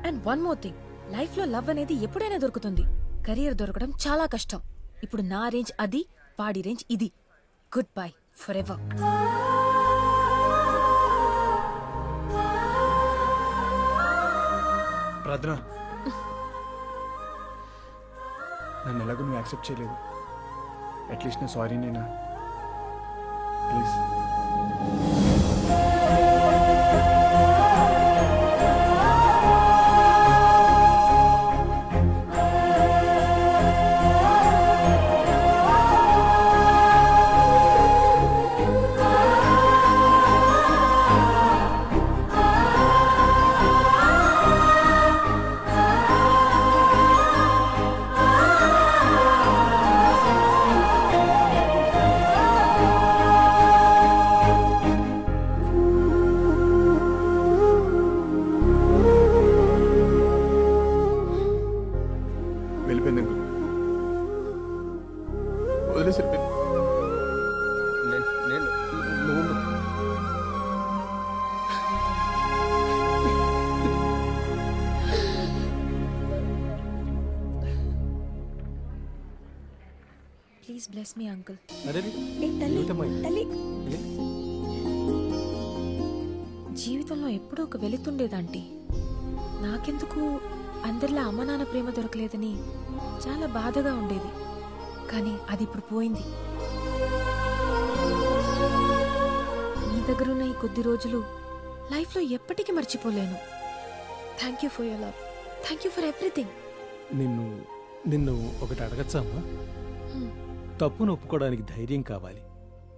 [SPEAKER 15] And one more thing, life లో లవ్ అనేది ఎప్పుడైనా దొరుకుతుంది. కెరియర్ దొరకడం చాలా కష్టం. ఇప్పుడు నా రేంజ్ అది, వాడి రేంజ్ ఇది. Good bye for ever.
[SPEAKER 8] ప్రార్థన, నన్ను ఎలాగో నువ్వు యాక్సెప్ట్ చేయలేదు. అట్లీస్ట్ నా సారీ నేనా? ప్లీజ్.
[SPEAKER 15] Bless me uncle. జీవితంలో ఎప్పుడూ ఒక వెలుతుండేదంటీ. నాకెందుకు అందరిలా అమ్మ నాన్న ప్రేమ దొరకలేదని చాలా బాధగా ఉండేది. కానీ అది ఇప్పుడు పోయింది. మీ దగ్గరున్న ఈ కొద్ది రోజులు లైఫ్లో ఎప్పటికీ మర్చిపోలేను. Thank you for your love. Thank you for everything.
[SPEAKER 1] నిన్ను ఒకటి అడగచ్చమ్మా? తప్పును ఒప్పుకోవడానికి ధైర్యం కావాలి,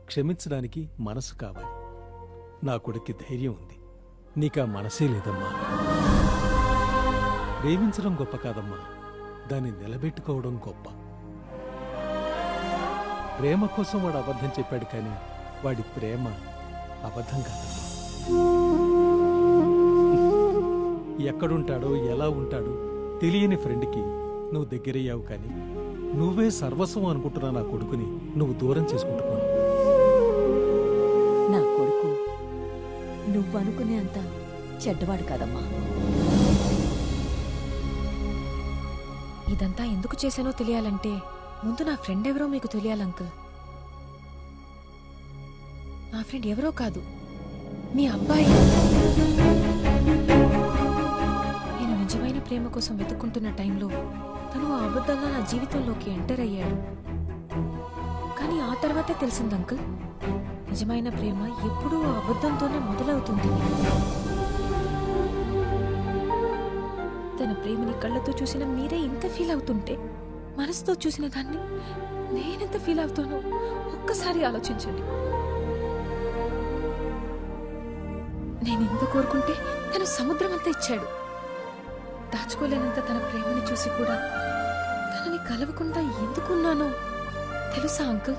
[SPEAKER 1] క్షమించడానికి మనసు కావాలి. నా కొడుక్కి ధైర్యం ఉంది, నీకా మనసే లేదమ్మా. ప్రేమించడం గొప్ప కాదమ్మా, దాన్ని నిలబెట్టుకోవడం గొప్ప. ప్రేమ కోసం వాడు అబద్ధం చెప్పాడు, కానీ వాడి ప్రేమ అబద్ధం కాదమ్మా. ఎక్కడుంటాడో ఎలా ఉంటాడో తెలియని ఫ్రెండ్కి నువ్వు దగ్గరయ్యావు, కానీ నువ్వే సర్వస్వం అనుకుంటున్నా నా కొడుకుని నువ్వు దూరం చేసుకుంటున్నావు.
[SPEAKER 4] నా కొడుకు నువ్వు అనుకునే అంత చెడ్డవాడు కాదమ్మా.
[SPEAKER 15] ఇదంతా ఎందుకు చేశానో తెలియాలంటే ముందు నా ఫ్రెండ్ ఎవరో మీకు తెలియాలి అంకుల్. నా ఫ్రెండ్ ఎవరో కాదు, మీ అబ్బాయి. నేను నిజమైన ప్రేమ కోసం వెతుక్కుంటున్న టైంలో తను ఆ అబద్ధంగా నా జీవితంలోకి ఎంటర్ అయ్యాడు. కానీ ఆ తర్వాతే తెలిసింది అంకుల్, నిజమైన ప్రేమ ఎప్పుడూ ఆ అబద్ధంతోనే మొదలవుతుంది. తన ప్రేమని కళ్ళతో చూసిన మీరే ఇంత ఫీల్ అవుతుంటే మనసుతో చూసిన దాన్ని నేనెంత ఫీల్ అవుతానో ఒక్కసారి ఆలోచించండి. నేను ఎంత కోరుకుంటే తను సముద్రం అంతా ఇచ్చాడు. దాచుకోలేనంత తన ప్రేమని చూసి కూడా తనని కలవకుండా ఎందుకున్నానో తెలుసా అంకుల్?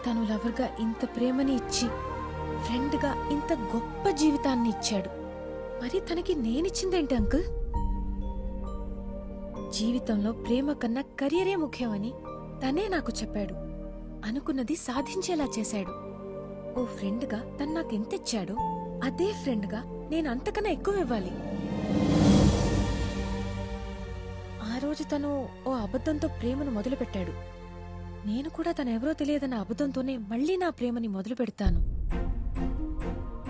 [SPEAKER 15] తను లవర్గా ఇంత ప్రేమని ఇచ్చి ఫ్రెండ్గా ఇంత గొప్ప జీవితాన్ని ఇచ్చాడు. మరి తనకి నేనిచ్చిందేంటి అంకుల్? జీవితంలో ప్రేమ కన్నా కెరియరే ముఖ్యమని తనే నాకు చెప్పాడు. అనుకున్నది సాధించేలా చేశాడు. ఓ ఫ్రెండ్గా తను నాకు ఎంత ఇచ్చాడో అదే ఫ్రెండ్గా నేను అంతకన్నా ఎక్కువ ఇవ్వాలి. ఆ రోజు తను ఓ అబద్ధంతో ప్రేమను మొదలుపెట్టాడు. నేను కూడా తనెవరో తెలియదన్న అబద్ధంతోనే మళ్ళీ నా ప్రేమని మొదలు పెడతాను.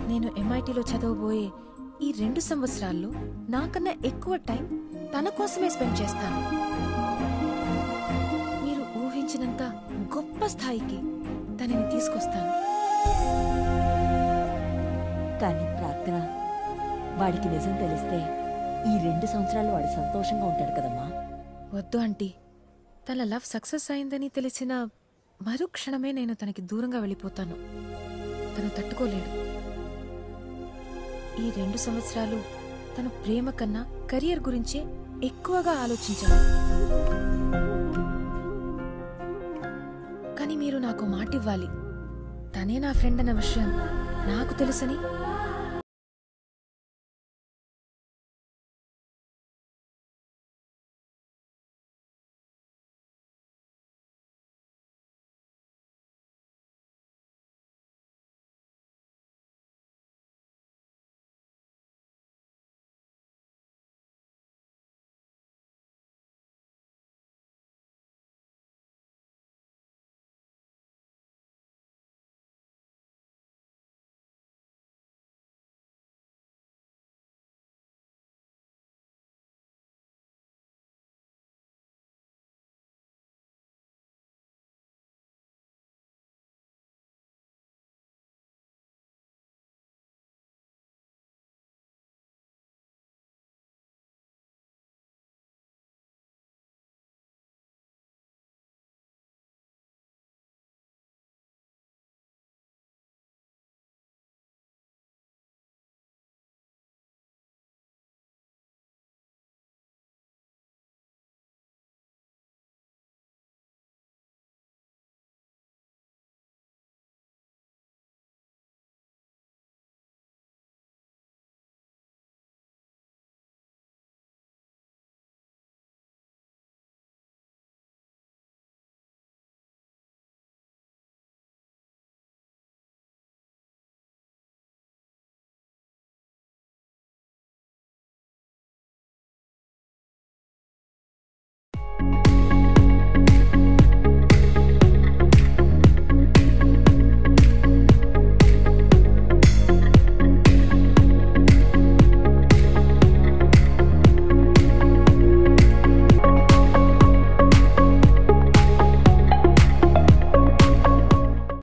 [SPEAKER 15] నేను MITలో చదవబోయే ఈ 2 సంవత్సరాల్లో నాకన్నా ఎక్కువ టైం తన కోసమే స్పెండ్ చేస్తాను. మీరు ఊహించినంత గొప్ప స్థాయికి తనని తీసుకొస్తాను.
[SPEAKER 4] కానీ ప్రార్థన, వాడికి నిజం తెలిస్తే ఈ 2 సంవత్సరాలు వాడు సంతోషంగా ఉంటాడు కదమ్మా.
[SPEAKER 15] వద్దు ఆంటీ, తన లవ్ సక్సెస్ అయిందని తెలిసిన మరుక్షణమే నేను తనకి దూరంగా వెళ్ళిపోతాను. తను తట్టుకోలేడు. ఈ 2 సంవత్సరాలు తను ప్రేమ కన్నా కెరియర్ గురించే ఎక్కువగా ఆలోచించాను. కానీ మీరు నాకు మాట ఇవ్వాలి. తనే నా ఫ్రెండ్ అన్న విషయం నాకు తెలుసని